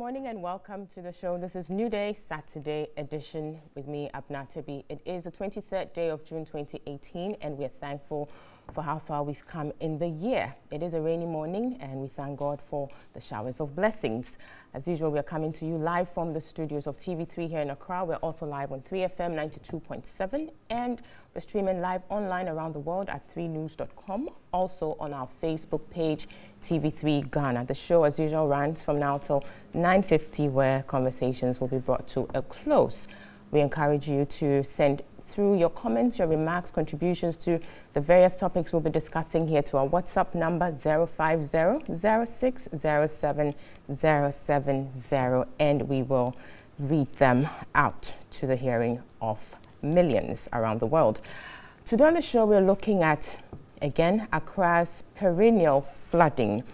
morning and welcome to the show. This is Newday Saturday edition with me, Abna Tibi. It is the 23rd day of June 2018 and we're thankful for how far we've come in the year. It is a rainy morning and we thank God for the showers of blessings. As usual, we're coming to you live from the studios of TV3 here in Accra. We're also live on 3FM 92.7 and we're streaming live online around the world at 3news.com. Also on our Facebook page, TV3 Ghana. The show, as usual, runs from now till 9:50, where conversations will be brought to a close. We encourage you to send through your comments, your remarks, contributions to the various topics we'll be discussing here to our WhatsApp number 050-0607-070, and we will read them out to the hearing of millions around the world. Today on the show, we're looking at, again, Accra's perennial flooding.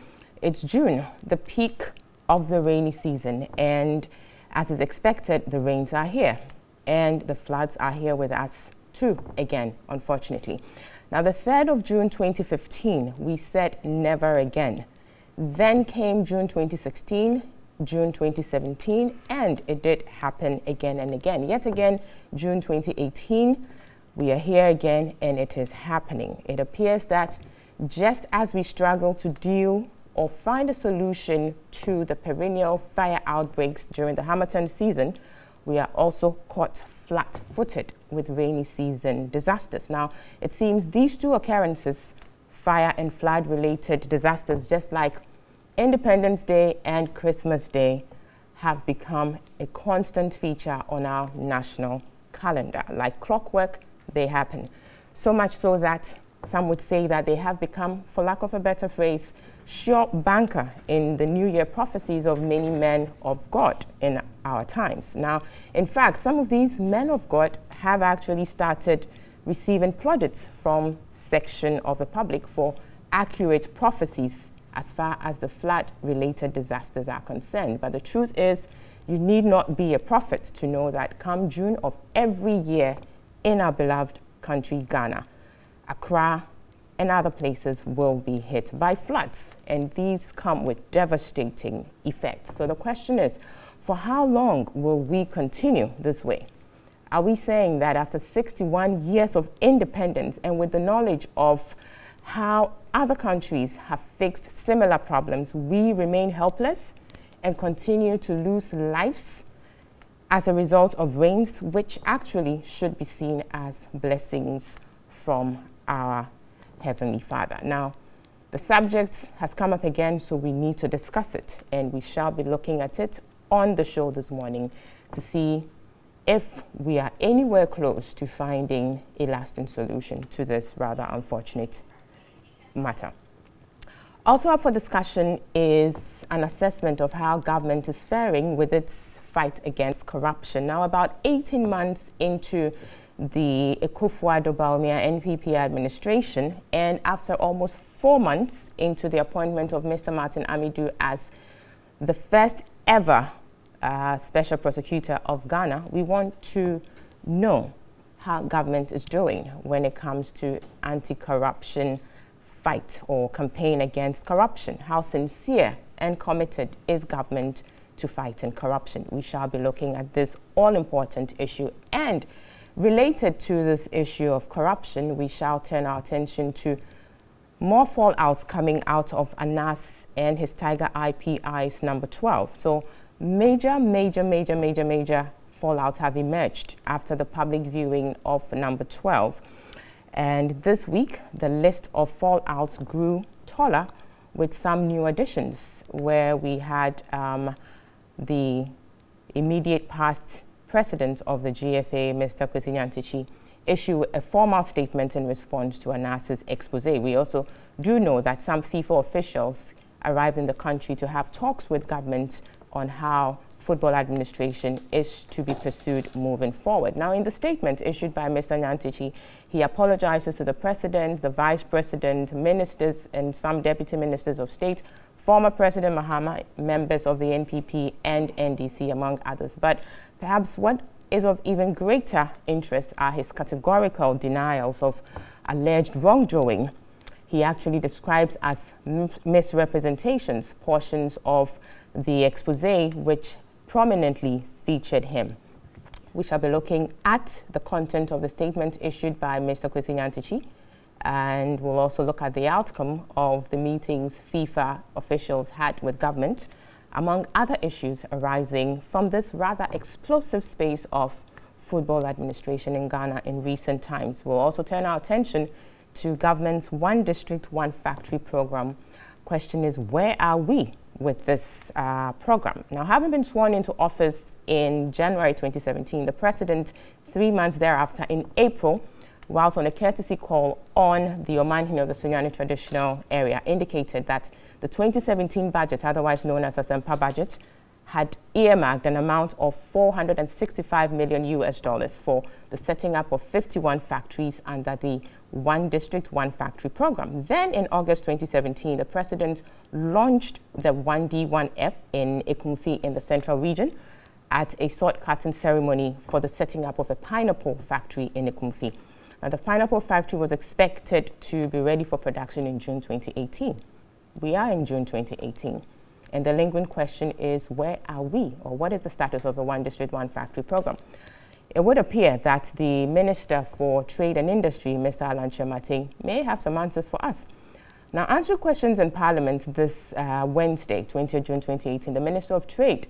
It's June, the peak of the rainy season, and as is expected, the rains are here. And the floods are here with us too, again, unfortunately. Now, the 3rd of June 2015, we said never again. Then came June 2016, June 2017, and it did happen again and again. Yet again, June 2018, we are here again, and it is happening. It appears that just as we struggle to deal or find a solution to the perennial fire outbreaks during the Harmattan season, we are also caught flat-footed with rainy season disasters. Now, it seems these two occurrences, fire and flood-related disasters, just like Independence Day and Christmas Day, have become a constant feature on our national calendar. Like clockwork, they happen. So much so that some would say that they have become, for lack of a better phrase, sure banker in the New Year prophecies of many men of God in our times. Now, in fact, some of these men of God have actually started receiving plaudits from section of the public for accurate prophecies as far as the flood-related disasters are concerned. But the truth is, you need not be a prophet to know that come June of every year in our beloved country, Ghana, Accra and other places will be hit by floods, and these come with devastating effects. So the question is, for how long will we continue this way? Are we saying that after 61 years of independence and with the knowledge of how other countries have fixed similar problems, we remain helpless and continue to lose lives as a result of rains, which actually should be seen as blessings from our Heavenly Father? Now, the subject has come up again, so we need to discuss it, and we shall be looking at it on the show this morning to see if we are anywhere close to finding a lasting solution to this rather unfortunate matter. Also up for discussion is an assessment of how government is faring with its fight against corruption. Now, about 18 months into the Akufo-Addo-Bawumia NPP administration, and after almost 4 months into the appointment of Mr. Martin Amidu as the first ever special prosecutor of Ghana, we want to know how government is doing when it comes to anti-corruption fight or campaign against corruption. How sincere and committed is government to fighting corruption? We shall be looking at this all-important issue, and related to this issue of corruption, we shall turn our attention to more fallouts coming out of Anas and his Tiger IPI's number 12. So major fallouts have emerged after the public viewing of number 12. And this week, the list of fallouts grew taller with some new additions, where we had the immediate past president of the GFA, Mr. Kwesi Nyantakyi, issue a formal statement in response to Anas's expose. We also do know that some FIFA officials arrived in the country to have talks with government on how football administration is to be pursued moving forward. Now, in the statement issued by Mr. Nyantakyi, he apologizes to the president, the vice president, ministers, and some deputy ministers of state, former President Mahama, members of the NPP and NDC, among others. But perhaps what is of even greater interest are his categorical denials of alleged wrongdoing he actually describes as misrepresentations portions of the expose which prominently featured him. We shall be looking at the content of the statement issued by Mr. Kwesi Nyantakyi, and we'll also look at the outcome of the meetings FIFA officials had with government, among other issues arising from this rather explosive space of football administration in Ghana in recent times. We'll also turn our attention to government's One District, One Factory program. Question is, where are we with this program? Now, having been sworn into office in January 2017, the president, 3 months thereafter in April, whilst on a courtesy call on the Omanhene of the Sunyani traditional area, indicated that the 2017 budget, otherwise known as the Sempa budget, had earmarked an amount of $465 million US for the setting up of 51 factories under the One District, One Factory program. Then in August 2017, the president launched the 1D, 1F in Ekumfi in the central region at a sword cutting ceremony for the setting up of a pineapple factory in Ekumfi. Now, the pineapple factory was expected to be ready for production in June 2018. We are in June 2018. And the lingering question is, where are we, or what is the status of the One District, One Factory program? It would appear that the Minister for Trade and Industry, Mr. Alan Chemate, may have some answers for us. Now, answering questions in Parliament this Wednesday, 20th June 2018, the Minister of Trade,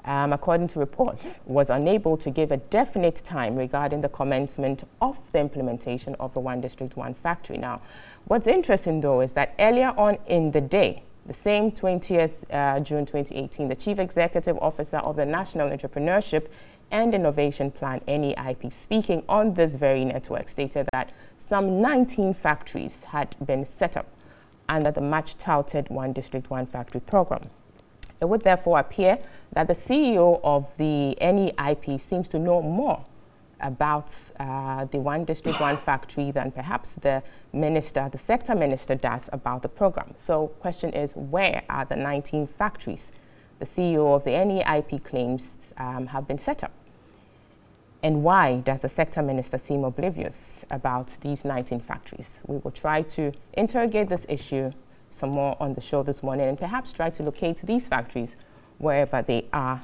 according to reports, was unable to give a definite time regarding the commencement of the implementation of the One District, One Factory. Now, what's interesting, though, is that earlier on in the day, the same 20th June 2018, the Chief Executive Officer of the National Entrepreneurship and Innovation Plan, NEIP, speaking on this very network, stated that some 19 factories had been set up under the much-touted One District, One Factory program. It would therefore appear that the CEO of the NEIP seems to know more about the One District, One Factory than perhaps the minister, the sector minister, does about the program. So question is, where are the 19 factories the CEO of the NEIP claims have been set up? And why does the sector minister seem oblivious about these 19 factories? We will try to interrogate this issue some more on the show this morning and perhaps try to locate these factories wherever they are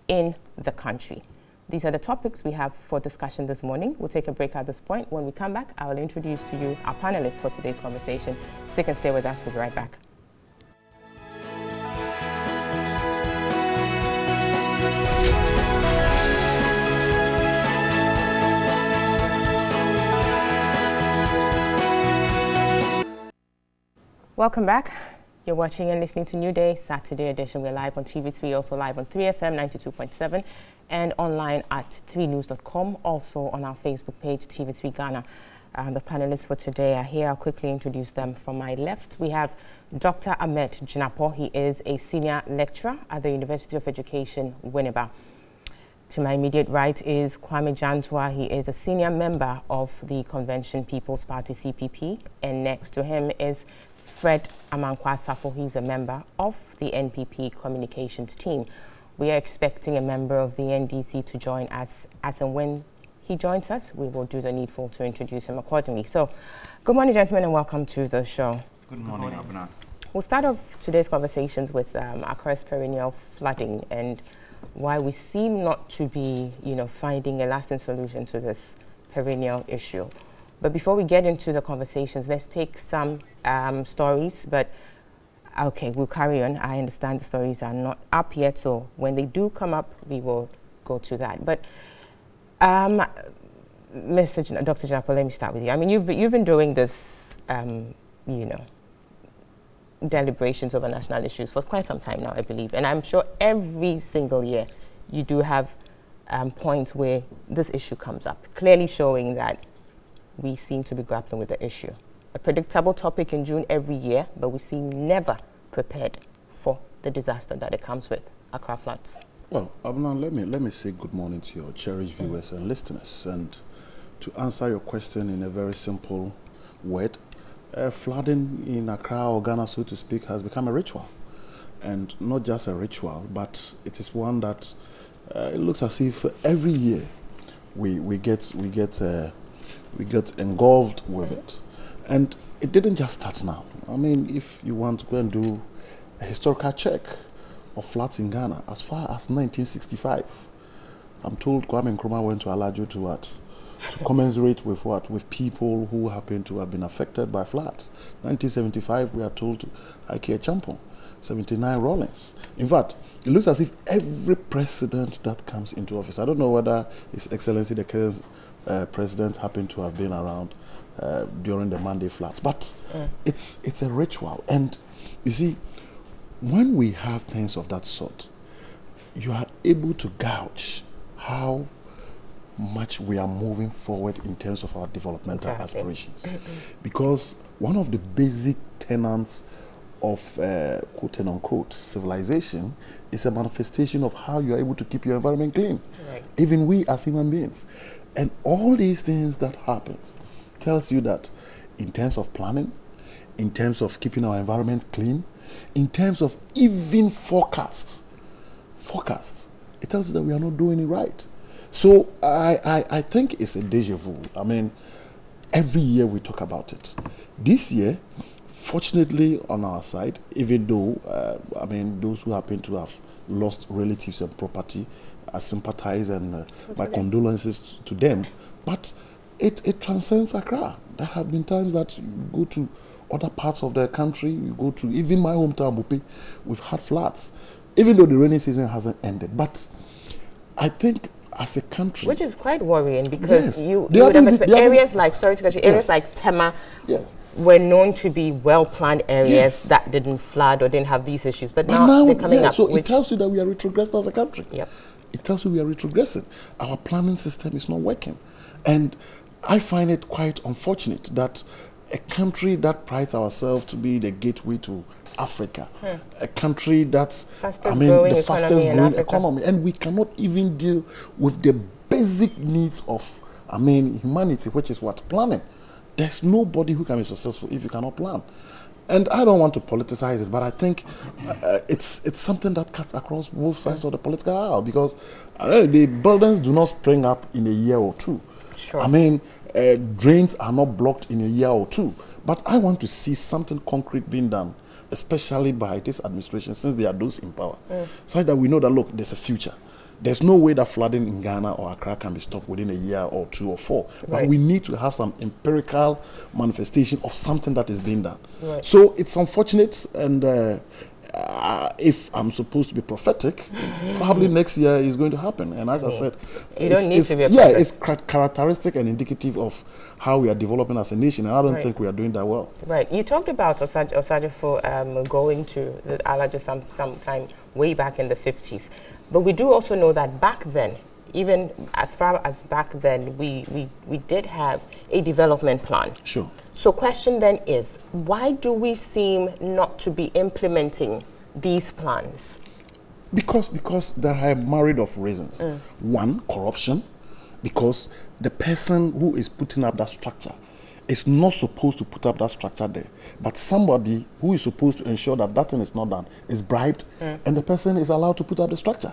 in the country. These are the topics we have for discussion this morning. We'll take a break at this point. When we come back, I will introduce to you our panelists for today's conversation. Stick and stay with us. We'll be right back. Welcome back. You're watching and listening to Newday, Saturday edition. We're live on TV3, also live on 3FM 92.7 and online at 3news.com, also on our Facebook page, TV3 Ghana. The panelists for today are here. I'll quickly introduce them. From my left, we have Dr. Ahmed Jinapo. He is a senior lecturer at the University of Education, Winneba. To my immediate right is Kwame Jantwa. He is a senior member of the Convention People's Party, CPP. And next to him is Fred Amankwa-Safo. He's a member of the NPP communications team. We are expecting a member of the NDC to join us, as and when he joins us, we will do the needful to introduce him accordingly. So, good morning, gentlemen, and welcome to the show. Good morning, Abna. We'll start off today's conversations with Accra's perennial flooding and why we seem not to be, finding a lasting solution to this perennial issue. But before we get into the conversations, let's take some stories. But okay, we'll carry on. I understand the stories are not up yet, so when they do come up, we will go to that. But Dr. Jinapo, let me start with you. I mean, you've been doing this, deliberations over national issues for quite some time now, I believe. And I'm sure every single year you do have points where this issue comes up, clearly showing that we seem to be grappling with the issue. A predictable topic in June every year, but we seem never prepared for the disaster that it comes with, Accra floods. Well, Abna, let me say good morning to your cherished viewers and listeners. And to answer your question in a very simple word, flooding in Accra or Ghana, so to speak, has become a ritual. And not just a ritual, but it is one that it looks as if every year we get engulfed with it. And it didn't just start now. I mean, if you want to go and do a historical check of floods in Ghana, as far as 1965, I'm told Kwame Nkrumah went to Alajo to what? To commiserate with what? With people who happen to have been affected by floods. 1975, we are told to Ike Champon. 79 Rawlings. In fact, it looks as if every president that comes into office, I don't know whether His Excellency the current president happened to have been around during the Monday floods, but it's a ritual. And you see, when we have things of that sort, you are able to gauge how much we are moving forward in terms of our developmental aspirations. Because one of the basic tenets of quote and unquote civilization is a manifestation of how you are able to keep your environment clean. Right. Even we as human beings. And all these things that happen tells you that in terms of planning, in terms of keeping our environment clean, in terms of even forecasts, it tells you that we are not doing it right. So I think it's a deja vu. I mean, every year we talk about it. This year, fortunately on our side, even though, I mean, those who happen to have lost relatives and property, I sympathize and my condolences to them. But it transcends Accra. There have been times that you go to other parts of the country, you go to even my hometown, Bupe, we've had floods, even though the rainy season hasn't ended. But I think as a country, which is quite worrying, because you would have expected areas like, sorry to cut you, areas like Tema were known to be well-planned areas that didn't flood or didn't have these issues, but now they're coming up. So it tells you that we are retrogressed as a country. Yep. It tells you we are retrogressing. Our planning system is not working. And I find it quite unfortunate that a country that prides ourselves to be the gateway to Africa, a country that's, the fastest growing economy, and we cannot even deal with the basic needs of, humanity, which is what? Planning. There's nobody who can be successful if you cannot plan. And I don't want to politicize it, but I think it's something that cuts across both sides of the political aisle, because the buildings do not spring up in a year or two. Sure. Drains are not blocked in a year or two. But I want to see something concrete being done, especially by this administration, since they are those in power, so that we know that, look, there's a future. There's no way that flooding in Ghana or Accra can be stopped within a year or 2 or 4. But we need to have some empirical manifestation of something that is being done. Right. So it's unfortunate, and if I'm supposed to be prophetic, probably next year is going to happen. And as I said, you don't need to be a prophet. Yeah, it's characteristic and indicative of how we are developing as a nation, and I don't think we are doing that well. Right. You talked about Osajifo going to the Alajo sometime way back in the 50s. But we do also know that back then, even as far as back then, we did have a development plan. Sure. So question then is, why do we seem not to be implementing these plans? Because there are a myriad of reasons. One, corruption, because the person who is putting up that structure is not supposed to put up that structure there, but somebody who is supposed to ensure that that thing is not done is bribed, and the person is allowed to put up the structure.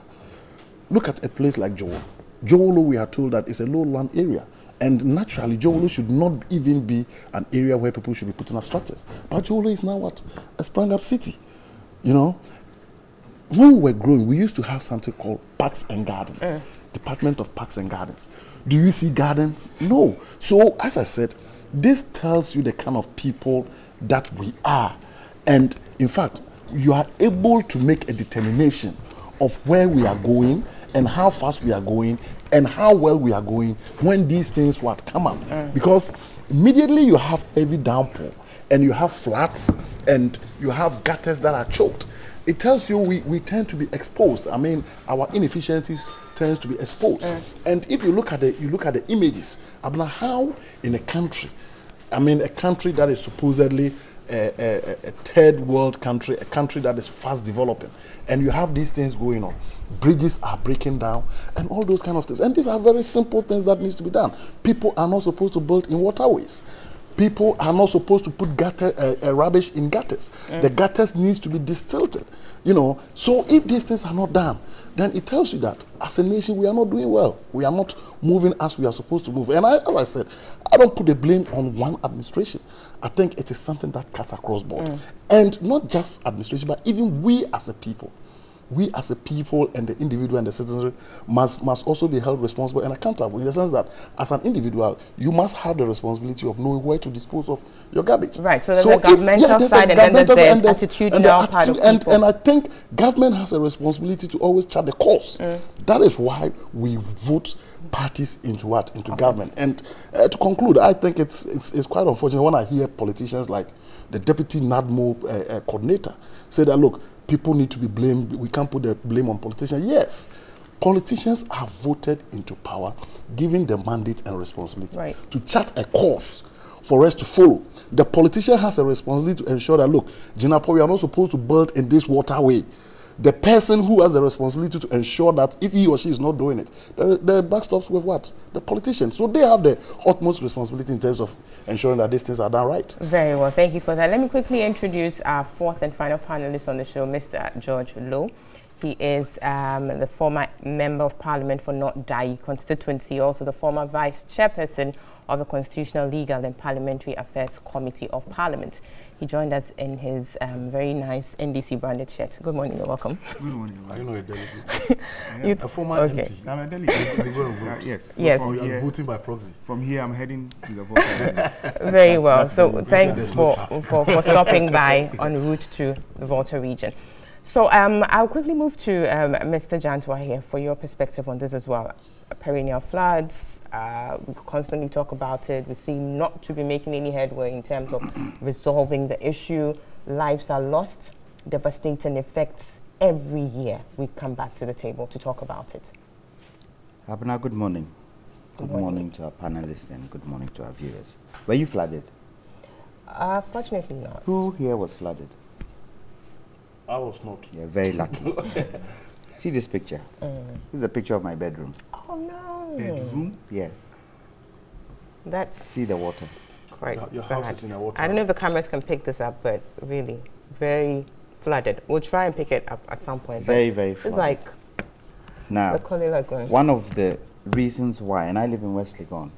Look at a place like Jowolo. Jowolo, we are told that is a lowland area, and naturally Jowolo should not even be an area where people should be putting up structures. But Jowolo is now what? A sprung up city. You know, when we were growing, we used to have something called Parks and Gardens, Department of Parks and Gardens. Do you see gardens? No. So, as I said, this tells you the kind of people that we are. And in fact, you are able to make a determination of where we are going and how fast we are going and how well we are going when these things come up. Because immediately you have heavy downpour and you have floods and you have gutters that are choked. It tells you we tend to be exposed. I mean, our inefficiencies tends to be exposed. And if you look at the images about how in a country, a country that is supposedly a third world country, a country that is fast developing, and you have these things going on. Bridges are breaking down and all those kind of things. And these are very simple things that needs to be done. People are not supposed to build in waterways. People are not supposed to put rubbish in gutters. The gutters needs to be distilled. You know, so if these things are not done, then it tells you that as a nation we are not doing well. We are not moving as we are supposed to move. And as I said, I don't put the blame on one administration. I think it is something that cuts across board. And not just administration, but even we as a people. We as a people and the individual and the citizenry must also be held responsible and accountable, in the sense that as an individual, you must have the responsibility of knowing where to dispose of your garbage. Right, so there's a governmental side and then there's the attitudinal part of people. And I think government has a responsibility to always chart the course. That is why we vote parties into what? Into government. And to conclude, I think it's quite unfortunate when I hear politicians like the deputy NADMO coordinator say that, look, people need to be blamed. We can't put the blame on politicians. Yes, politicians are voted into power, given the mandate and responsibility to chart a course for us to follow. The politician has a responsibility to ensure that, look, Jinapo, we are not supposed to build in this waterway. The person who has the responsibility to ensure that if he or she is not doing it, the buck stops with what? The politician. So they have the utmost responsibility in terms of ensuring that these things are done right. Very well. Thank you for that. Let me quickly introduce our fourth and final panelist on the show, Mr. George Low. He is the former Member of Parliament for Newday constituency, also the former Vice Chairperson of the Constitutional, Legal and Parliamentary Affairs Committee of Parliament. He joined us in his very nice NDC branded shirt. Good morning and welcome. Good morning. I know a delegate. A former MP. I'm a delegate. Yes. So yes. I'm voting by proxy. From here, I'm heading to the voter. Very well. So thanks for stopping by en route to the Volta region. So I'll quickly move to Mr. Jantwa here for your perspective on this as well. Perennial floods, we constantly talk about it. We seem not to be making any headway in terms of resolving the issue. Lives are lost, devastating effects every year. We come back to the table to talk about it. Abna, good morning. Good morning to our panelists and good morning to our viewers. Were you flooded? Fortunately not. Who here was flooded? I was not. You're very lucky. See this picture? This is a picture of my bedroom. Oh no. Bedroom? Yes. That's See the water. quite Your sad. house is in a water. I don't know if the cameras can pick this up, but really, very flooded. We'll try and pick it up at some point. Very, very flooded. It's like Now, the Kolila going. one of the reasons why, and I live in West Legon,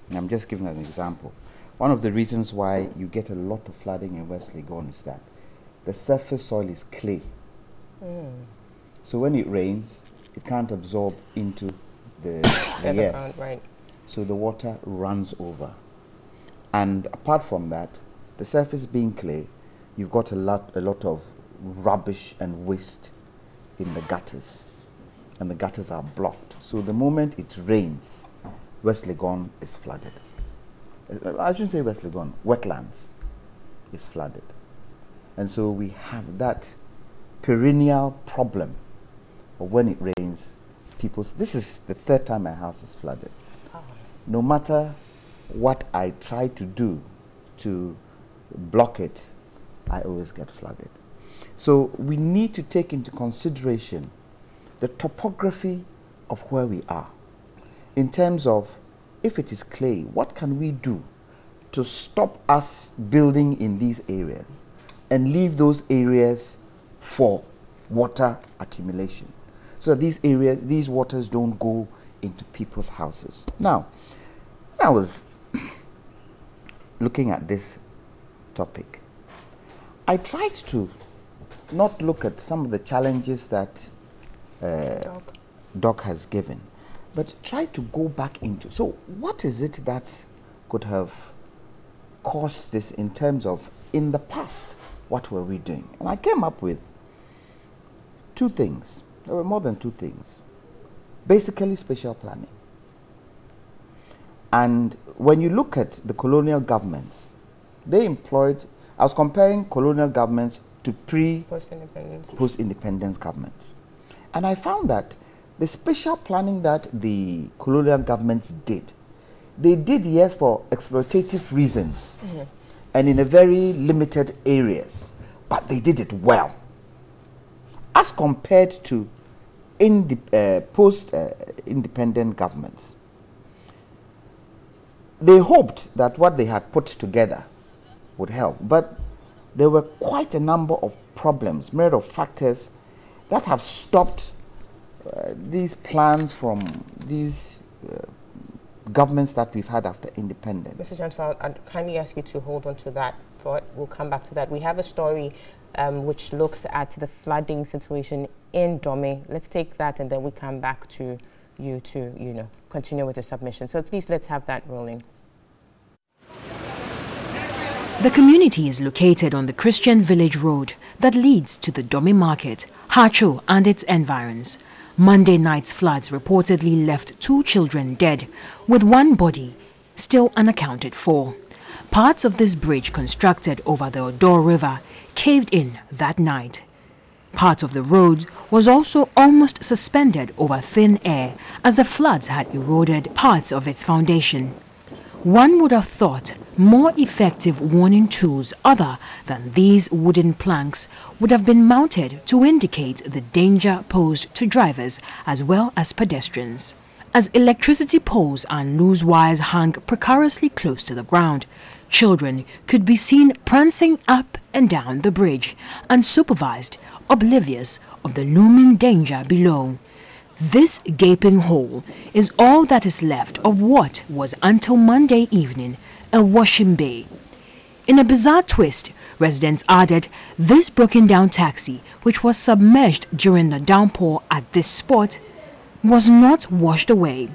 and I'm just giving an example. One of the reasons why you get a lot of flooding in West Legon is that the surface soil is clay. So when it rains, it can't absorb into the earth. Ground, right. So the water runs over. And apart from that, the surface being clay, you've got a lot of rubbish and waste in the gutters. And the gutters are blocked. So the moment it rains, West Legon is flooded. I shouldn't say West Legon, wetlands is flooded. And so we have that perennial problem of when it rains, this is the third time my house is flooded. No matter what I try to do to block it, I always get flooded. So we need to take into consideration the topography of where we are. In terms of, if it is clay, what can we do to stop us building in these areas and leave those areas for water accumulation, so that these waters don't go into people's houses. Now, when I was looking at this topic, I tried to not look at some of the challenges that Doc has given, but try to go back into, so what is it that could have caused this in terms of, in the past, what were we doing? And I came up with two things. There were more than two things. Basically, spatial planning. And when you look at the colonial governments, they employed, I was comparing colonial governments to post-independence governments. And I found that the spatial planning that the colonial governments did, they did, yes, for exploitative reasons and in a very limited areas, but they did it well. As compared to post-independent governments, they hoped that what they had put together would help, but there were quite a number of problems, myriad of factors that have stopped these plans from these governments that we've had after independence. Mr. Johnson, I'd kindly ask you to hold on to that thought. We'll come back to that. We have a story which looks at the flooding situation in Dome. Let's take that and then we come back to you to, continue with the submission. So please, let's have that rolling. The community is located on the Christian Village Road that leads to the Dome Market, Hacho and its environs. Monday night's floods reportedly left 2 children dead, with 1 body still unaccounted for. Parts of this bridge constructed over the Odor River caved in that night. Part of the road was also almost suspended over thin air as the floods had eroded parts of its foundation. One would have thought more effective warning tools other than these wooden planks would have been mounted to indicate the danger posed to drivers as well as pedestrians. As electricity poles and loose wires hung precariously close to the ground, children could be seen prancing up and down the bridge, unsupervised, oblivious of the looming danger below. This gaping hole is all that is left of what was until Monday evening a washing bay. In a bizarre twist, residents added this broken down taxi, which was submerged during the downpour at this spot, was not washed away.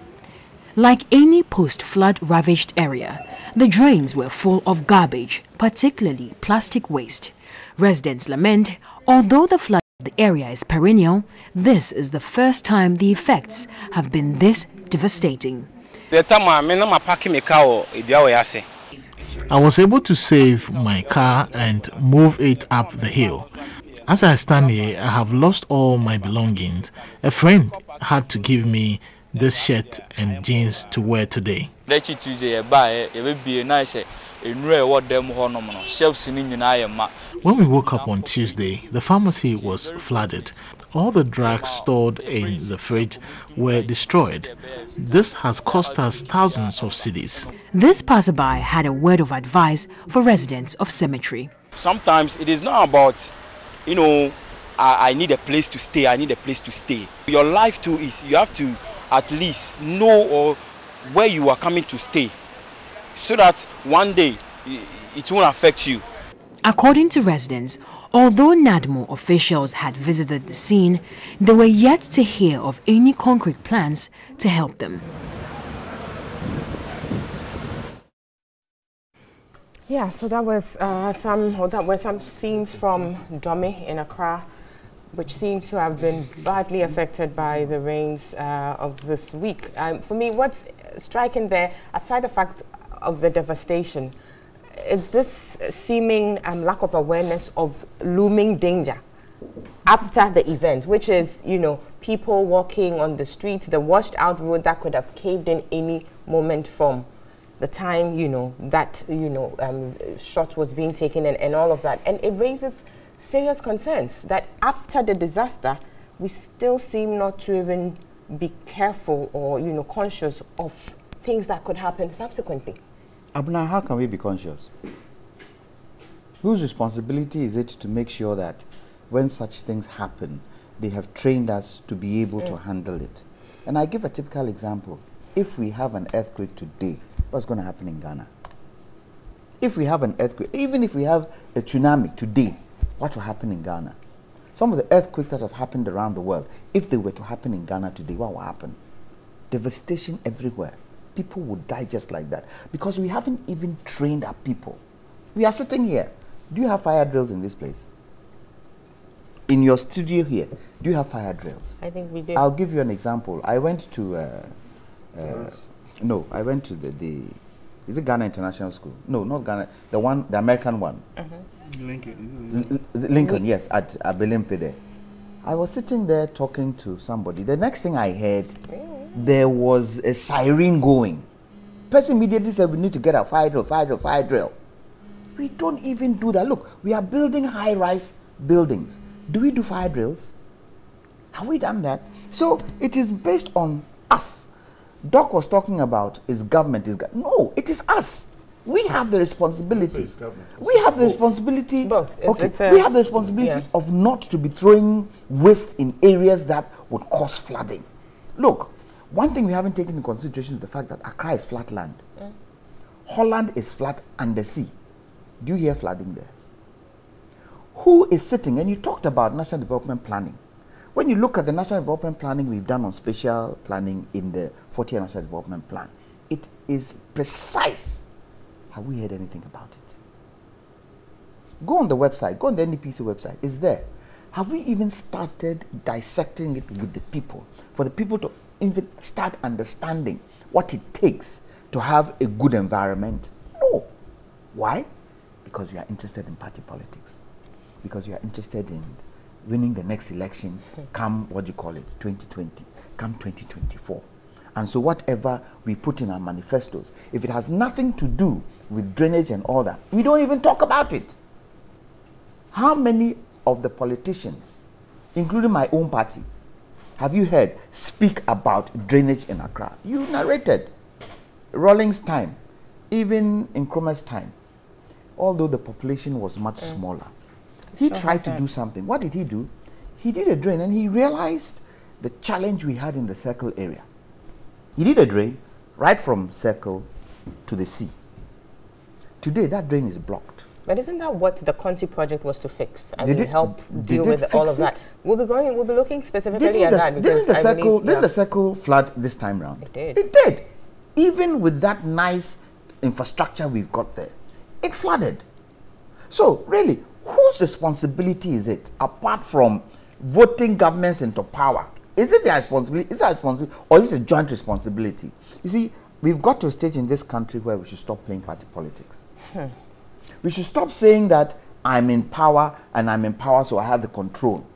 Like any post-flood ravaged area, the drains were full of garbage, particularly plastic waste. Residents lament, although the flood of the area is perennial, this is the first time the effects have been this devastating. I was able to save my car and move it up the hill. As I stand here, I have lost all my belongings. A friend had to give me this shirt and jeans to wear today. When we woke up on Tuesday, the pharmacy was flooded. All the drugs stored in the fridge were destroyed. This has cost us thousands of cedis. This passerby had a word of advice for residents of cemetery. Sometimes it is not about, I need a place to stay, I need a place to stay. Your life too is, you have to at least know where you are coming to stay, so that one day it won't affect you. According to residents, although NADMO officials had visited the scene, they were yet to hear of any concrete plans to help them. Yeah, so that was some scenes from Dome in Accra, which seems to have been badly affected by the rains of this week. For me, what's striking there, aside the fact of the devastation, is this seeming lack of awareness of looming danger after the event, which is, people walking on the street, the washed out road that could have caved in any moment from the time, that, shot was being taken and all of that. And it raises serious concerns that after the disaster, we still seem not to even be careful or, conscious of things that could happen subsequently. Abna, how can we be conscious? Whose responsibility is it to make sure that when such things happen, they have trained us to be able to handle it? And I give a typical example. If we have an earthquake today, what's going to happen in Ghana? If we have an earthquake, even if we have a tsunami today, what will happen in Ghana? Some of the earthquakes that have happened around the world, if they were to happen in Ghana today, what will happen? Devastation everywhere. People would die just like that because we haven't even trained our people. We are sitting here. Do you have fire drills in this place? In your studio here, do you have fire drills? I think we do. I'll give you an example. I went to, I went to the is it Ghana International School? No, not Ghana, the American one. Lincoln, yes, at Abelimpe there. I was sitting there talking to somebody. The next thing I heard, there was a siren going. Person immediately said, we need to get a fire drill, fire drill, fire drill. We don't even do that. Look, we are building high-rise buildings. Do we do fire drills? Have we done that? So it is based on us Doc was talking about is government. No, it is us. We have the responsibility. We have the responsibility. Both. We have the responsibility of not to be throwing waste in areas that would cause flooding. Look, one thing we haven't taken into consideration is the fact that Accra is flat land. Holland is flat under sea. Do you hear flooding there? Who is sitting? And you talked about national development planning. When you look at the national development planning we've done on spatial planning in the 40-year national development plan, it is precise. Have we heard anything about it? Go on the website, go on the NDPC website, it's there. Have we even started dissecting it with the people, for the people to even start understanding what it takes to have a good environment? No. Why? Because we are interested in party politics. Because we are interested in winning the next election, come, 2020, come 2024. And so whatever we put in our manifestos, if it has nothing to do with drainage and all that, we don't even talk about it. How many of the politicians, including my own party, have you heard speak about drainage in Accra? You narrated Rawlings' time, even in Nkrumah's time, although the population was much smaller. He tried to do something. What did he do? He did a drain, and he realized the challenge we had in the Circle area. He did a drain right from Circle to the sea. Today, that drain is blocked. But isn't that what the Conti project was to fix? I mean, help deal with all of that. We'll be looking specifically at that. Didn't the Circle flood this time round? It did. It did. Even with that nice infrastructure we've got there, it flooded. So, really, whose responsibility is it, apart from voting governments into power? Is it their responsibility? Is it our responsibility, or is it a joint responsibility? You see, we've got to a stage in this country where we should stop playing party politics. We should stop saying that I'm in power and I'm in power, so I have the control.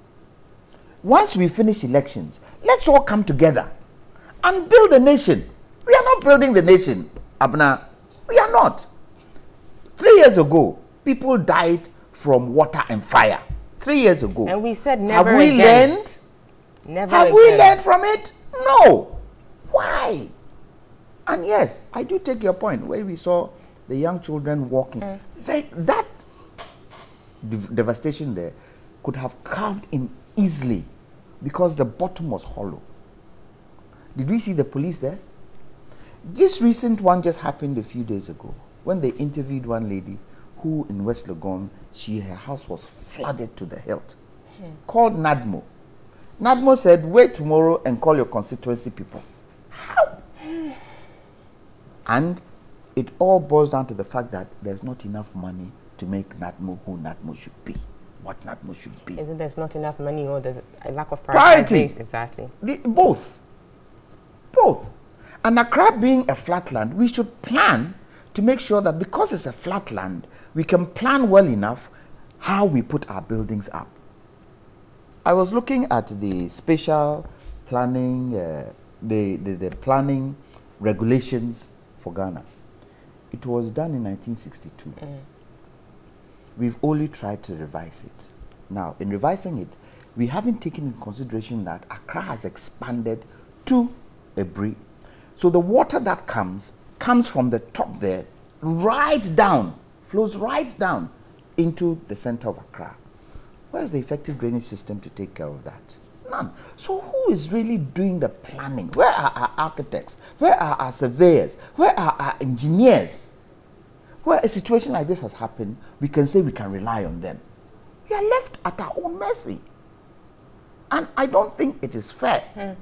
Once we finish elections, let's all come together and build a nation. We are not building the nation, Abna. We are not. 3 years ago, people died from water and fire. 3 years ago. And we said never have we again. Learned? Never have again. we learned from it? No. Why? And yes, I do take your point where we saw the young children walking. That devastation there could have carved in easily because the bottom was hollow. Did we see the police there? This recent one just happened a few days ago when they interviewed one lady who in West Legon, her house was flooded to the hilt, called Nadmo. Nadmo said, wait tomorrow and call your constituency people. How? And it all boils down to the fact that there's not enough money to make Nadmo who Nadmo should be, what Nadmo should be. Isn't there's not enough money, or there's a lack of priority? Exactly. Both. And Accra being a flat land, we should plan to make sure that because it's a flat land, we can plan well enough how we put our buildings up. I was looking at the spatial planning, the planning regulations for Ghana. It was done in 1962. We've only tried to revise it. Now, in revising it, we haven't taken into consideration that Accra has expanded to a breed. So the water that comes from the top there, right down, flows right down into the center of Accra. Where's the effective drainage system to take care of that? None. So who is really doing the planning? Where are our architects? Where are our surveyors? Where are our engineers? Where a situation like this has happened, we can say we can rely on them. We are left at our own mercy. And I don't think it is fair.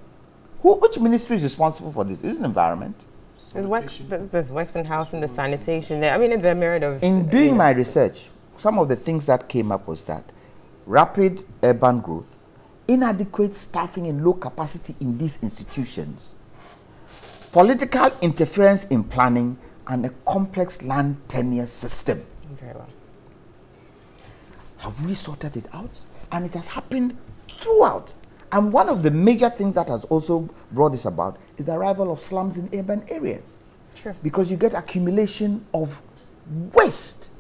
Which ministry is responsible for this? Is it environment? There's Wexton House and the sanitation there. I mean, it's a myriad of... In doing my research, some of the things that came up was that rapid urban growth, inadequate staffing and low capacity in these institutions, political interference in planning, and a complex land tenure system. Very well. Have we sorted it out? And it has happened throughout. And one of the major things that has also brought this about is the arrival of slums in urban areas. Sure. Because you get accumulation of waste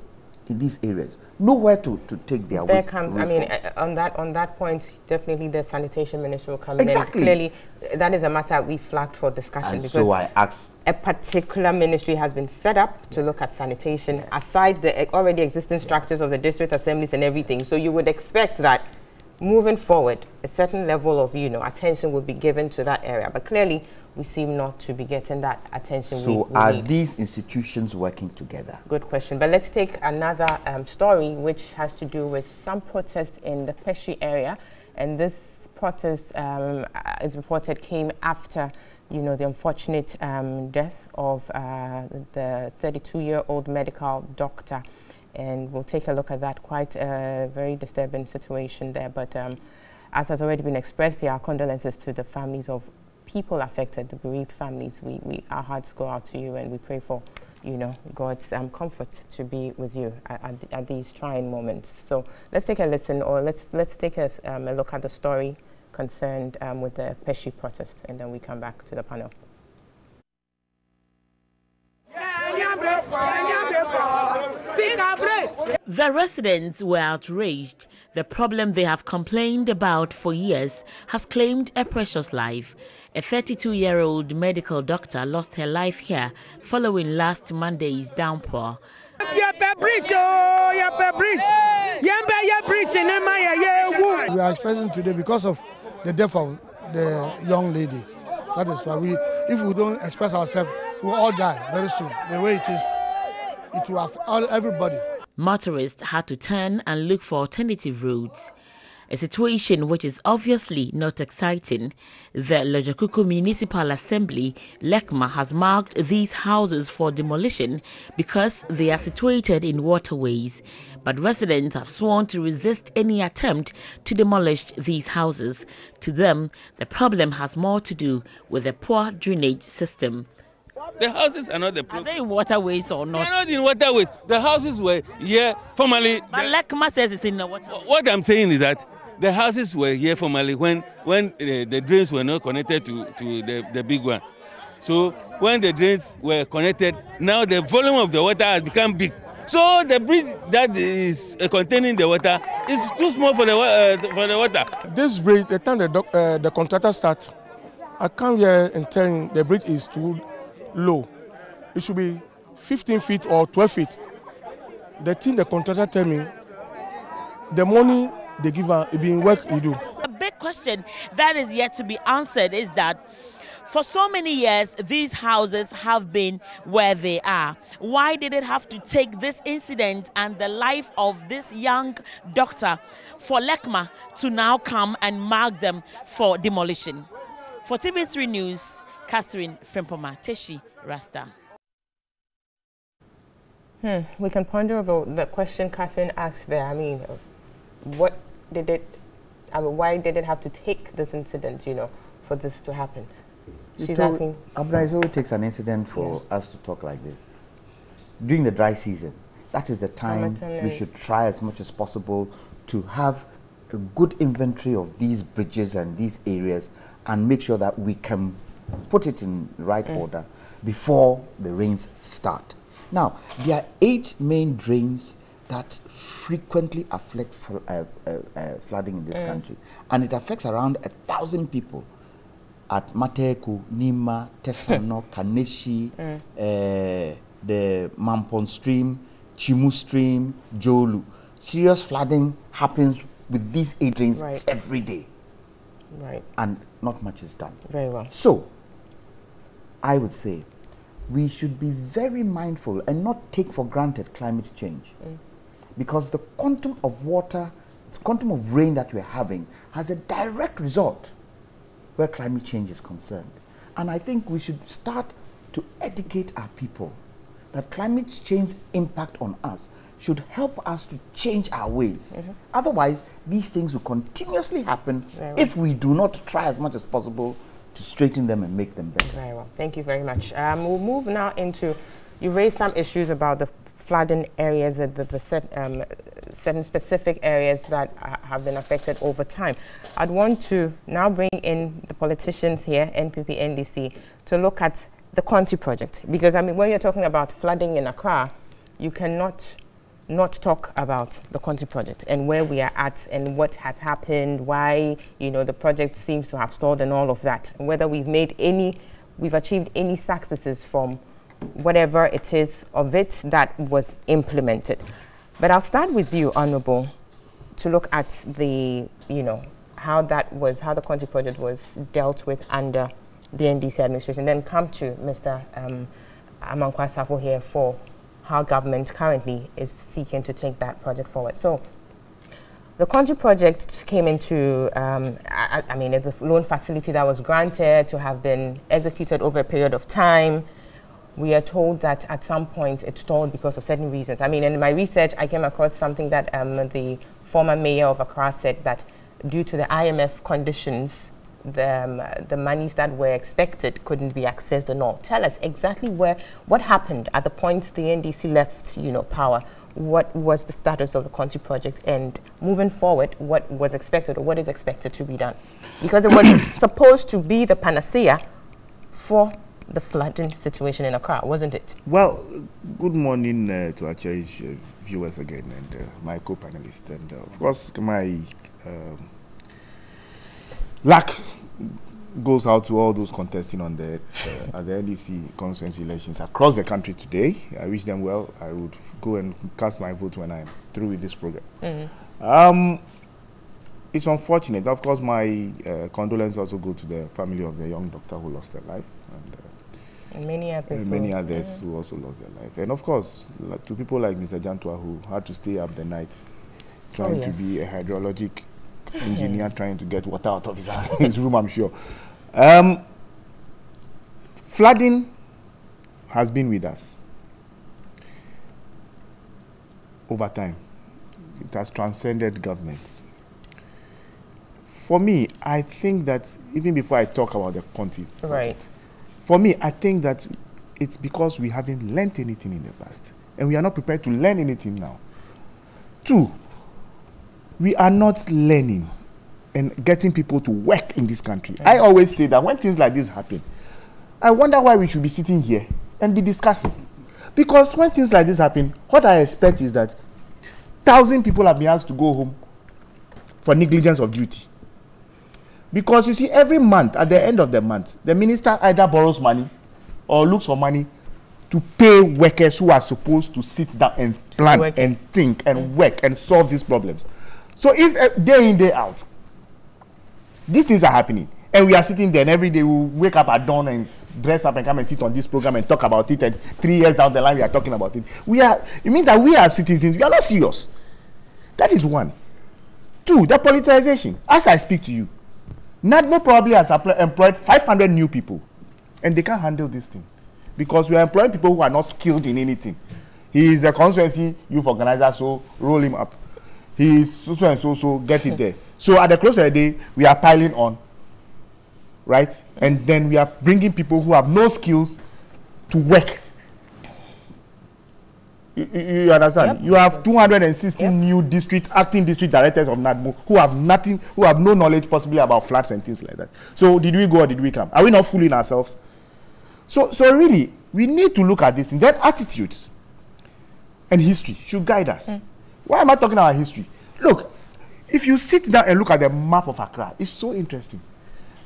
in these areas, nowhere to take their there waste. Comes, I mean, on that point, definitely the sanitation minister will come exactly. in. Clearly, that is a matter we flagged for discussion, And because so I asked, a particular ministry has been set up to look at sanitation, aside the already existing structures of the district assemblies and everything. So you would expect that moving forward, a certain level of, attention would be given to that area. But clearly, we seem not to be getting that attention. So we are need. these institutions working together? Good question. But let's take another story, which has to do with some protests in the Peshi area. And this protest, it's reported, came after, the unfortunate death of the 32-year-old medical doctor. And we'll take a look at that. Quite a very disturbing situation there. But as has already been expressed, our condolences to the families of people affected, the bereaved families. Our hearts go out to you, and we pray for, God's comfort to be with you at these trying moments. So let's take a listen, or let's take a look at the story concerned with the Peshi protest, and then we come back to the panel. The residents were outraged. The problem they have complained about for years has claimed a precious life. A 32-year-old medical doctor lost her life here following last Monday's downpour. We are expressing today because of the death of the young lady. That is why if we don't express ourselves, we'll all die very soon. The way it is, it will affect everybody. Motorists had to turn and look for alternative routes. A situation which is obviously not exciting. The Lojokuku Municipal Assembly, LECMA, has marked these houses for demolition because they are situated in waterways. But residents have sworn to resist any attempt to demolish these houses. To them, the problem has more to do with a poor drainage system. The houses are not the problem. Are they in waterways or not? They are not in waterways. The houses were here formerly. But LECMA says it's in the water. What I'm saying is that the houses were here formerly when the drains were not connected to the big one. So when the drains were connected, now the volume of the water has become big. So the bridge that is containing the water is too small for the water. This bridge, the time the contractor starts, I come here and tell him the bridge is too low. It should be 15 feet or 12 feet. The thing the contractor tell me, the money they give her, it being work you do. A big question that is yet to be answered is that for so many years, these houses have been where they are. Why did it have to take this incident and the life of this young doctor for LECMA to now come and mark them for demolition? For TV3 News, Catherine Frimpoma, Teshi Rasta. We can ponder about the question Catherine asked there. I mean, why did it have to take this incident, for this to happen? She's asking. Abra, it always takes an incident for us to talk like this. During the dry season, that is the time we should try as much as possible to have a good inventory of these bridges and these areas and make sure that we can put it in the right order before the rains start. Now, there are 8 main drains that frequently affect flooding in this country, and it affects around 1,000 people at Mateku, Nima, Tesano, Kaneshi, the Mampon Stream, Chimu Stream, Jolu. Serious flooding happens with these 8 drains every day. Right. And not much is done. Very well. So, I would say we should be very mindful and not take for granted climate change. Because the quantum of water, the quantum of rain that we're having has a direct result where climate change is concerned. And I think we should start to educate our people that climate change impact on us should help us to change our ways. Otherwise, these things will continuously happen if we do not try as much as possible to straighten them and make them better. Very well. Thank you very much. We'll move now into, you raised some issues about the flooding areas, certain specific areas that have been affected over time. I'd want to now bring in the politicians here, NPP, NDC, to look at the Conti project. Because, I mean, when you're talking about flooding in Accra, you cannot not talk about the Conti project and where we are at and what has happened, why, you know, the project seems to have stalled and all of that, and whether we've achieved any successes from whatever it is of it that was implemented. But I'll start with you, Honorable, to look at the, you know, how the Conti project was dealt with under the NDC administration, then come to Mr. Amankwa Safo here for how government currently is seeking to take that project forward. So the Conti project came into, I mean, it's a loan facility that was granted to have been executed over a period of time. We are told that at some point it stalled because of certain reasons. I mean, in my research, I came across something that the former mayor of Accra said that due to the IMF conditions, the monies that were expected couldn't be accessed and all. Tell us exactly what happened at the point the NDC left, you know, power. What was the status of the Conti project, and moving forward, what was expected or what is expected to be done? Because it was supposed to be the panacea for the flooding situation in Accra, wasn't it? Well, good morning to our cherished viewers again, and my co-panelists, and of course my luck goes out to all those contesting on the at the NDC constituency elections across the country today. I wish them well. I would go and cast my vote when I'm through with this program. Mm-hmm. It's unfortunate. Of course, my condolences also go to the family of the young doctor who lost their life, and many others. Many others who also lost their life. And of course, to people like Mr. Jantua, who had to stay up the night trying to be a hydrologic engineer, trying to get water out of his room, I'm sure. Flooding has been with us over time. It has transcended governments. For me, I think that even before I talk about the Conti project, for me, I think that it's because we haven't learned anything in the past, and we are not prepared to learn anything now. 2, we are not learning and getting people to work in this country. I always say that when things like this happen, I wonder why we should be sitting here and be discussing. Because when things like this happen, what I expect is that 1,000 people have been asked to go home for negligence of duty. Because you see, every month, at the end of the month, the minister either borrows money or looks for money to pay workers who are supposed to sit down and plan and think and work and solve these problems. So if day in, day out, these things are happening, and we are sitting there, and every day we wake up at dawn and dress up and come and sit on this program and talk about it, and 3 years down the line we are talking about it. It means that we are citizens, we are not serious. That is 1. 2, the politicization. As I speak to you, NADMO probably has employed 500 new people, and they can't handle this thing because we are employing people who are not skilled in anything. He is a constituency youth organizer, so roll him up. He is so and so, so get it there. So at the close of the day, we are piling on, right? And then we are bringing people who have no skills to work. You understand? Yep. You have 216 new acting district directors of NADMO who have nothing, who have no knowledge possibly about floods and things like that. So did we go or did we come? Are we not fooling ourselves? So really, we need to look at this, and then attitudes and history should guide us. Why am I talking about history? Look, if you sit down and look at the map of Accra, it's so interesting.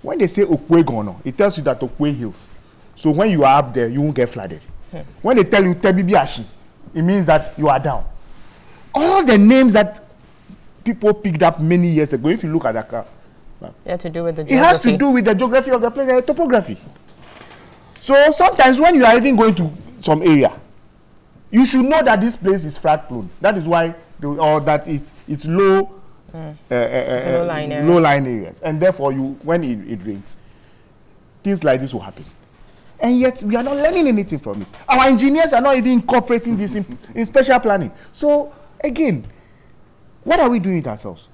When they say Okwe Gono, it tells you that Okwe Hills. So when you are up there, you won't get flooded. When they tell you Tebibiashi, it means that you are down. All the names that people picked up many years ago, if you look at Accra, it has to do with the geography. It has to do with the geography of the place and the topography. So sometimes when you are even going to some area, you should know that this place is flood prone. That is why, or that it's low lying areas, and therefore when it rains, things like this will happen. And yet we are not learning anything from it. Our engineers are not even incorporating this in special planning. So again, what are we doing with ourselves?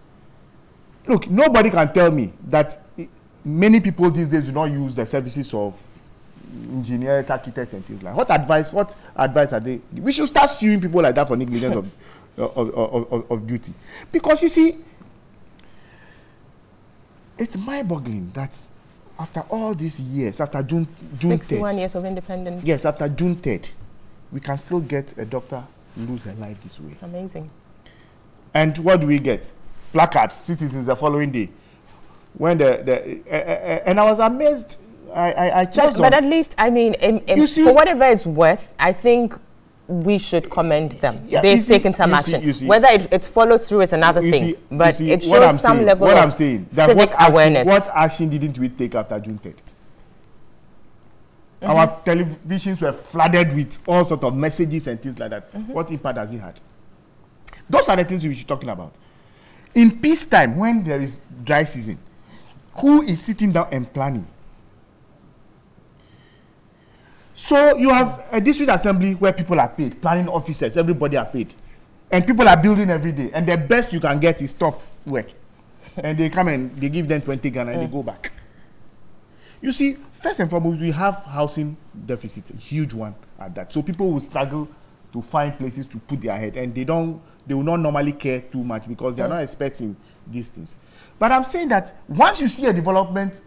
Look, nobody can tell me that many people these days do not use the services of engineers, architects, and things like that. What advice are they? We should start suing people like that for negligence of duty. Because you see, it's mind-boggling that after all these years, after June 61 3rd, years of independence. Yes, after June 3rd, we can still get a doctor lose her life this way. Amazing. And what do we get? Placards, citizens the following day. When and I was amazed. I charged but at least, I mean, you see, for whatever it's worth, I think we should commend them. Yeah, they've taken some action. Whether it's followed through is another thing. But it shows some level of civic awareness. What action didn't we take after June 3rd? Our televisions were flooded with all sorts of messages and things like that. What impact has it had? Those are the things we should be talking about. In peacetime, when there is dry season, who is sitting down and planning? So you have a district assembly where people are paid, planning officers, everybody are paid. And people are building every day. And the best you can get is stop work. And they come and they give them 20 Ghana and they go back. You see, first and foremost, we have housing deficit, a huge one at that. So people will struggle to find places to put their head, and they will not normally care too much because they are not expecting these things. But I'm saying that once you see a development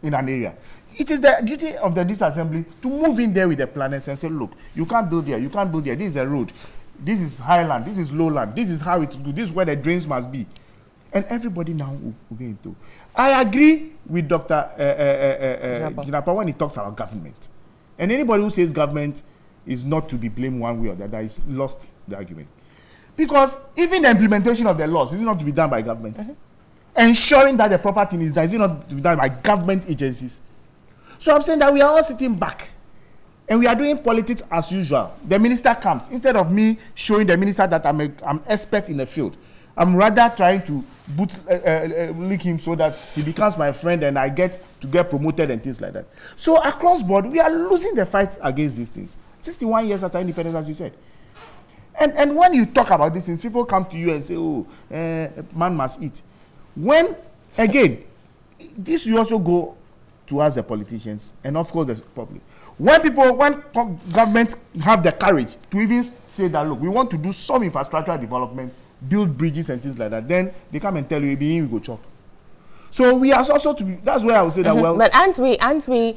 in an area, it is the duty of the district assembly to move in there with the planners and say, look, you can't build there, you can't build there, this is a road, this is highland, this is lowland, this is how it will do, this is where the drains must be. And everybody now will get into. I agree with Dr. Jinapa when he talks about government. And anybody who says government is not to be blamed one way or the other is lost the argument. Because even the implementation of the laws is not to be done by government. Ensuring that the proper thing is done is not to be done by government agencies. So I'm saying that we are all sitting back and we are doing politics as usual. The minister comes. Instead of me showing the minister that I'm expert in the field, I'm rather trying to link him so that he becomes my friend and I get to get promoted and things like that. So across board, we are losing the fight against these things. 61 years after independence, as you said. And when you talk about these things, people come to you and say, oh, man must eat. When, again, this will also go to us, the politicians, and of course the public. When governments have the courage to even say that, look, we want to do some infrastructural development, build bridges and things like that, then they come and tell you, we go chop. So we are also to be, that's where I would say that, well. But aren't we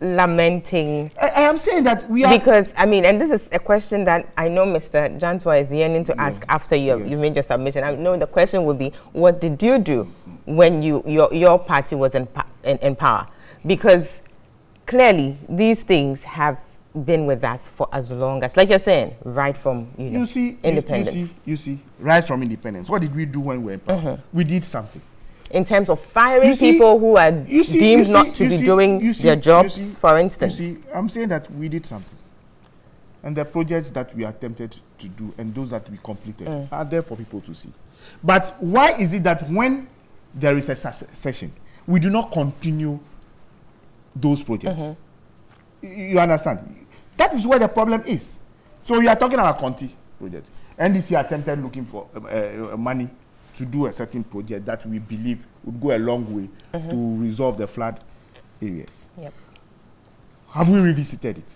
lamenting? I am saying that we are. Because, I mean, and this is a question that I know Mr. Jantwa is yearning to ask after you made your submission. I know the question will be, what did you do when your party was in power? Because clearly these things have been with us for as long as, like you're saying, right from independence. You see, right from independence. What did we do when we were in power? We did something. In terms of firing people who are deemed not to be doing their jobs, for instance. You see, I'm saying that we did something. And the projects that we attempted to do and those that we completed are there for people to see. But why is it that when there is a session, we do not continue those projects? You understand? That is where the problem is. So you are talking about Conti project. NDC attempted looking for money to do a certain project that we believe would go a long way to resolve the flood areas. Have we revisited it?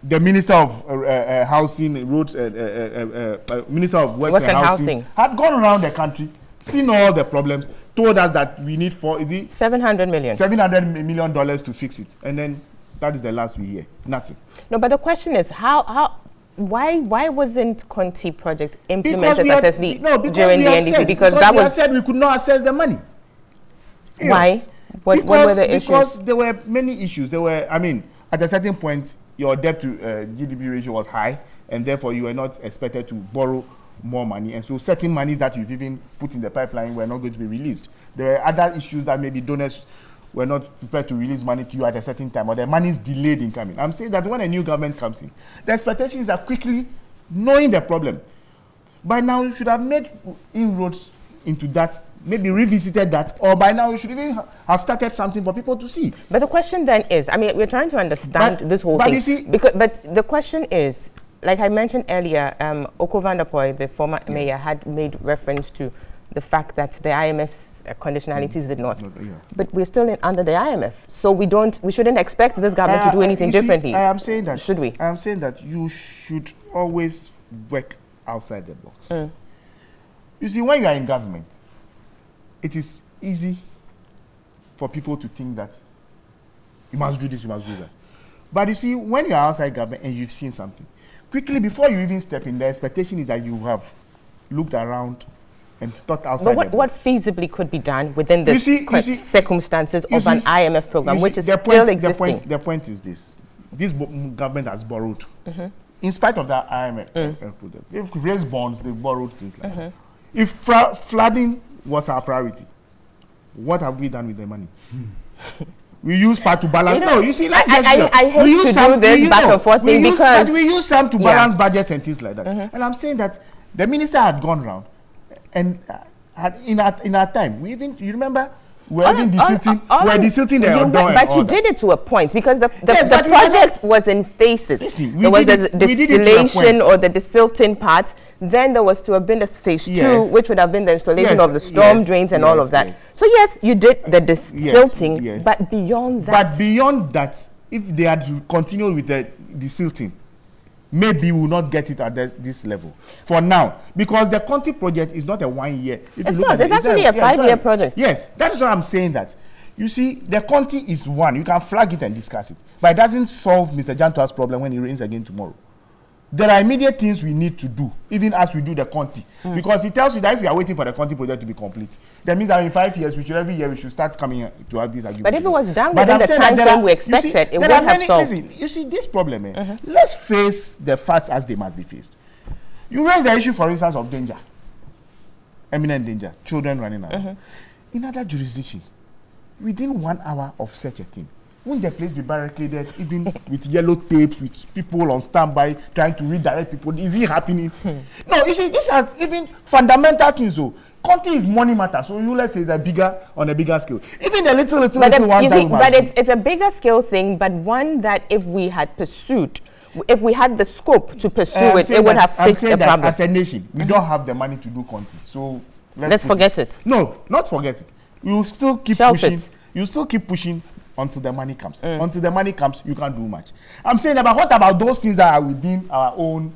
The Minister of Housing, Roads, Minister of Works and Housing had gone around the country, seen all the problems, told us that we need $700 million. $700 million to fix it. And then that is the last we hear. Nothing. No, but the question is, why wasn't Conti project implemented successfully during the NDC? Because that was said we could not access the money. Why? What were the issues? Because there were many issues. There were, I mean, at a certain point, your debt to GDP ratio was high, and therefore you were not expected to borrow more money. And so certain monies that you've even put in the pipeline were not going to be released. There were other issues that maybe donors were not prepared to release money to you at a certain time, or the money is delayed in coming. I'm saying that when a new government comes in, the expectations are quickly knowing the problem. By now, you should have made inroads into that, maybe revisited that, or by now you should even have started something for people to see. But the question then is, I mean, we're trying to understand this whole thing. You see, but the question is, like I mentioned earlier, Oko van der Poy, the former mayor, had made reference to the fact that the IMF's conditionalities did not. But we're still under the IMF. So we shouldn't expect this government to do anything differently. I am saying that. Should we? I am saying that you should always work outside the box. You see, when you are in government, it is easy for people to think that you must do this, you must do that. But you see, when you are outside government and you've seen something, quickly, before you even step in, the expectation is that you have looked around and thought outside. But what feasibly could be done within the circumstances of an IMF program, which is still existing? The point is this. This government has borrowed. In spite of that IMF project. They've raised bonds, they've borrowed things like that. If flooding was our priority, what have we done with the money? We use part to balance. You know, no, you see, let's get serious. I hate to do this back and forth thing because we use some to balance budgets and things like that. And I'm saying that the minister had gone round, and in our time, we even, you remember, we're even desilting. We're desilting the but you did it to a point because the project was in phases. Listen, there was the distillation or the desilting part. Then there was to have been the phase 2, which would have been the installation of the storm drains and all of that. So yes, you did the desilting, but beyond that. But beyond that, if they had continued with the desilting, maybe we will not get it at this level for now, because the Conti project is not a 1 year. It's not. It's actually a 5-year project. Yes, that is why I'm saying that. You see, the Conti is one. You can flag it and discuss it, but it doesn't solve Mr. Jantua's problem when he reigns again tomorrow. There are immediate things we need to do, even as we do the Conti, because it tells you that if you are waiting for the Conti project to be complete, that means that in 5 years, every year we should start coming here to have this argument. But if it was done within the time frame we expected, it would have solved. Listen, you see, this problem, let's face the facts as they must be faced. You raise the issue, for instance, of danger, imminent danger, children running around. In other jurisdictions, within 1 hour of such a thing, wouldn't the place be barricaded, even with yellow tapes, with people on standby trying to redirect people? Is it happening? No, you see, this has even fundamental things. So, Conti is money matter. So, let's say it's on a bigger scale. Even the little ones. But it's a bigger scale thing, but one that if we had pursued, if we had the scope to pursue it would have fixed the problem. As a nation, we don't have the money to do Conti. So, let's forget it. No, not forget it. You still keep pushing. You still keep pushing until the money comes. Until the money comes, you can't do much. I'm saying about what about those things that are within our own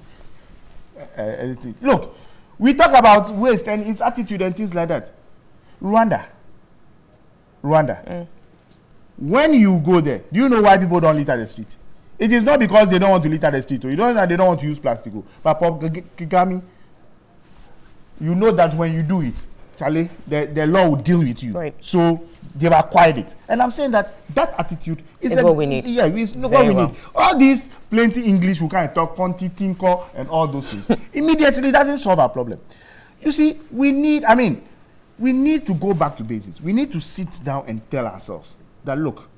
look, we talk about waste and its attitude and things like that. Rwanda. When you go there, do you know why people don't litter the street? It is not because they don't want to litter the street, or you don't know that they don't want to use plastic. But Paul Kagame, you know that when you do it, Charlie, the law will deal with you. Right. So they've acquired it. And I'm saying that attitude is what we need. Yeah, it's what we need. All these plenty English, we can talk, Conti, Tinker, and all those things. Immediately, it doesn't solve our problem. You see, we need to go back to basics. We need to sit down and tell ourselves that, look,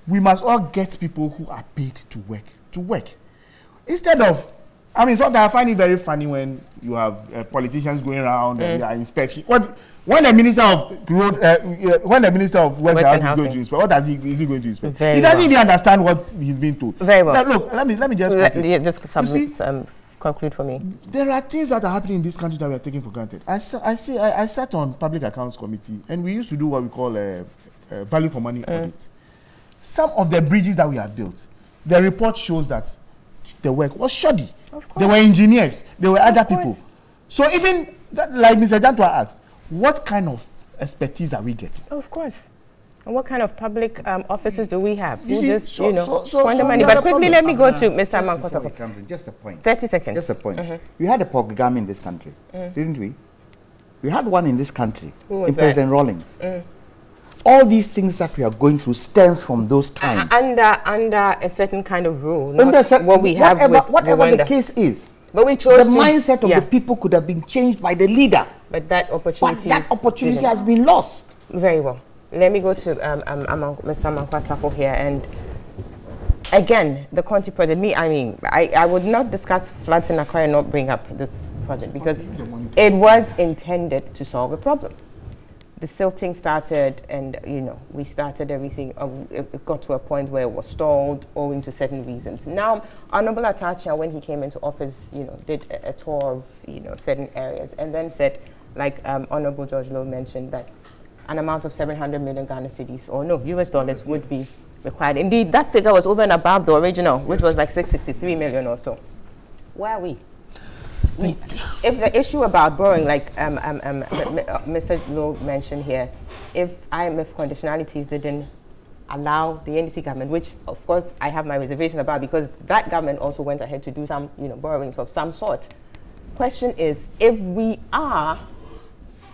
we must all get people who are paid to work. Instead of, sometimes I find it very funny when you have politicians going around and they are inspecting. When the minister of road, when the minister of West House is going to inspect, what is he going to inspect? He doesn't even understand what he's being told. Very well. Now, look, let me just conclude for me. There are things that are happening in this country that we are taking for granted. I sat on Public Accounts Committee, and we used to do what we call value for money audits. Some of the bridges that we have built, the report shows that the work was shoddy. There were engineers, there were other people. So even, like Mr. Jantua asked, what kind of expertise are we getting? Of course. And what kind of public offices do we have? You see, squander the money. But quickly, let me go to Mr. Mankosafo. Just a point. 30 seconds. Just a point. We had a Paul Kagame in this country, didn't we? We had one in this country, in President Rawlings. All these things that we are going through stem from those times. Under a certain kind of rule, not what we have with whatever Rwanda. the case is. But we chose the mindset of the people could have been changed by the leader. But that opportunity has been lost. Very well. Let me go to Mr. Mankosafo here. And again, the Conti project, I would not discuss floods in Accra and not bring up this project because it was intended to solve a problem. The silting started, and we started everything. It got to a point where it was stalled owing to certain reasons. Now, Honorable Atachia, when he came into office, did a tour of certain areas, and then said, like Honorable George Lowe mentioned, that an amount of 700 million Ghana cedis, or no, US dollars, would be required. Indeed, that figure was over and above the original, which was like 663 million or so. Where are we? If the issue about borrowing, like Mr. Lowe mentioned here, if IMF conditionalities didn't allow the NDC government, which of course I have my reservation about, because that government also went ahead to do some, borrowings of some sort. Question is, if we are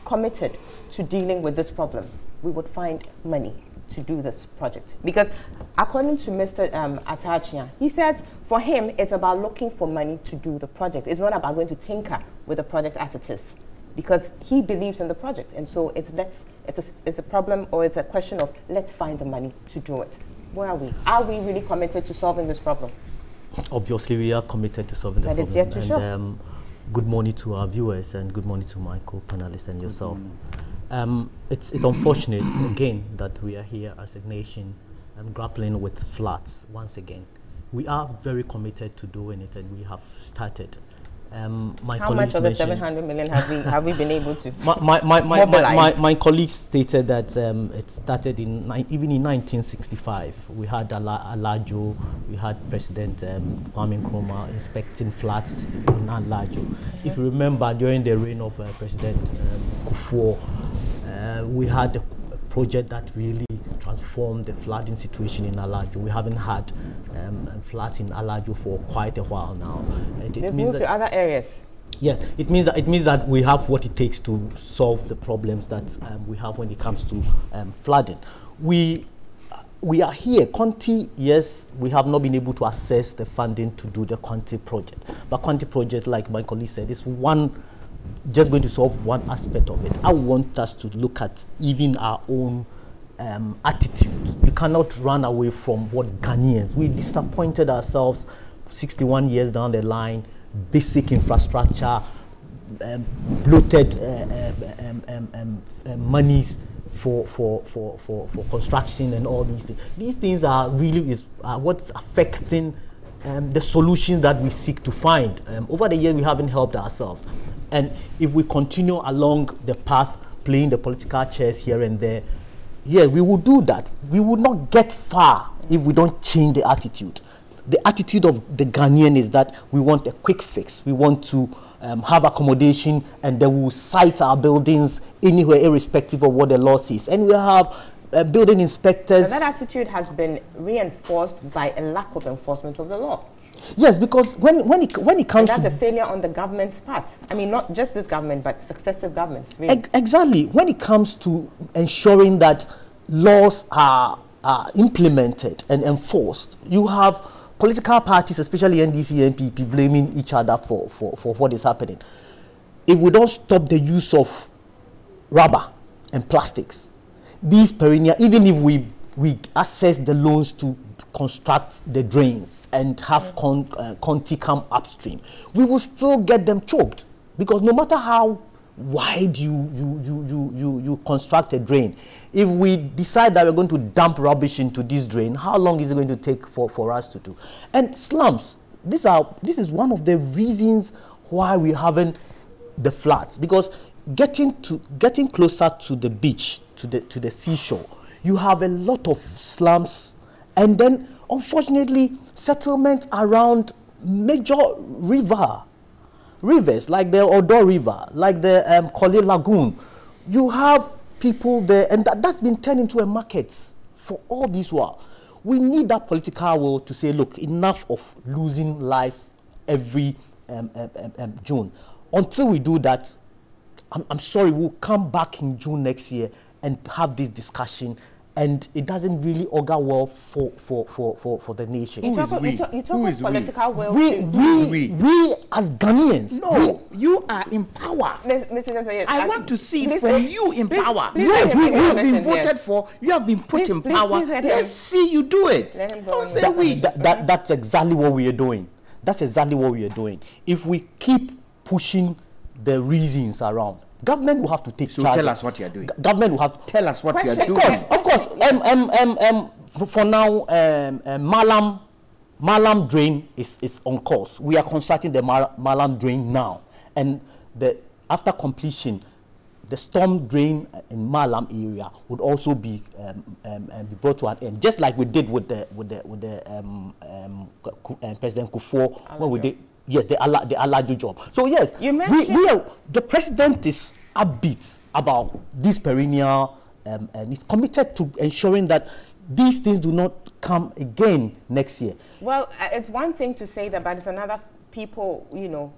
committed to dealing with this problem, we would find money to do this project. Because according to Mr. Atachia, he says for him it's about looking for money to do the project. It's not about going to tinker with the project as it is, because he believes in the project. And so it's a problem, or it's a question of let's find the money to do it. Where are we? Are we really committed to solving this problem? Obviously, we are committed to solving the problem. But it's yet to show. Good morning to our viewers, and good morning to my co-panelists and yourself. It's unfortunate, again, that we are here as a nation grappling with floods once again. We are very committed to doing it, and we have started. How much of the 700 million have we been able to mobilize? My colleagues stated that it started even in 1965. We had Alajo, we had President Kwame Nkrumah inspecting floods in Alajo. If you remember, during the reign of President Kufuor, we had a project that really transformed the flooding situation in Alajo. We haven't had floods in Alajo for quite a while now. They've moved to other areas. Yes, it means that we have what it takes to solve the problems that we have when it comes to flooding. We are here. Conti, yes, we have not been able to access the funding to do the Conti project. But Conti project, like my colleague said, is just going to solve one aspect of it. I want us to look at even our own attitude. We cannot run away from what Ghanaians, we disappointed ourselves 61 years down the line, basic infrastructure, bloated monies for construction and all these things. These things are really what's affecting the solutions that we seek to find. Over the years, we haven't helped ourselves. And if we continue along the path, playing the political chess here and there, yeah, we will do that. We will not get far if we don't change the attitude. The attitude of the Ghanaian is that we want a quick fix. We want to have accommodation, and then we will site our buildings anywhere, irrespective of what the law says. And we have building inspectors. And that attitude has been reinforced by a lack of enforcement of the law. Yes, because when it comes to... that's a failure on the government's part. I mean, not just this government, but successive governments, really. Exactly. When it comes to ensuring that laws are implemented and enforced, you have political parties, especially NDC and NPP, blaming each other for what is happening. If we don't stop the use of rubber and plastics, these perennial, even if we access the loans to construct the drains and have Conti come upstream, we will still get them choked, because no matter how wide you construct a drain, if we decide that we're going to dump rubbish into this drain, how long is it going to take for us to do? And slums, this is one of the reasons why we're having the floods, because getting closer to the beach, to the seashore, you have a lot of slums. And then, unfortunately, settlement around major rivers, like the Odo River, like the Kole Lagoon. You have people there, and that's been turned into a market for all this while. We need that political will to say, look, enough of losing lives every June. Until we do that, I'm sorry, we'll come back in June next year and have this discussion, and it doesn't really augur well for the nation. You talk about political will. We as Ghanaians. No, you are in power. I want to see from you in power. Yes, we have been voted for. You have been put in power. Let's see you do it. Don't say we. That's exactly what we are doing. That's exactly what we are doing. If we keep pushing the reasons around, government will have to take charge. Tell us what you are doing. Government will have to tell us what you are doing. Of course. For now, Malam drain is on course. We are constructing the Malam drain now, and after completion, the storm drain in Malam area would also be brought to an end, just like we did with the President Kufuor when we did. Yes, the Alajo job. So yes, the president is upbeat about this perennial, and is committed to ensuring that these things do not come again next year. Well, it's one thing to say that, but it's another people, you know,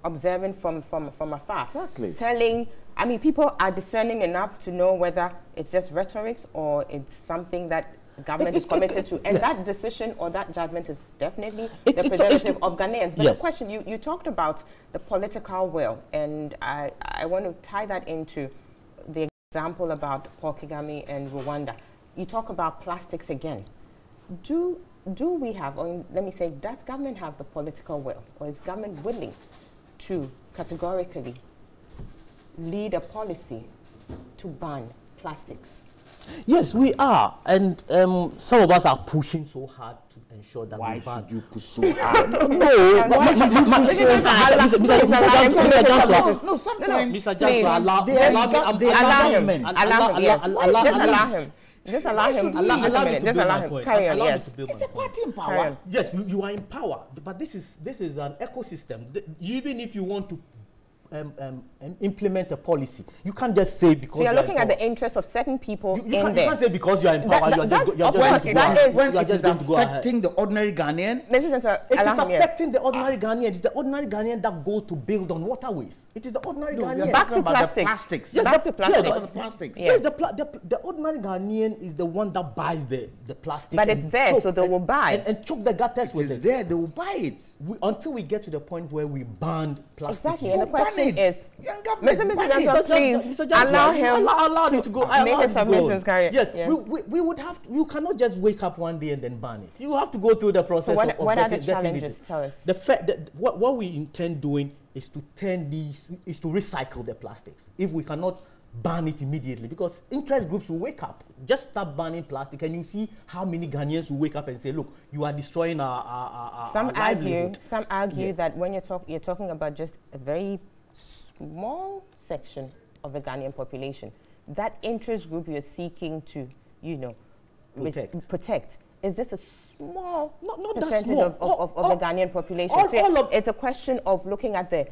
observing from afar. Exactly. Telling, I mean, people are discerning enough to know whether it's just rhetoric or it's something that the government is committed to. And that decision or that judgment is definitely the prerogative of Ghanaians. But the question, you talked about the political will, and I want to tie that into the example about Paul Kagame and Rwanda. You talk about plastics again. Do we have, or let me say, does government have the political will, or is government willing to categorically lead a policy to ban plastics? Yes, we are, and some of us are pushing so hard to ensure that Why we ban. should you push so hard? No, why should you push so hard? No, sometimes Mr. Janto, allow him. Just allow him. Just allow him. Carry on. Yes. It's a party in power. Yes, you are in power, but this is an ecosystem. Even if you want to implement a policy, you can't just say because so you're looking at the interest of certain people you can't say because you are in power, you are just going to go ahead. Affecting the ordinary Ghanaian. It is affecting the ordinary Ghanaian. It's the ordinary Ghanaian that go to build on waterways. It is the ordinary Ghanaian. Back to plastics. Yes, back to plastics. Yes, the plastics. Yes, the ordinary Ghanaian is the one that buys the plastic. But it's there, so they will buy. And choke the gutters with it. There, they will buy it. Until we get to the point where we ban plastic. Exactly, and the question is, Mr. allow him allow him to go. Make his submissions, carry. Yes, we would have to, you cannot just wake up one day and then ban it. You have to go through the process so of what are the getting challenges? it. Tell us. The fact that what we intend doing is to recycle the plastics. If we cannot ban it immediately, because interest groups will wake up, just start banning plastic, and you see how many Ghanaians will wake up and say, look, you are destroying our livelihood. Some argue that when you're talking about just a very small section of the Ghanaian population, that interest group you're seeking to, you know, protect is just a small percentage of the Ghanaian population. It's a question of looking at the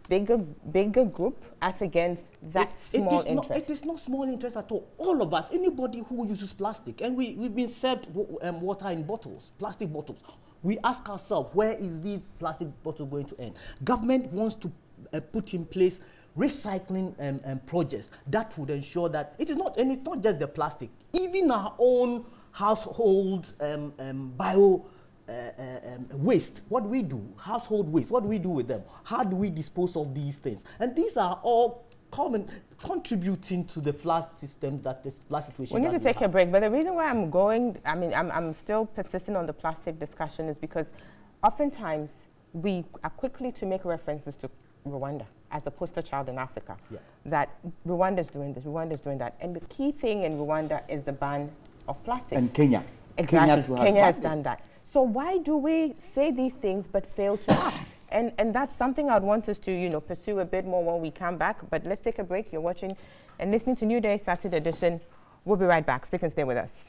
bigger group as against that small interest. It is not small interest at all. All of us, anybody who uses plastic, and we've been served water in bottles, plastic bottles. We ask ourselves, where is the plastic bottle going to end? Government wants to put in place recycling projects that would ensure that it is not, and it's not just the plastic, even our own household bio waste. What do we do? Household waste. What do we do with them? How do we dispose of these things? And these are all contributing to the flood system, that this flood situation. We need to take a break, but the reason why I'm still persisting on the plastic discussion is because oftentimes we are quickly to make references to Rwanda as the poster child in Africa. Yeah. That Rwanda is doing this, Rwanda is doing that, and the key thing in Rwanda is the ban of plastics. And Kenya. Exactly. Kenya has done that. So why do we say these things but fail to act? And that's something I'd want us to, you know, pursue a bit more when we come back. But let's take a break. You're watching and listening to Newday Saturday edition. We'll be right back. Stick and stay with us.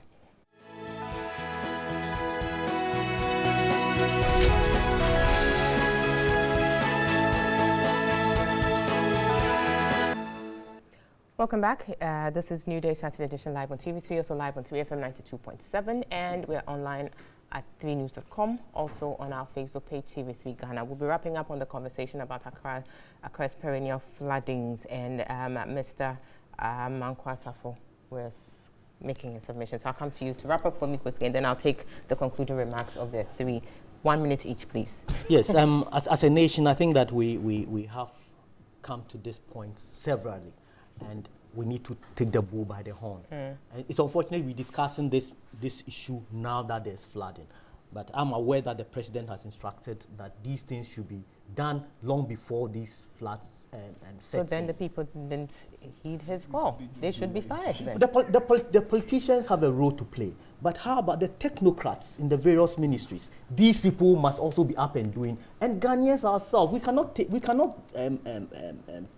Welcome back. This is Newday Saturday edition live on TV3, also live on 3FM 92.7, and we're online at 3news.com, also on our Facebook page, TV3 Ghana. We'll be wrapping up on the conversation about Accra's perennial floodings, and Mr. Mankwa Safo was making a submission. So I'll come to you to wrap up for me quickly, and then I'll take the concluding remarks of the three. 1 minute each, please. Yes, as a nation, I think that we have come to this point severally, and we need to take the bull by the horn. And it's unfortunate we're discussing this issue now that there's flooding. But I'm aware that the president has instructed that these things should be done long before these floods set. So then the people didn't heed his call. They should be fired then. The politicians have a role to play. But how about the technocrats in the various ministries? These people must also be up and doing. And Ghanaians ourselves, we cannot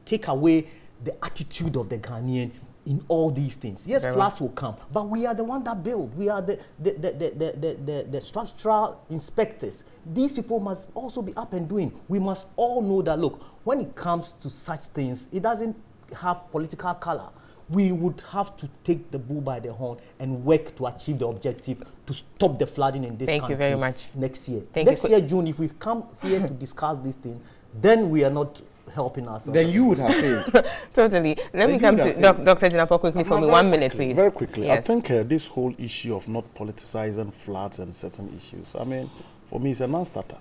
take away the attitude of the Ghanaian in all these things. Yes, floods will come, but we are the one that build. We are the structural inspectors. These people must also be up and doing. We must all know that, look, when it comes to such things, it doesn't have political color. we would have to take the bull by the horn and work to achieve the objective to stop the flooding in this country. Thank you very much. Next year. Thank next you. year, June, if we come here to discuss this thing, then we are not helping ourselves. Then you would have failed. Totally. Let me come to Dr. Jinapor quickly for me. 1 minute, please. Very quickly. Yes. I think this whole issue of not politicizing floods and certain issues, I mean, for me, it's a non-starter.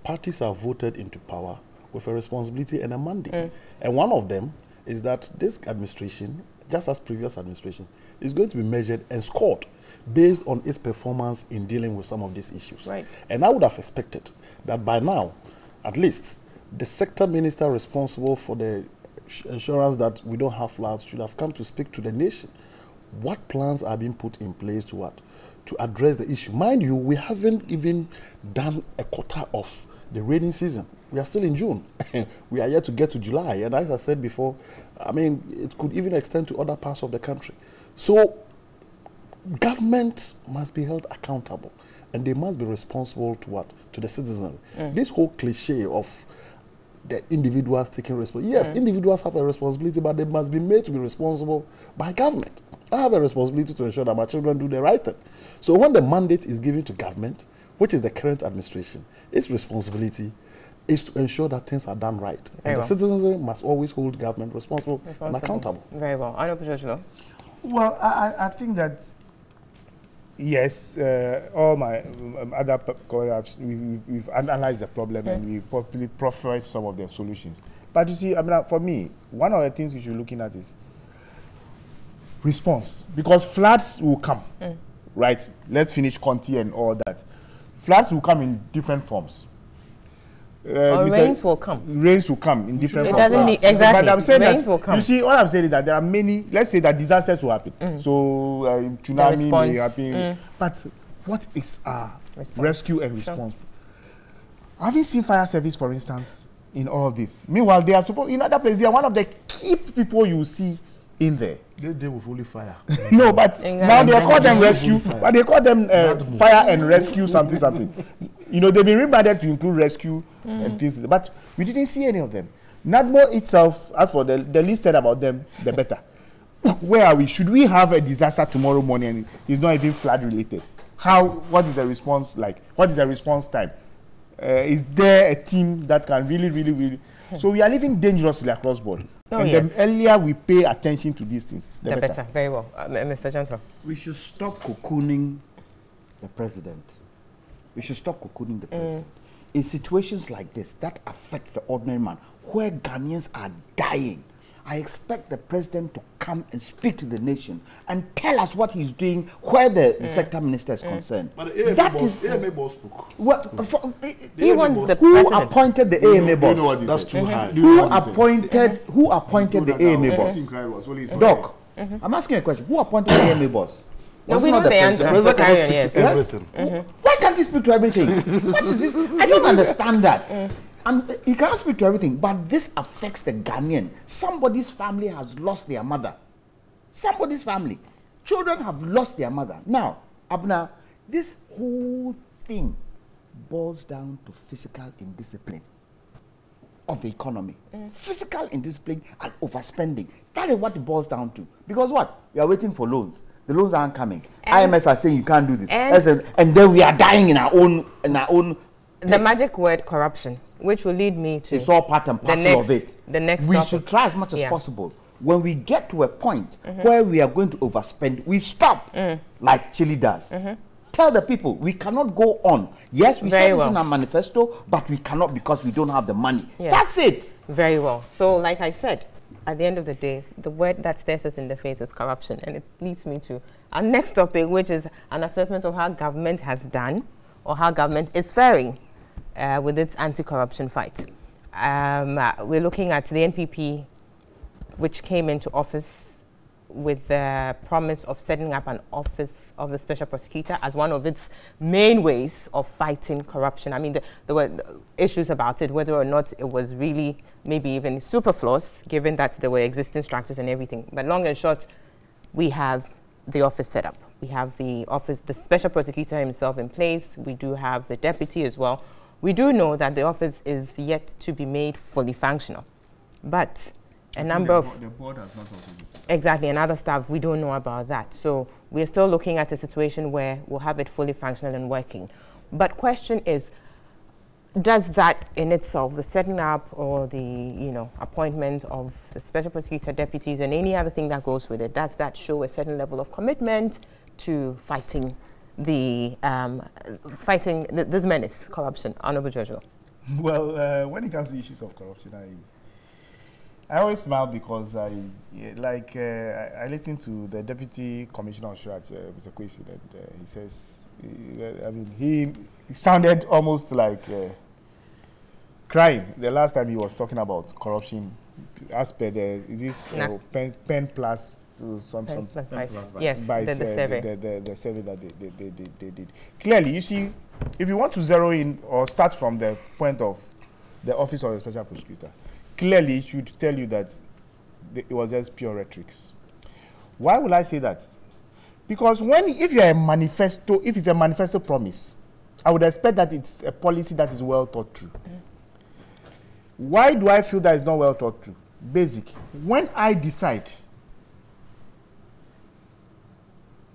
Parties are voted into power with a responsibility and a mandate. And one of them is that this administration, just as previous administration, is going to be measured and scored based on its performance in dealing with some of these issues. Right. And I would have expected that by now, at least, the sector minister responsible for the assurance that we don't have floods should have come to speak to the nation. What plans are being put in place to what? To address the issue. Mind you, we haven't even done a quarter of the rainy season. We are still in June. We are yet to get to July. And as I said before, I mean, it could even extend to other parts of the country. So government must be held accountable, and they must be responsible to what? To the citizenry. This whole cliche of the individuals taking responsibility. Yes, individuals have a responsibility, but they must be made to be responsible by government. I have a responsibility to ensure that my children do the right thing. So when the mandate is given to government, which is the current administration, its responsibility is to ensure that things are done right. And the citizens must always hold government responsible and accountable. Very well. Honorable Judge Law. Well, I think that, yes, all my other colleagues, we've analyzed the problem and we've probably proffered some of the solutions. But you see, I mean, for me, one of the things we should be looking at is response. Because floods will come, right? Let's finish Conti and all that. Floods will come in different forms. Rains will come. Rains will come in different forms. Doesn't need, exactly. But I'm saying rains that, will come. you see, what I'm saying is that there are many, let's say that disasters will happen. So, tsunami may happen. But what is our rescue and response? Have you seen fire service, for instance, in all this? Meanwhile, they are supposed, in other places, they are one of the key people you see in there. They will fully fire. No, but now they call them rescue, but they call them fire and rescue something. You know, they've been rebranded to include rescue and things, but we didn't see any of them. NADMO itself, as for the least said about them, the better. Where are we? Should we have a disaster tomorrow morning and it's not even flood related? What is the response like? What is the response time? Is there a team that can really... So we are living dangerously across board. The earlier we pay attention to these things, the better. Very well. Mr. Johnson. We should stop cocooning the president. We should stop cocooning the president. In situations like this, that affect the ordinary man, where Ghanaians are dying, I expect the president to come and speak to the nation and tell us what he's doing where the sector minister is concerned. But the AMA boss spoke. He wants the who president. appointed the AMA boss? That's too high. Who appointed the AMA boss? Doc, I'm asking a question. Who appointed the AMA boss? No, we know the answer. The president cannot speak to everything. Why can't he speak to everything? What is this? I don't understand that. He cannot speak to everything, but this affects the Ghanaian. Somebody's family has lost their mother. Somebody's family. Children have lost their mother. Now, Abna, this whole thing boils down to physical indiscipline of the economy. Physical indiscipline and overspending. That is what it boils down to. Because what? We are waiting for loans. The loans aren't coming. IMF are saying you can't do this. And then we are dying in our own The magic word corruption, which will lead me to... It's all part and parcel of it. The next we topic. should try as much as possible. When we get to a point where we are going to overspend, we stop, like Chile does. Tell the people, we cannot go on. Yes, we said this in our manifesto, but we cannot because we don't have the money. That's it. Very well. So, like I said, at the end of the day, the word that stares us in the face is corruption. And it leads me to our next topic, which is an assessment of how government has done or how government is faring with its anti-corruption fight. We're looking at the NPP, which came into office with the promise of setting up an office of the special prosecutor as one of its main ways of fighting corruption. I mean, there were issues about it, whether or not it was really maybe even superfluous, given that there were existing structures and everything. But long and short, we have the office set up. We have the office, the special prosecutor himself in place. We do have the deputy as well. We do know that the office is yet to be made fully functional. But a number of... The board has not also been... Exactly, and other staff, we don't know about that. So we're still looking at a situation where we'll have it fully functional and working. But question is, does that in itself, the setting up or the appointment of the special prosecutor deputies and any other thing that goes with it, does that show a certain level of commitment to fighting this menace, corruption? Honorable Jojo. Well, when it comes to issues of corruption, I always smile because I listened to the Deputy Commissioner of Shraj, Mr. Kwesi, and he says, he sounded almost like crying the last time he was talking about corruption as per pen plus something. Yes, the survey. The survey that they did. Clearly, you see, if you want to zero in or start from the point of the Office of the Special Prosecutor, clearly it should tell you that it was just pure rhetorics. Why would I say that? Because if it's a manifesto promise, I would expect that it's a policy that is well thought through. Why do I feel that it's not well thought through? Basic. When I decide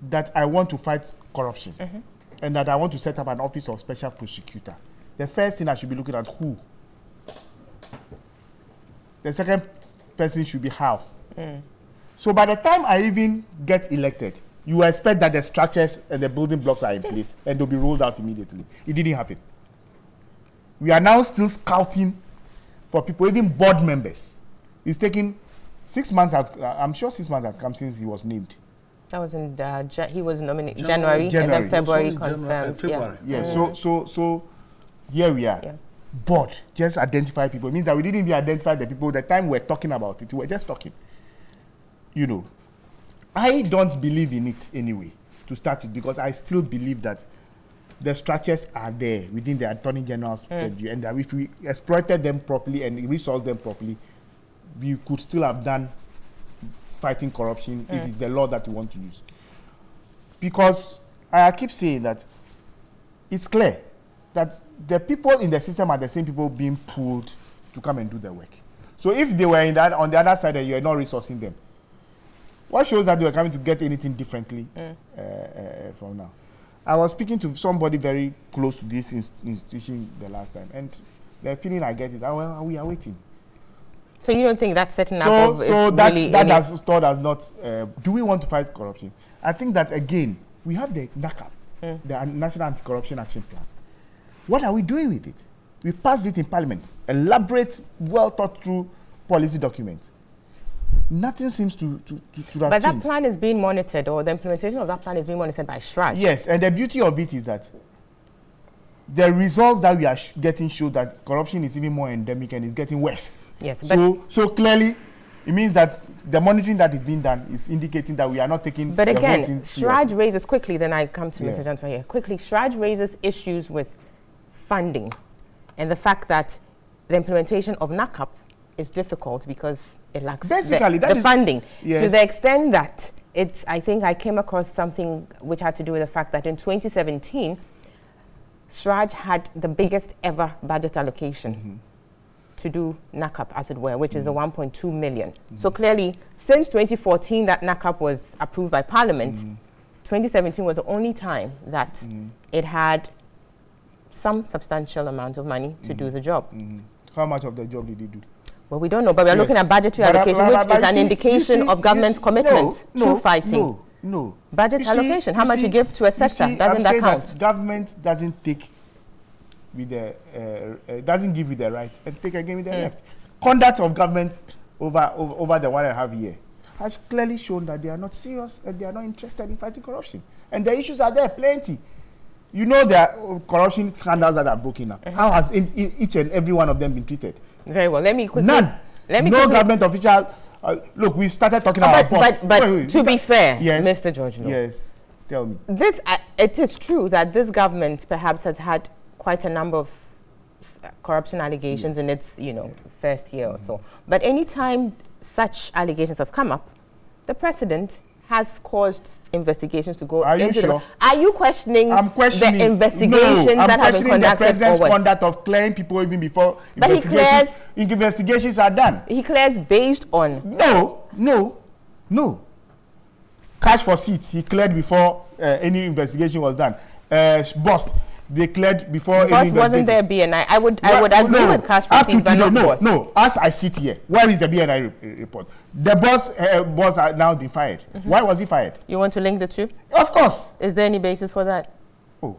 that I want to fight corruption and that I want to set up an Office of Special Prosecutor, the first thing I should be looking at who. The second person should be how. So by the time I even get elected, you expect that the structures and the building blocks are in place and they'll be rolled out immediately. It didn't happen. We are now still scouting for people, even board members. It's taken 6 months. I'm sure 6 months have come since he was named. That was in he was nominated January, and then February confirmed. February. Yeah. So here we are. Yeah. Board just identify people. It means that we didn't even identify the people. The time we're talking about it, we were just talking. I don't believe in it anyway, to start with, because I still believe that the structures are there within the Attorney General's purview, and that if we exploited them properly and resourced them properly, we could still have done fighting corruption if it's the law that we want to use. Because I keep saying that it's clear that the people in the system are the same people being pulled to come and do the work. So if they were on the other side and you're not resourcing them, what shows that they were coming to get anything differently from now? I was speaking to somebody very close to this institution the last time, and the feeling I get is, well, we are waiting. So you don't think that's setting up? So that has told us not. Do we want to fight corruption? I think that again we have the NACAP, the National Anti-Corruption Action Plan. What are we doing with it? We passed it in Parliament, elaborate, well thought through policy document. Nothing seems to have But that changed. plan is being monitored, or the implementation of that plan is being monitored by Shraj. Yes, and the beauty of it is that the results that we are getting show that corruption is even more endemic and is getting worse. Yes, so clearly, it means that the monitoring that is being done is indicating that we are not taking. But again, Shraj raises quickly. Then I come to Mr. Johnson here. Quickly, Shraj raises issues with funding, and the fact that the implementation of NACAP is difficult because it lacks the funding. Yes. To the extent that I think I came across something which had to do with the fact that in 2017, Shraj had the biggest ever budget allocation to do NACAP, as it were, which is the 1.2 million. So clearly, since 2014 that NACAP was approved by Parliament, 2017 was the only time that it had some substantial amount of money to do the job. How much of the job did he do? Well, we don't know, but we're looking at budgetary allocation, which is an indication of government's commitment to fighting. No. Budget allocation, how much you give to a sector, doesn't that count? That government doesn't take with the, doesn't give you the right and take again with the left. Conduct of government over the 1.5 years has clearly shown that they are not serious and they are not interested in fighting corruption. And the issues are there, plenty. You know there are corruption scandals that are broken up. How has each and every one of them been treated? Very well. Let me quickly. None. No government official. Look, we started talking about But to be fair, yes, Mr. George, no. Yes, tell me. This it is true that this government perhaps has had quite a number of corruption allegations in its first year or so. But anytime such allegations have come up, the president has caused investigations to go Are you into sure? Are you questioning, I'm questioning the investigations that have been conducted? The president's conduct of clearing people even before investigations are done. He clears based on... No. Cash for seats, he cleared before any investigation was done. Bust, they cleared before any investigation. Wasn't there BNI? I would agree with cash for seats, but not Bust. No, as I sit here, where is the BNI report? The boss are now been fired. Why was he fired? You want to link the two? Of course. Is there any basis for that? Oh,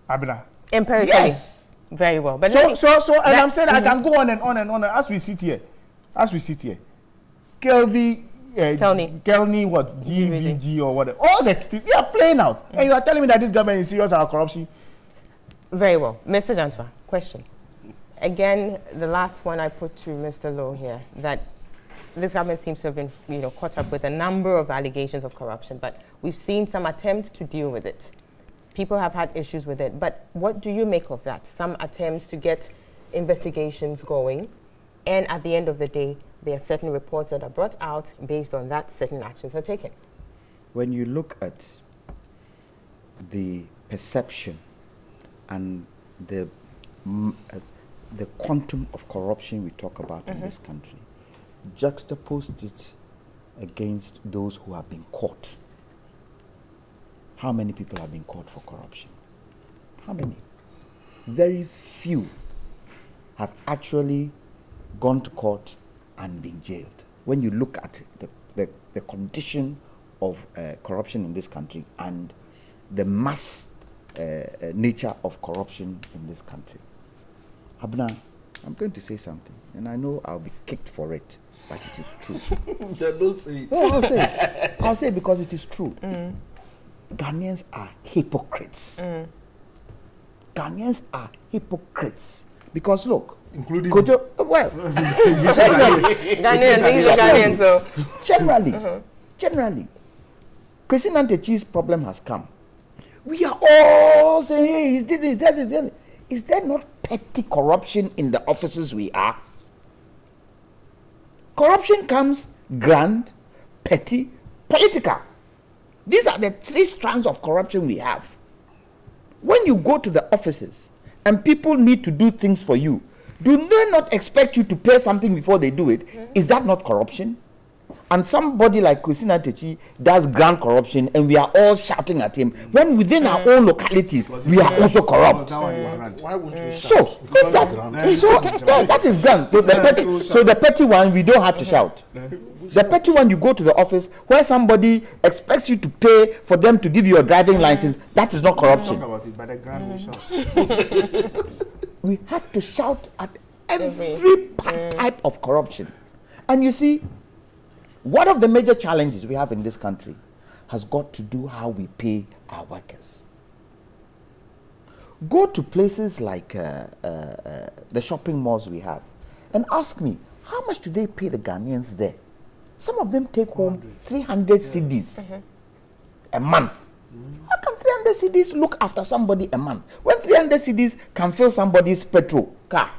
Abena. Empirically? Yes. Very well. But and I'm saying I can go on and on and on as we sit here. Kelny, what? GVG or whatever. All they are playing out. And you are telling me that this government is serious about corruption? Very well. Mr. Jantwa, question. Again, the last one I put to Mr. Lowe here, that this government seems to have been caught up with a number of allegations of corruption, but we've seen some attempt to deal with it. People have had issues with it. But what do you make of that? Some attempts to get investigations going, and at the end of the day, there are certain reports that are brought out based on that, certain actions are taken. When you look at the perception and the quantum of corruption we talk about in this country, juxtaposed it against those who have been caught. How many people have been caught for corruption? How many? Very few have actually gone to court and been jailed. When you look at the condition of corruption in this country and the mass nature of corruption in this country. Abna, I'm going to say something, and I know I'll be kicked for it, but it is true. Don't say it. No, I'll say it. I'll say it because it is true. Ghanaians are hypocrites. Ghanaians are hypocrites. Because look, including Kojo, well, Ghanaians, so generally, Kwesi Nantechie's problem has come. We are all saying, hey, he's this, he's that. Is there not petty corruption in the offices we are? Corruption comes grand, petty, political. These are the three strands of corruption we have. When you go to the offices and people need to do things for you, do they not expect you to pay something before they do it? Is that not corruption? And somebody like Kwesi Nantechie does grand corruption and we are all shouting at him when within our own localities we are also corrupt. Why won't we shout? That is grand. So the petty one, we don't have to shout. The petty one, you go to the office where somebody expects you to pay for them to give you a driving license, that is not corruption. Talk about it, but the grand we shout. We have to shout at every type of corruption. And you see, one of the major challenges we have in this country has got to do how we pay our workers. Go to places like the shopping malls we have and ask me, how much do they pay the Ghanaians there? Some of them take home 300 cedis a month. How can 300 cedis look after somebody a month? When 300 cedis can fill somebody's petrol car.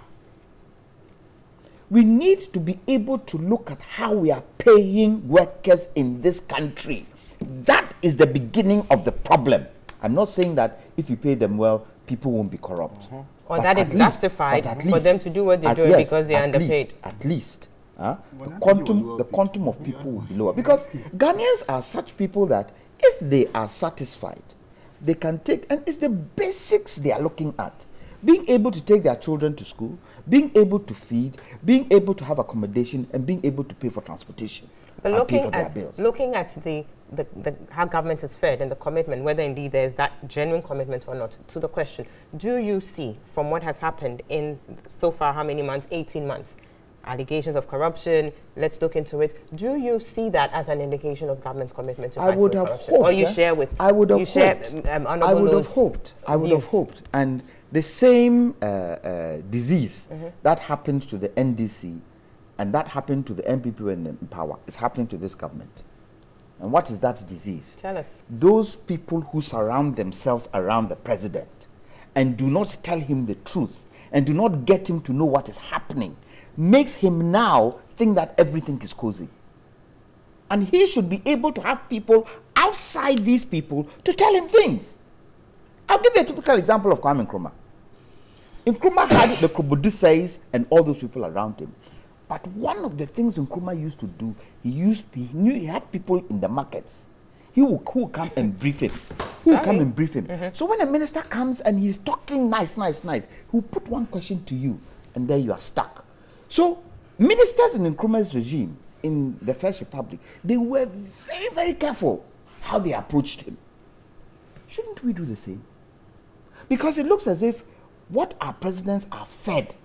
We need to be able to look at how we are paying workers in this country. That is the beginning of the problem. I'm not saying that if you pay them well, people won't be corrupt. Or that it's justified for them to do what they're doing because they're underpaid. At least. The quantum of people will be lower. Because Ghanaians are such people that if they are satisfied, they can take, and it's the basics they are looking at. Being able to take their children to school, being able to feed, being able to have accommodation, and being able to pay for transportation. But looking at the how government is fed and the commitment, whether indeed there is that genuine commitment or not, to the question, do you see from what has happened in so far, how many months, 18 months, allegations of corruption, let's look into it. Do you see that as an indication of government's commitment to fighting corruption? Hoped, or you share with, I would have hoped. And the same disease that happened to the NDC and that happened to the MPP when in power is happening to this government. And what is that disease? Tell us. Those people who surround themselves around the president and do not tell him the truth and do not get him to know what is happening makes him now think that everything is cozy. And he should be able to have people outside these people to tell him things. I'll give you a typical example of Kwame Nkrumah. Nkrumah had the Krobodisais and all those people around him. But one of the things Nkrumah used to do, he knew he had people in the markets. Who would come and brief him. So when a minister comes and he's talking nice, he'll put one question to you and there you are stuck. So ministers in Nkrumah's regime, in the First Republic, they were very, very careful how they approached him. Shouldn't we do the same? Because it looks as if what our presidents are fed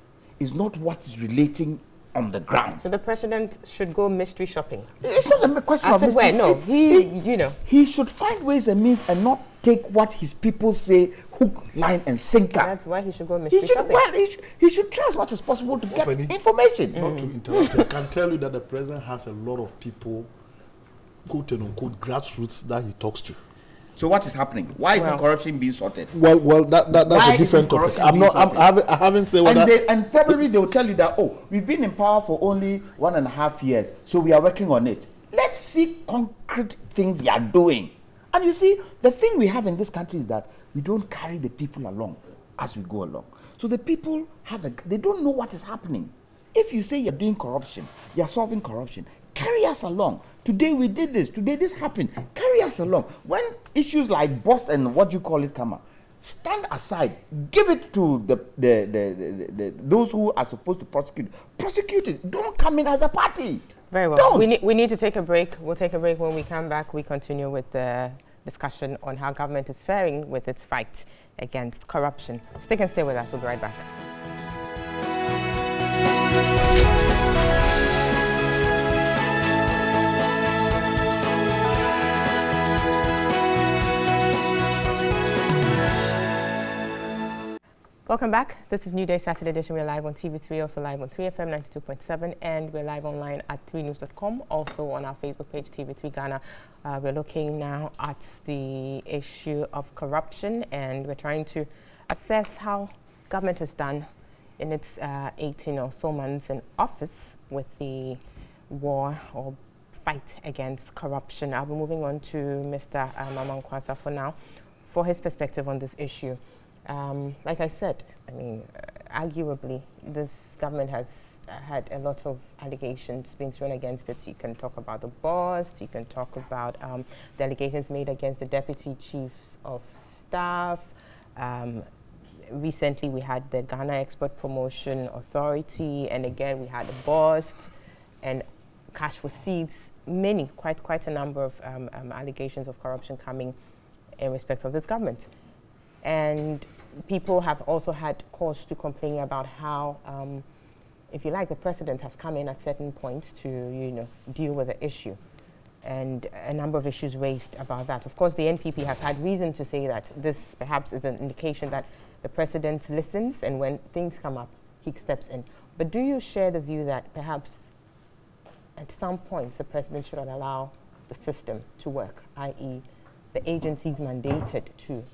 is not what's relating on the ground. So the president should go mystery shopping. It's not a question of mystery. No, he should find ways and means and not take what his people say hook, line, and sinker. That's why he should go mystery shopping. Well, he should try as much as possible to get information. Not to interrupt you, I can tell you that the president has a lot of people, quote and unquote, grassroots that he talks to. So what is happening? Why isn't corruption being sorted? Well, that's a different topic. I haven't said what. And probably they will tell you that, oh, we've been in power for only 1.5 years, so we are working on it. Let's see concrete things you are doing. And you see, the thing we have in this country is that we don't carry the people along as we go along. So the people they don't know what is happening. If you say you're doing corruption, you're solving corruption, carry us along. Today we did this. Today this happened. Carry us along. When issues like bust and what you call it come up, stand aside. Give it to those who are supposed to prosecute. Prosecute it. Don't come in as a party. Very well. We need to take a break. We'll take a break. When we come back, we continue with the discussion on how government is faring with its fight against corruption. Stick and stay with us. We'll be right back. Welcome back. This is Newday Saturday edition. We're live on TV3, also live on 3FM 92.7, and we're live online at 3news.com, also on our Facebook page, TV3 Ghana. We're looking now at the issue of corruption, and we're trying to assess how government has done in its 18 or so months in office with the war or fight against corruption. I'll be moving on to Mr. Mamankwaso for now, for his perspective on this issue. Like I said, I mean, arguably, this government has had a lot of allegations being thrown against it. You can talk about the boss, you can talk about the allegations made against the deputy chiefs of staff. Recently, we had the Ghana Export Promotion Authority, and again, we had the bust and cash for seeds. Quite a number of allegations of corruption coming in respect of this government. And people have also had cause to complain about how, if you like, the president has come in at certain points to, deal with the issue. And a number of issues raised about that. Of course, the NPP has had reason to say that this perhaps is an indication that the president listens, and when things come up, he steps in. But do you share the view that perhaps at some points the president should allow the system to work, i.e., the agencies mandated to,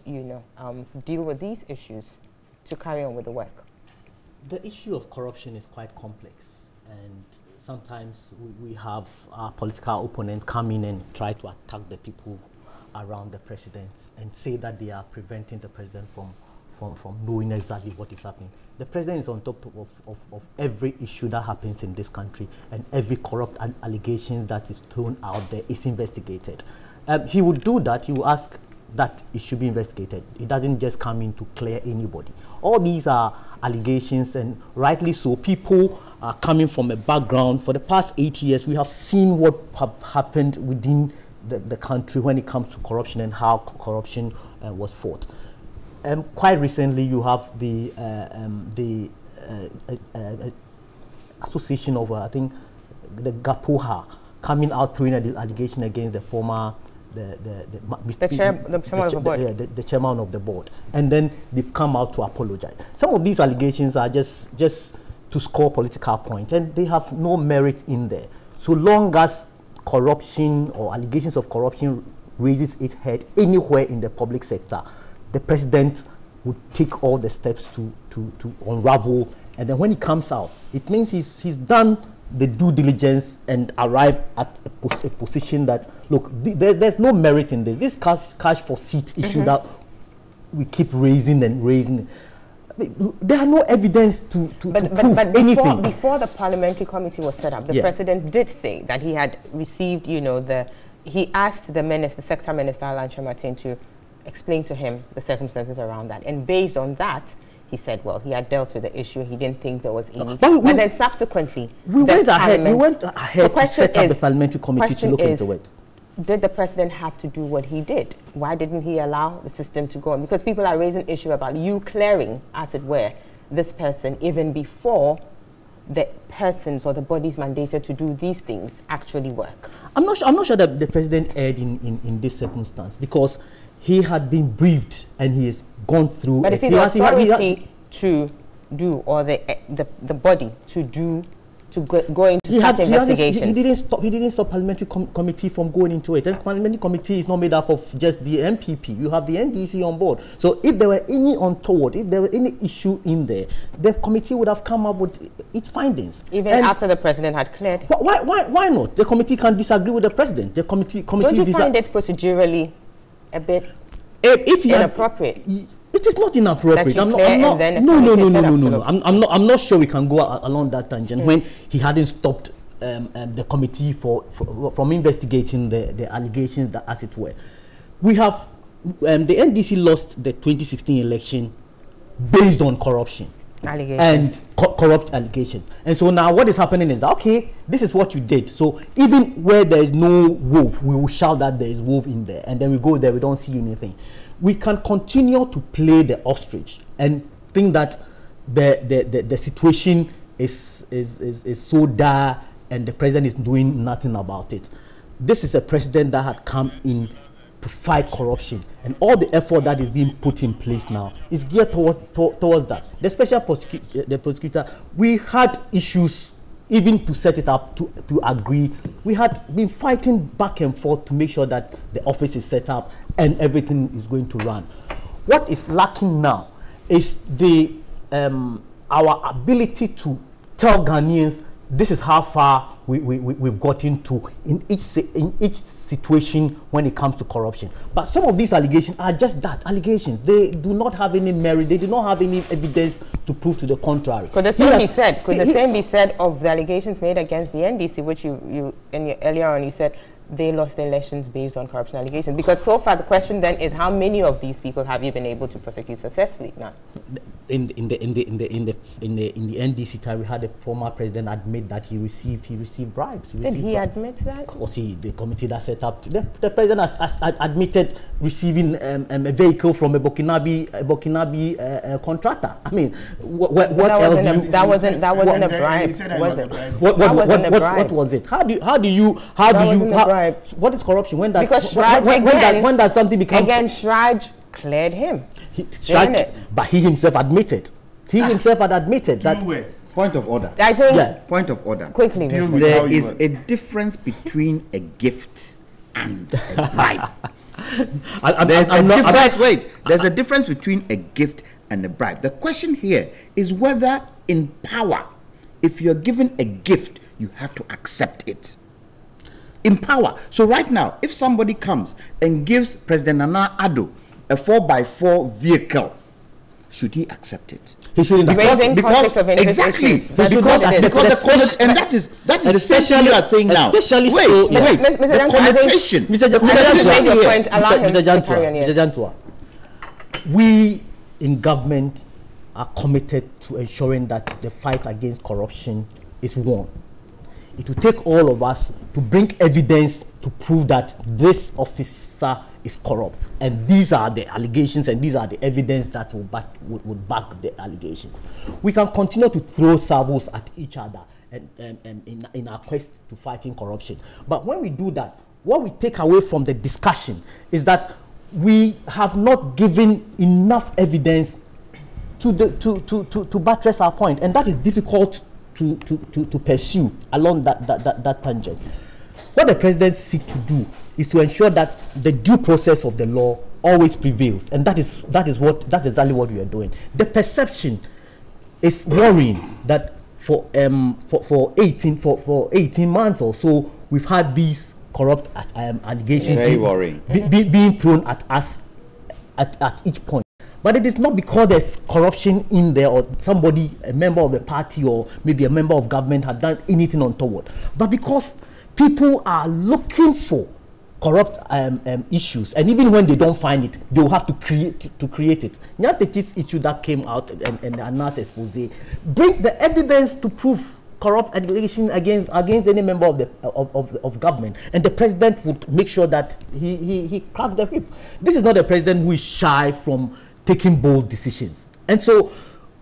deal with these issues to carry on with the work? The issue of corruption is quite complex, and sometimes we have our political opponents come in and try to attack the people around the president and say that they are preventing the president from knowing exactly what is happening. The president is on top of every issue that happens in this country, and every corrupt allegation that is thrown out there is investigated. He would do that. He will ask that it should be investigated. He doesn't just come in to clear anybody. All these are allegations, and rightly so. People are coming from a background. For the past 8 years, we have seen what have happened within the country when it comes to corruption and how corruption was fought. Quite recently, you have the association of, I think, the Gapuha coming out throwing an allegation against the former the chairman of the board, and then they've come out to apologize. Some of these allegations are just to score political points, and they have no merit in there. So long as corruption or allegations of corruption raises its head anywhere in the public sector, the president would take all the steps to unravel, and then when he comes out, it means he's done the due diligence and arrive at a position that, look, there's no merit in this. This cash for seat issue that we keep raising and raising. There are no evidence to prove anything. Before the parliamentary committee was set up, the president did say that he had received, he asked the sector minister, Alan Martin, to explain to him the circumstances around that. And based on that, he said, well, he had dealt with the issue. He didn't think there was any. But then subsequently, we went ahead to set up the parliamentary committee to look into it. Did the president have to do what he did? Why didn't he allow the system to go on? Because people are raising issue about you clearing, as it were, this person even before the persons or the bodies mandated to do these things actually work. I'm not sure that the president erred in this circumstance, because he had been briefed and he has gone through. But is it the authority to do, or the body to do, to go into such investigations? He didn't stop parliamentary committee from going into it. And parliamentary committee is not made up of just the MPP. You have the NDC on board. So if there were any untoward, if there were any issue in there, the committee would have come up with its findings. Even after the president had cleared. Why not? The committee can disagree with the president. The committee. Don't you find it procedurally a bit inappropriate? It is not inappropriate. I'm not sure we can go along that tangent when he hadn't stopped the committee from investigating the allegations, that, as it were. We have the NDC lost the 2016 election based on corruption and corrupt allegations. And so now what is happening is that, okay, this is what you did. So even where there is no wolf, we will shout that there is wolf in there, and then we go there, we don't see anything. We can continue to play the ostrich and think that the situation is so dire and the president is doing nothing about it. This is a president that had come in to fight corruption, and all the effort that is being put in place now is geared towards that. The special prosecutor, we had issues even to set it up, to agree. We had been fighting back and forth to make sure that the office is set up and everything is going to run. What is lacking now is our ability to tell Ghanaians this is how far we've gotten to in each situation when it comes to corruption. But some of these allegations are just that, allegations. They do not have any merit. They do not have any evidence to prove to the contrary. Could the same be said? Could the same be said of the allegations made against the NDC, which earlier on you said they lost the elections based on corruption allegations? Because so far the question then is, how many of these people have you been able to prosecute successfully? None. In the NDC time, we had a former president admit that he received bribes. Did he admit that? Of course, the committee that set up, the president has admitted receiving a vehicle from a Burkinabe contractor. I mean, what else do you? That wasn't a bribe, was it? What was it? How do you? What is corruption? When does something become? Again, Shraj cleared him. But he himself admitted. He himself had admitted that. Point of order. I think. Point of order. Quickly. There is a difference between a gift and a bribe. There's a difference between a gift and a bribe. The question here is whether in power, if you're given a gift, you have to accept it. In power. So right now, if somebody comes and gives President Nana Addo a 4x4 vehicle, should he accept it? He shouldn't accept it. Exactly. Because that is especially you are saying now. Especially Mr. Jantua, we in government are committed to ensuring that the fight against corruption is won. It will take all of us to bring evidence to prove that this officer is corrupt. And these are the allegations and these are the evidence that would back the allegations. We can continue to throw salvos at each other and in our quest to fighting corruption. But when we do that, what we take away from the discussion is that we have not given enough evidence to buttress our point. And that is difficult to pursue along that tangent. What the president seeks to do is to ensure that the due process of the law always prevails, and that's exactly what we are doing. The perception is worrying that for 18 months or so, we've had these corrupt allegations being thrown at us at each point. But it is not because there's corruption in there or somebody, a member of the party or maybe a member of government had done anything untoward, but because people are looking for corrupt issues, and even when they don't find it, they will have to create it. Nyantechi's issue that came out and the Anas expose, bring the evidence to prove corrupt allegation against any member of government, and the president would make sure that he cracks the whip. This is not a president who is shy from taking bold decisions, and so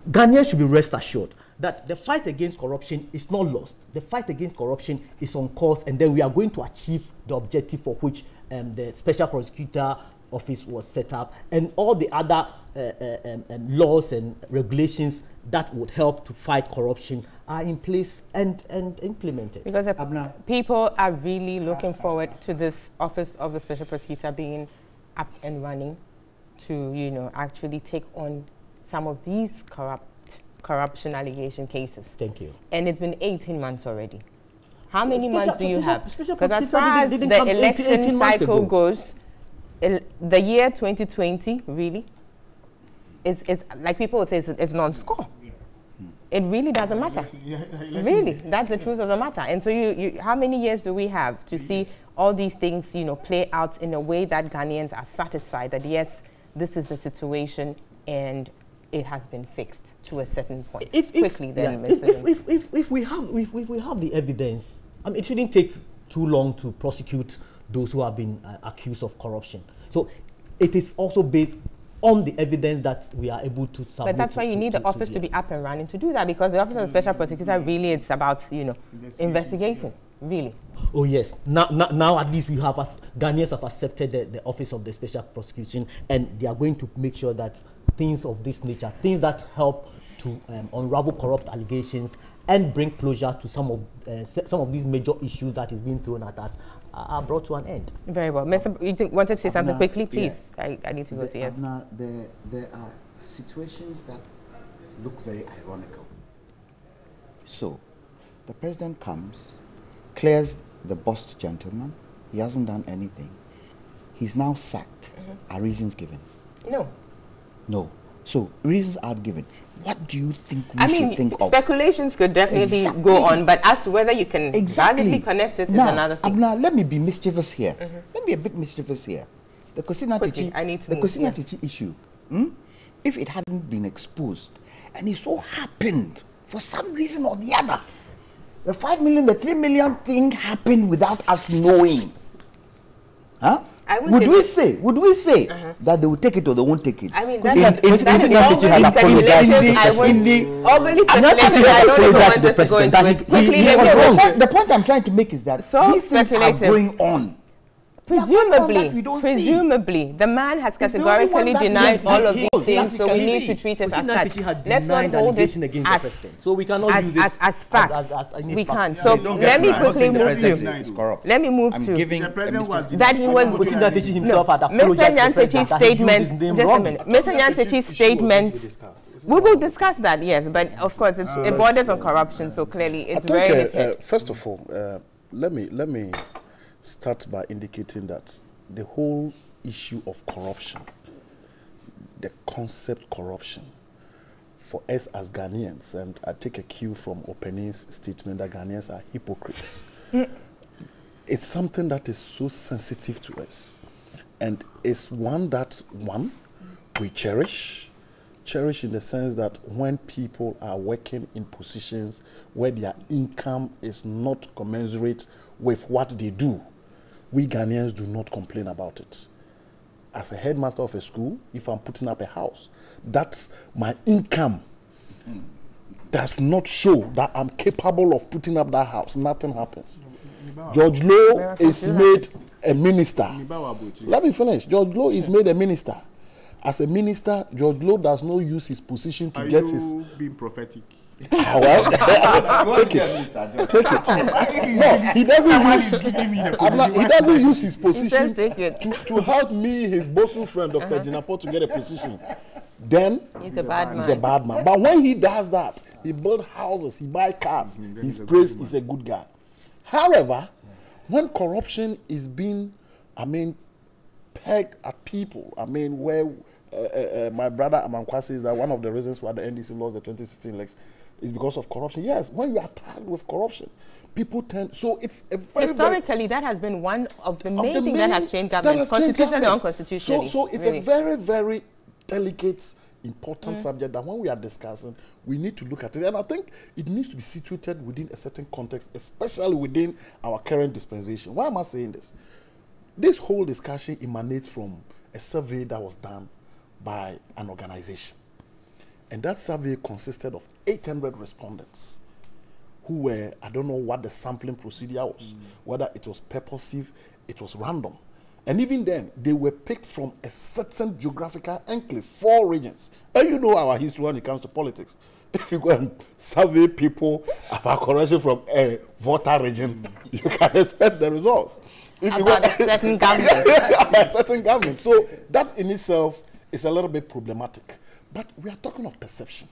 Ghanaians should be rest assured that the fight against corruption is not lost. The fight against corruption is on course, and then we are going to achieve the objective for which the Special Prosecutor Office was set up, and all the other laws and regulations that would help to fight corruption are in place and implemented. Because people are really looking forward to this Office of the Special Prosecutor being up and running to, actually take on some of these corruption allegation cases. Thank you. And it's been 18 months already. How many months do you have? Because as far as the election cycle goes, the year 2020 really is like people would say, it's non-score. It really doesn't matter. Really, that's the truth of the matter. And so you how many years do we have to see all these things, play out in a way that Ghanaians are satisfied that yes, this is the situation and it has been fixed to a certain point. If we have the evidence, it shouldn't take too long to prosecute those who have been accused of corruption. So it is also based on the evidence that we are able to submit. But that's why you need the office to be up and running to do that, because the Office of the Special Prosecutor really, it's about investigating. Really. Oh yes. Now at least we have Ghanaians have accepted the Office of the Special Prosecution, and they are going to make sure that things of this nature, things that help to unravel corrupt allegations and bring closure to some of these major issues that is being thrown at us, are brought to an end. Very well. Mr. You wanted to say something quickly, please? Yes. I need to go to yes. There are situations that look very ironical. So, the president comes, clears the bossed gentleman. He hasn't done anything. He's now sacked. Are reasons given? No. So, reasons are given. What do you think we should think of? Speculations could definitely go on, but as to whether you can validly connect it is another thing. Now, let me be mischievous here. Let me be a bit mischievous here. The Kosinatichi issue, if it hadn't been exposed, and it so happened, for some reason or the other, the 5 million, the 3 million thing happened without us knowing. Huh? Would we say that they will take it or they won't take it? I mean, I'm not going to apologize to the president. The point I'm trying to make is that these things are going on. Presumably, the man has categorically denied all of these things, so we need to treat it as such. Let's not hold it as, so we cannot use it as fact. We can't. So let me quickly move to. Let me move to that he was. Mr. Nyantechi's statement. Just a minute. Mr. Nyantechi's statement. We will discuss that, yes, but of course it borders on corruption, so clearly it's very limited. First of all, let me start by indicating that the whole issue of corruption, the concept corruption, for us as Ghanaians, and I take a cue from Openi's statement that Ghanaians are hypocrites. It's something that is so sensitive to us, and it's one that we cherish in the sense that when people are working in positions where their income is not commensurate with what they do, we Ghanaians do not complain about it. As a headmaster of a school, if I'm putting up a house, that's my income does not show that I'm capable of putting up that house. Nothing happens. George Lowe is made a minister. Let me finish. George Lowe is made a minister. As a minister, George Lowe does not use his position to get his... being prophetic? Well, take it. No, he doesn't use his position to help me, his bosom friend, Dr. Jinapo, to get a position. Then he's a bad man. But when he does that, he builds houses, he buys cars, he's praised, he's a good guy. However, when corruption is being, pegged at people, where my brother Amankwa says that one of the reasons why the NDC lost the 2016 election is because of corruption. Yes, when you are tagged with corruption, people tend, so it's a very, historically, that has been one of the main things that has changed governments, constitutionally and unconstitutionally. So it's a very, very delicate, important subject that when we are discussing, we need to look at it. And I think it needs to be situated within a certain context, especially within our current dispensation. Why am I saying this? This whole discussion emanates from a survey that was done by an organization. And that survey consisted of 800 respondents who were, I don't know what the sampling procedure was, whether it was purposive, it was random. And even then, they were picked from a certain geographical enclave, 4 regions. And you know our history when it comes to politics. If you go and survey people about corruption from a voter region, you can expect the results. If about you go, a certain government. a certain government. So that in itself is a little bit problematic. But we are talking of perception.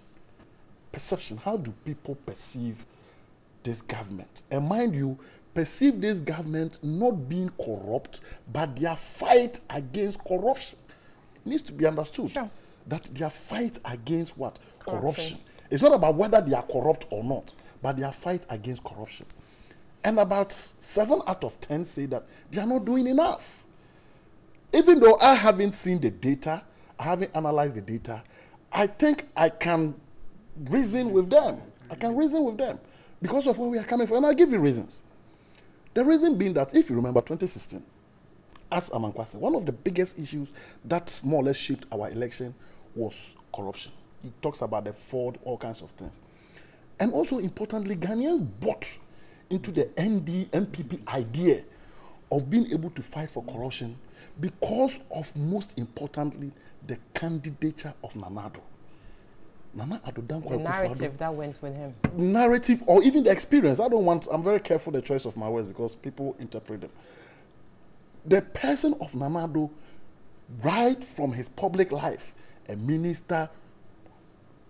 Perception, how do people perceive this government? And mind you, perceive this government not being corrupt, but their fight against corruption. It needs to be understood. Sure. That their fight against what? Corruption. It's not about whether they are corrupt or not, but their fight against corruption. And about 7 out of 10 say that they are not doing enough. Even though I haven't seen the data, I haven't analyzed the data, I think I can reason with them. I can reason with them because of where we are coming from. And I'll give you reasons. The reason being that, if you remember 2016, as Amankwa said, one of the biggest issues that more or less shaped our election was corruption. He talks about the fraud, all kinds of things. And also, importantly, Ghanaians bought into the NPP idea of being able to fight for corruption because of, most importantly, the candidature of Nana Addo. Nana Addo Dankwa The narrative that went with him. Narrative or even the experience. I'm very careful the choice of my words because people interpret them. The person of Nana Addo, right from his public life, a minister,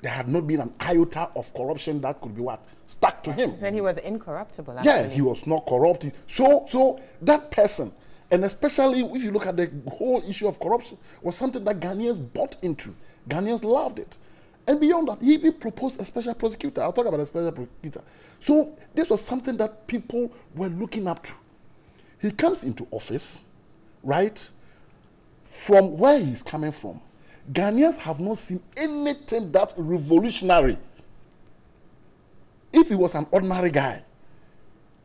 there had not been an iota of corruption that could be what? Stuck to him. When he was incorruptible, actually. Yeah, he was not corrupt. So that person, and especially if you look at the whole issue of corruption, was something that Ghanaians bought into. Ghanaians loved it. And beyond that, he even proposed a special prosecutor. I'll talk about a special prosecutor. So this was something that people were looking up to. He comes into office, right? From where he's coming from, Ghanaians have not seen anything that revolutionary. If he was an ordinary guy,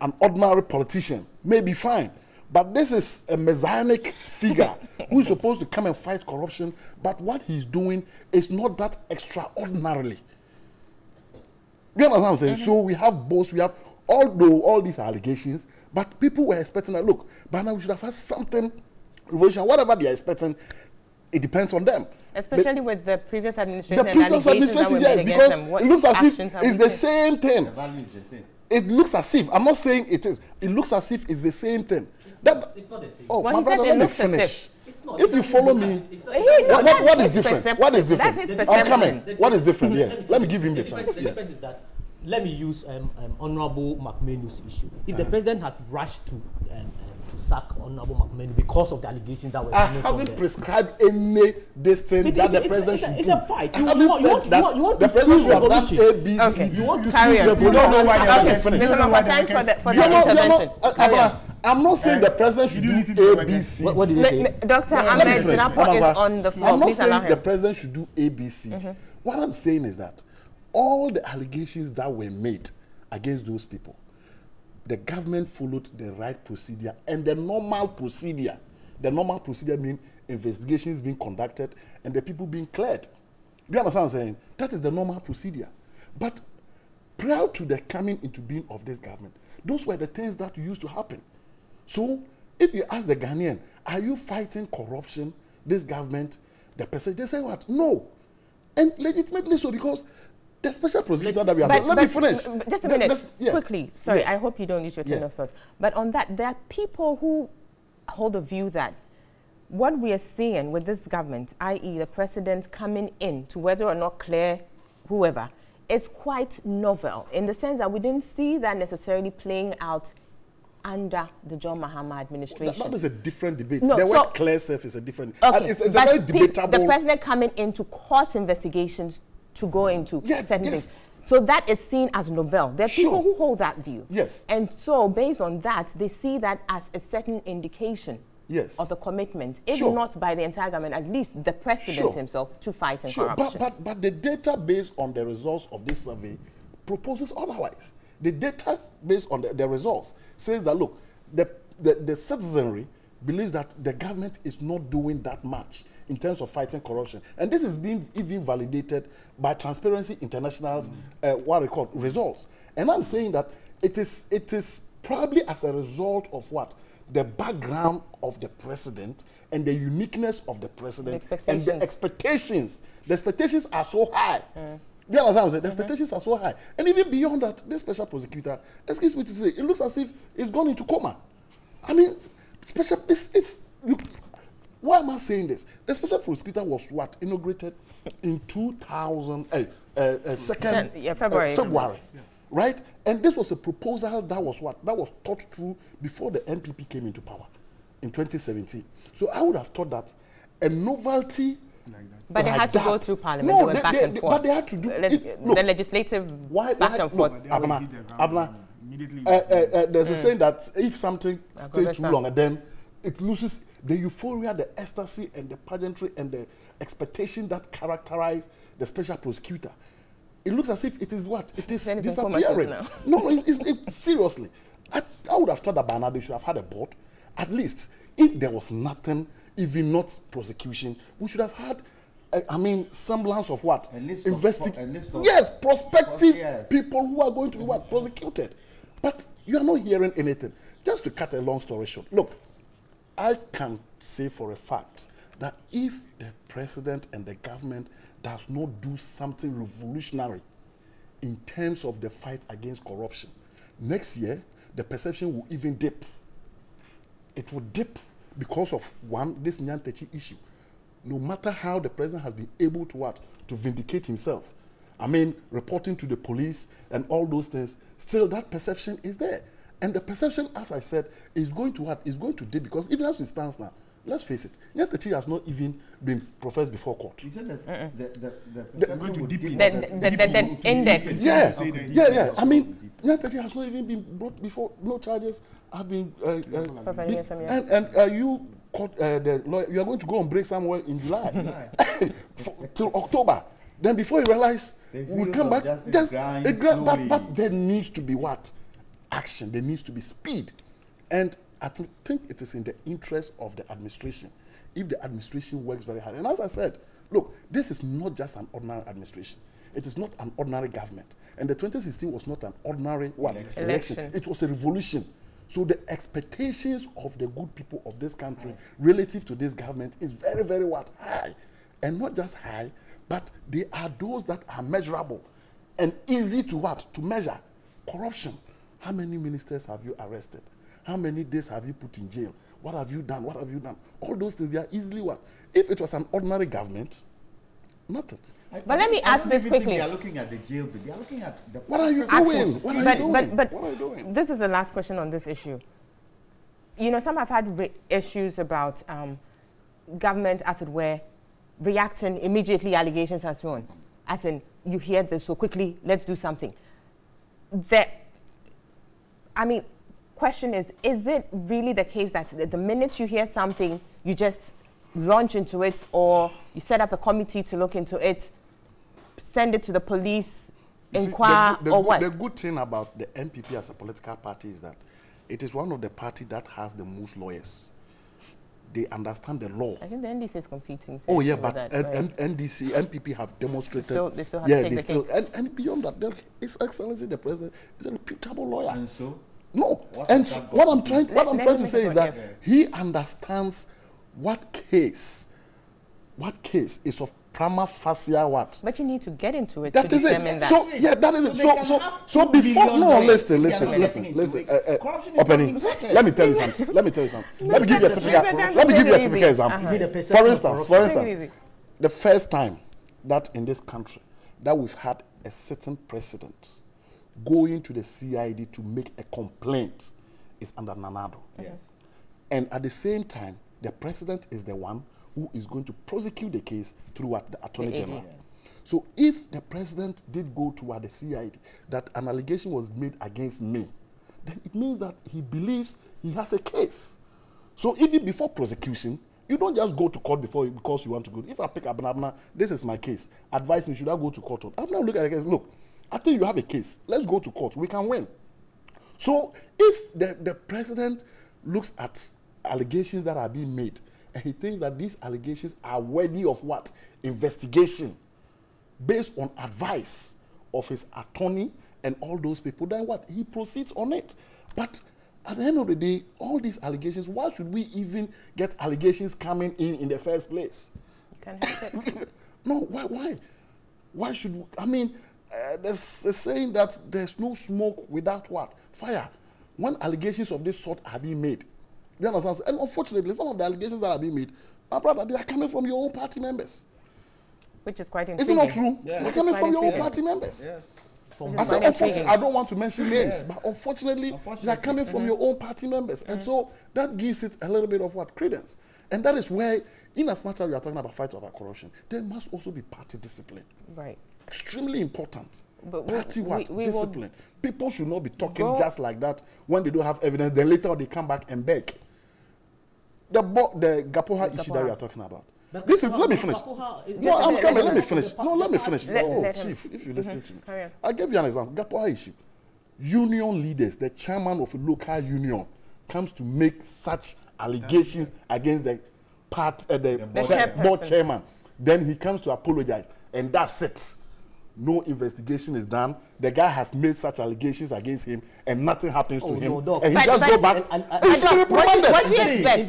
an ordinary politician, maybe fine. But this is a messianic figure who is supposed to come and fight corruption, but what he's doing is not that extraordinarily. You understand what I'm saying? So we have both, we have, although all these allegations, but people were expecting that, look, by now we should have had something revolutionary. Whatever they are expecting, it depends on them. Especially with the previous administration. The previous administration, yes, because it looks as if it's the same thing. The value is the same. It looks as if, I'm not saying it is, it looks as if it's the same thing. It's not the same. Oh, well, my brother, let me finish. If you follow me, what is different? What is different? I'm coming. What is different? Yeah, let me give him the chance. The difference is that, let me use Honorable McMenu's issue. If the president had rushed to sack Honorable McMenu because of the allegations that were coming from I haven't prescribed any this thing that the president should do. It's a fight. I haven't said that the president should have done A, B, C, D. You want to carry on. You don't know why they are finished. For the intervention. I'm not saying the president should do A, B, C. What did you say? Dr. Ahmed Jinapo is on the floor. I'm not Please allow saying him. the president should do A, B, C. What I'm saying is that all the allegations that were made against those people, the government followed the right procedure and the normal procedure. The normal procedure means investigations being conducted and the people being cleared. You understand what I'm saying? That is the normal procedure. But prior to the coming into being of this government, those were the things that used to happen. So if you ask the Ghanaian, are you fighting corruption, this government, the person, they say what? No. And legitimately so, because the special prosecutor that we have, let me finish. Just a minute, quickly. Sorry, yes. I hope you don't lose your train of thought. But on that, there are people who hold a view that what we are seeing with this government, i.e. the president coming in to whether or not clear whoever, is quite novel in the sense that we didn't see that necessarily playing out under the John Mahama administration. That is a different debate. No, The word clear self is a different. Okay, It's a very debatable. The president coming in to cause investigations to go into certain yes. things. So that is seen as novel. There are people who hold that view. Yes. And so based on that, they see that as a certain indication of a commitment, if not by the entire government, at least the president himself, to fight corruption. But the data based on the results of this survey proposes otherwise. The data based on the results says that, look, the citizenry believes that the government is not doing that much in terms of fighting corruption. And this is being even validated by Transparency International's results. And I'm saying that it is probably as a result of what? The background of the president and the uniqueness of the president and the expectations. The expectations are so high. You understand what I'm saying? The expectations are so high. And even beyond that, this special prosecutor, excuse me to say, it looks as if he's gone into coma. I mean, why am I saying this? The special prosecutor was what? Inaugurated in February. Right? And this was a proposal that was what? That was thought through before the NPP came into power in 2017. So I would have thought that a novelty. But they had to go through Parliament. No, back and forth. But they had to do the legislative back and forth. Abna, there's a saying that if something stays too long, and then it loses the euphoria, the ecstasy, and the pageantry, and the expectation that characterize the special prosecutor. It looks as if it is what? It is disappearing. No, it's seriously. I would have thought that by now they should have had a board. At least, if there was nothing, even not prosecution, we should have had, semblance of what? Yes, prospective people who are going to be what? Prosecuted. But you are not hearing anything. Just to cut a long story short, look, I can say for a fact that if the president and the government does not do something revolutionary in terms of the fight against corruption, next year the perception will even dip. It will dip because of this Nyantechi issue. No matter how the president has been able to vindicate himself, reporting to the police and all those things, still that perception is there. And the perception, as I said, is going to what? Is going to dip because even as it stands now, let's face it, Nyantechi has not even been professed before court. You said that the index. Yeah. Nyantechi has not even been brought before. No charges have been. You caught the lawyer. You are going to go on break somewhere in July till October. Then before you realize, we'll come back. But there needs to be what? Action. There needs to be speed. And I think it is in the interest of the administration if the administration works very hard. And as I said, look, this is not just an ordinary administration. It is not an ordinary government. And the 2016 was not an ordinary election. It was a revolution. So the expectations of the good people of this country relative to this government is very, very high. And not just high, but they are those that are measurable and easy to measure. Corruption. How many ministers have you arrested? How many days have you put in jail? What have you done? What have you done? All those things, they are easily If it was an ordinary government, nothing. But let me ask this quickly. They are looking at the jail, but they are looking at the what are you doing? What are you doing? This is the last question on this issue. You know, some have had issues about government, as it were, reacting immediately, allegations and so on. As in, you hear this so quickly, let's do something. Question is it really the case that the minute you hear something, you just launch into it, or you set up a committee to look into it, send it to the police, inquire, or what? The good thing about the NPP as a political party is that it is one of the parties that has the most lawyers. They understand the law. I think the NDC is competing. Oh yeah, but NPP have demonstrated. They still have to take the cake. And beyond that, His Excellency the President is a reputable lawyer. And so? No, what I'm trying to say is that he understands what case is of prima facie what. But you need to get into it. That is it. So yeah, that is it. So before listen. Opening. Let me tell you something. Let me give you a typical example. For instance, the first time that in this country that we've had a sitting president going to the CID to make a complaint is under Nanado. Yes. And at the same time, the president is the one who is going to prosecute the case through the Attorney General. Yes. So if the president did go to the CID that an allegation was made against me, then it means that he believes he has a case. So even before prosecution, you don't just go to court because you want to go. If I pick Abna, this is my case. Advise me, should I go to court? Abna look at the case. Look, I think you have a case. Let's go to court. We can win. So if the president looks at allegations that are being made and he thinks that these allegations are worthy of what? Investigation based on advice of his attorney and all those people, then what? He proceeds on it. But at the end of the day, all these allegations, why should we even get allegations coming in the first place? You can help it. No, why? Why should we? I mean, there's a saying that there's no smoke without what? Fire. When allegations of this sort are being made, you understand? And unfortunately, some of the allegations that are being made, my brother, they are coming from your own party members. Which is quite intriguing. Isn't that true? Yeah. They're coming from your own party members. Yes. I said, unfortunately, I don't want to mention names, but unfortunately, they are coming from your own party members. And so that gives it a little bit of what? Credence. And that is where, in as much as we are talking about fight about corruption, there must also be party discipline. Right. Extremely important. But party discipline. People should not be talking just like that when they don't have evidence. Then later they come back and beg. The Gapoha issue that we are talking about. This is, let me finish. No, I'm coming. Let me finish. No, let me finish. Oh, Chief, if you listen to me, I'll give you an example. Gapoha issue. Union leaders, the chairman of a local union, comes to make such allegations against the board chairman. Then he comes to apologize, and that's it. No investigation is done. The guy has made such allegations against him, and nothing happens to him. And he just go back. He should be reprimanded. What do you expect?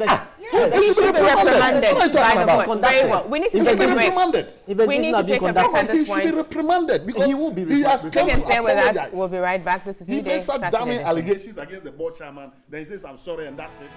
He should be reprimanded. Very well. We need to take a break. We need to take a break at this point. He should be reprimanded because he has come to apologize. We'll be right back. This is Newday. He made such damning allegations against the board chairman. Then he says, "I'm sorry," and that's it.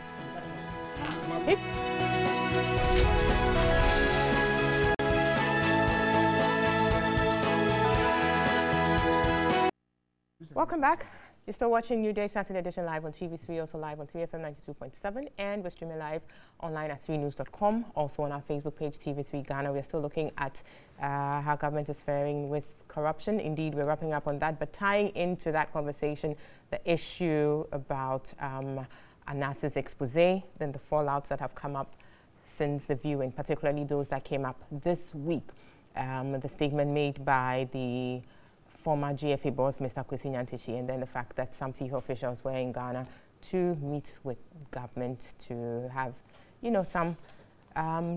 Welcome back. You're still watching Newday Saturday Edition live on TV3, also live on 3FM 92.7, and we're streaming live online at 3news.com, also on our Facebook page, TV3 Ghana. We're still looking at how government is faring with corruption. Indeed, we're wrapping up on that, but tying into that conversation, the issue about Anas's expose, then the fallouts that have come up since the viewing, particularly those that came up this week. The statement made by the former GFA boss, Mr. Kwesi Nyantakyi, and then the fact that some FIFA officials were in Ghana to meet with government to have, some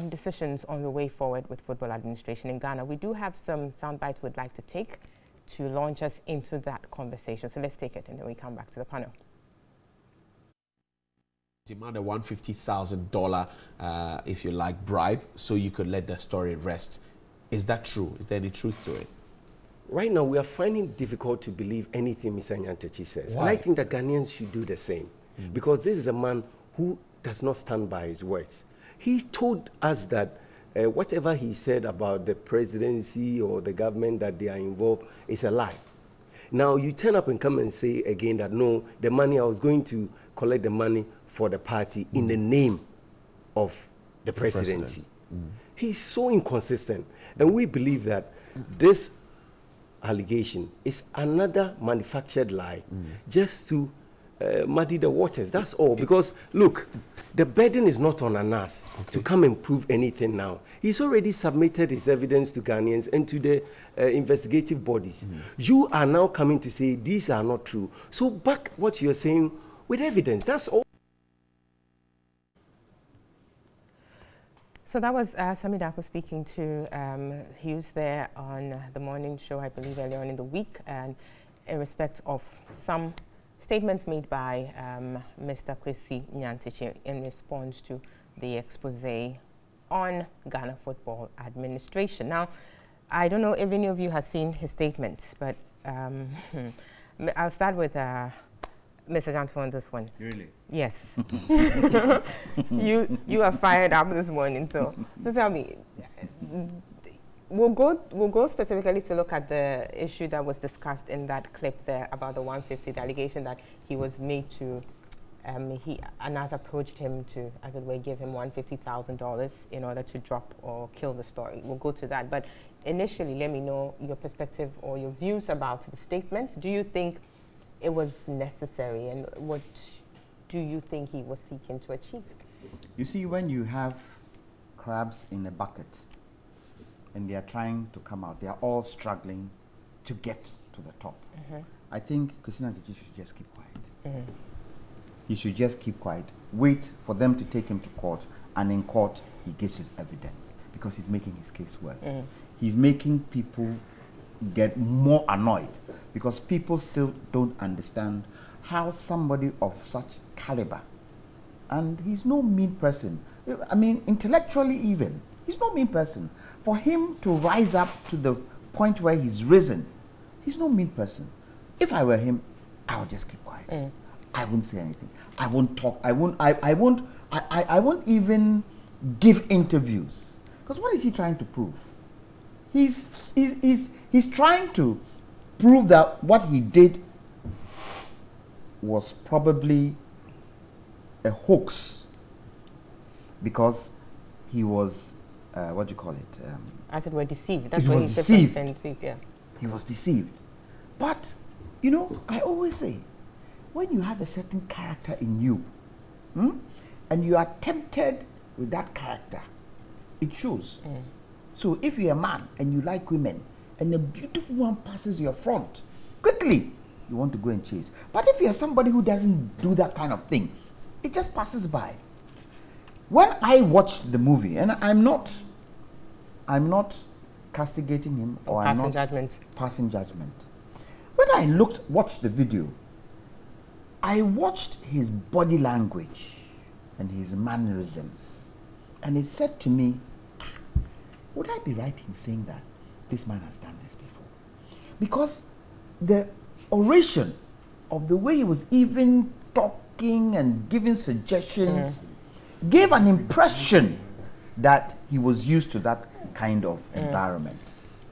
decisions on the way forward with football administration in Ghana. We do have some sound bites we'd like to take to launch us into that conversation. So let's take it and then we come back to the panel. Demand a $150,000, if you like, bribe so you could let the story rest. Is that true? Is there any truth to it? Right now, we are finding it difficult to believe anything Mr. Nyantakyi says. Why? And I think that Ghanaians should do the same. Because this is a man who does not stand by his words. He told us that whatever he said about the presidency or the government that they are involved is a lie. Now, you turn up and come and say again that, no, the money, I was going to collect the money for the party in the name of the presidency. He's so inconsistent. And we believe that this allegation is another manufactured lie just to muddy the waters. That's all. Because look, the burden is not on Anas to come and prove anything now. He's already submitted his evidence to Ghanaians and to the investigative bodies. You are now coming to say these are not true. So back what you're saying with evidence. That's all. So that was Sami Dako speaking to Hughes there on the morning show, I believe, earlier on in the week, and in respect of some statements made by Mr. Kwesi Nyantakyi in response to the expose on Ghana football administration. Now, I don't know if any of you have seen his statement, but I'll start with Mr. Janto on this one. Really? Yes. You are fired up this morning, so tell me, We'll go specifically to look at the issue that was discussed in that clip there about the 150, the allegation that he was made to, Anas approached him to, as it were, give him $150,000 in order to drop or kill the story. We'll go to that. But initially, let me know your perspective or your views about the statement. Do you think it was necessary, and what do you think he was seeking to achieve? You see, when you have crabs in a bucket and they are trying to come out, they are all struggling to get to the top. I think Christina Nkechi should just keep quiet. He should just keep quiet, wait for them to take him to court, and in court he gives his evidence, because he's making his case worse. He's making people get more annoyed, because people still don't understand how somebody of such caliber, and he's no mean person, I mean intellectually even, he's no mean person. For him to rise up to the point where he's risen, he's no mean person. If I were him, I would just keep quiet. I won't say anything. I won't talk. I won't even give interviews. Because what is he trying to prove? He's trying to prove that what he did was probably a hoax, because he was what do you call it? As it were, deceived. That's what he said. Yeah. He was deceived. But you know, I always say, when you have a certain character in you, and you are tempted with that character, it shows. So if you're a man and you like women, and a beautiful one passes your front, quickly you want to go and chase. But if you're somebody who doesn't do that kind of thing, it just passes by. When I watched the movie, and I'm not castigating him, or I'm not passing judgment. When I watched the video, I watched his body language and his mannerisms, and it said to me, would I be right in saying that this man has done this before? Because the oration of the way he was even talking and giving suggestions gave an impression that he was used to that kind of environment.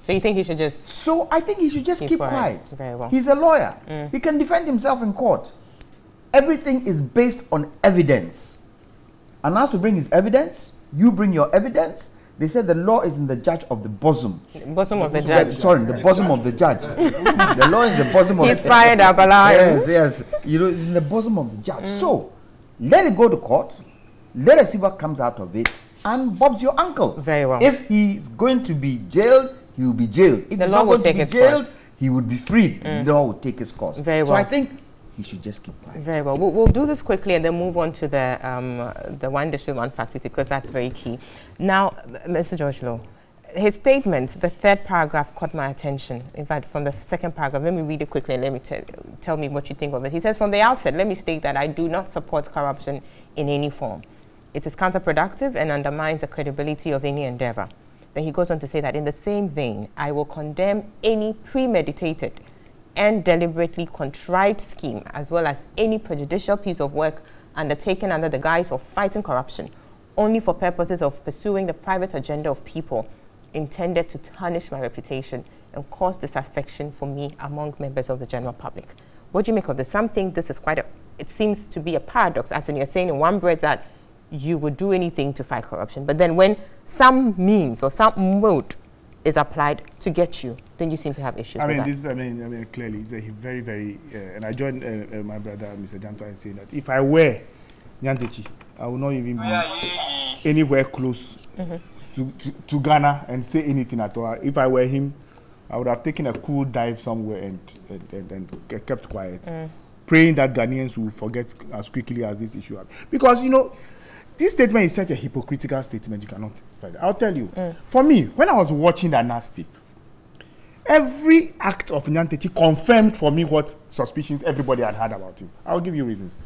So you think he should just... So I think he should just keep quiet. Very well. He's a lawyer. He can defend himself in court. Everything is based on evidence. And as to bring his evidence, you bring your evidence. They said the law is in the judge of the bosom. Bosom of the judge. Sorry, the bosom of the judge. The law is the bosom of the judge. He's fired up alive. Yes. You know, it's in the bosom of the judge. So, let it go to court. Let us see what comes out of it. And Bob's your uncle. Very well. If he's going to be jailed, he will be jailed. If the he's law not will going take to be its jailed, course. he would be freed. The law will take its course. Very well. So I think he should just keep quiet. Very well. We'll do this quickly and then move on to the one district, one factory, because that's very key. Now, Mr. George Lowe, his statement, the third paragraph caught my attention. In fact, from the second paragraph, let me read it quickly and let me tell me what you think of it. He says, from the outset, let me state that I do not support corruption in any form. It is counterproductive and undermines the credibility of any endeavor. Then he goes on to say that in the same vein, I will condemn any premeditated and deliberately contrived scheme, as well as any prejudicial piece of work undertaken under the guise of fighting corruption, only for purposes of pursuing the private agenda of people intended to tarnish my reputation and cause disaffection for me among members of the general public. What do you make of this? Some think this is it seems to be a paradox, as in you're saying in one breath that you would do anything to fight corruption, but then when some means or some mode is applied to get you, then you seem to have issues with that. I mean, clearly, it's a very, very, and I joined my brother, Mr. Janto, in saying that if I were Nyantechi, I would not even be anywhere close to Ghana and say anything at all. If I were him, I would have taken a cool dive somewhere and kept quiet, praying that Ghanaians will forget as quickly as this issue happens. Because, you know, this statement is such a hypocritical statement, you cannot find it. I'll tell you. For me, when I was watching that Nas tape, every act of Nyantechi confirmed for me what suspicions everybody had had about him. I'll give you reasons.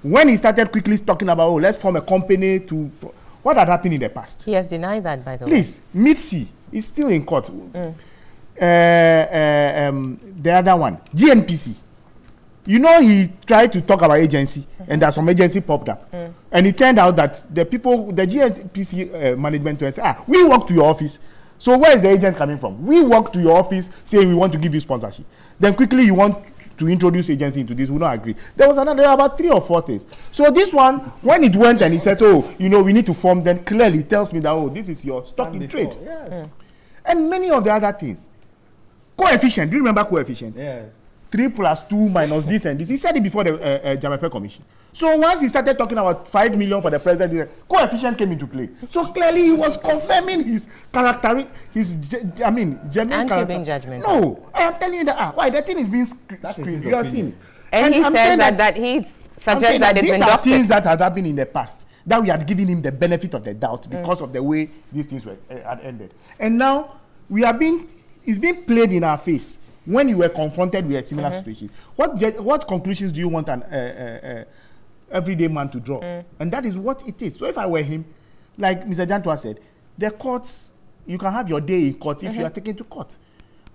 When he started quickly talking about, oh, let's form a company what had happened in the past? He has denied that, by the way. Please, Mitzi is still in court. The other one, GNPC. You know, he tried to talk about agency, and that some agency popped up. And it turned out that the GNPC management said, we walked to your office, So where is the agent coming from? We walk to your office saying we want to give you sponsorship. Then quickly you want to introduce agency into this. We don't agree. There was about 3 or 4 things. So this one, when it went and he said, oh, you know, we need to form, then clearly tells me that, oh, this is your stock in trade. Yes. And many of the other things. Coefficient. Do you remember coefficient? Yes. 3 plus 2 minus this and this. He said it before the Jamape Commission. So once he started talking about 5 million for the president, coefficient came into play. So clearly he was confirming his character, genuine character. Judgment. No, I am telling you that. Why the thing is being screened? You have seen it. And he says that he suggests that it's these been are doctored. things that had happened in the past that we had given him the benefit of the doubt because of the way these things were had ended. And now it's being played in our face. When you were confronted with a similar situation, what conclusions do you want an everyday man to draw? And that is what it is. So if I were him, like Mr. Jantua said, the courts, you can have your day in court if you are taken to court.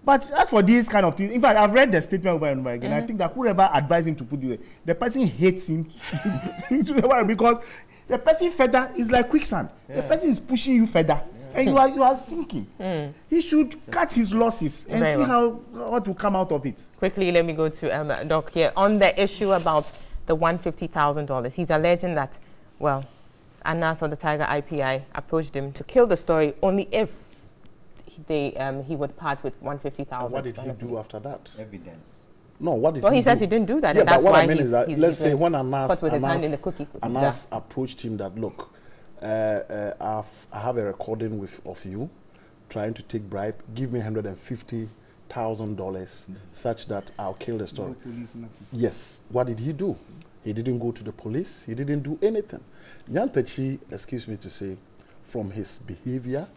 But as for these kind of things, in fact, I've read the statement over and over again. I think that whoever advised him to put it, the person hates him because the person further is like quicksand. The person is pushing you further. And you are sinking. He should cut his losses and see what will come out of it. Quickly, let me go to Doc here. On the issue about the $150,000, he's alleging that, well, Anas or the Tiger IPI approached him to kill the story only if he would part with $150,000. What did he do after that? Evidence. No, what did he do? Well, he says he didn't do that. Yeah, and that's but what why I mean is that, let's say when Anas approached him that, look, I have a recording of you trying to take bribe. Give me $150,000 such that I'll kill the story. Yes. What did he do? He didn't go to the police. He didn't do anything. Nyantachi, excuse me to say, from his behavior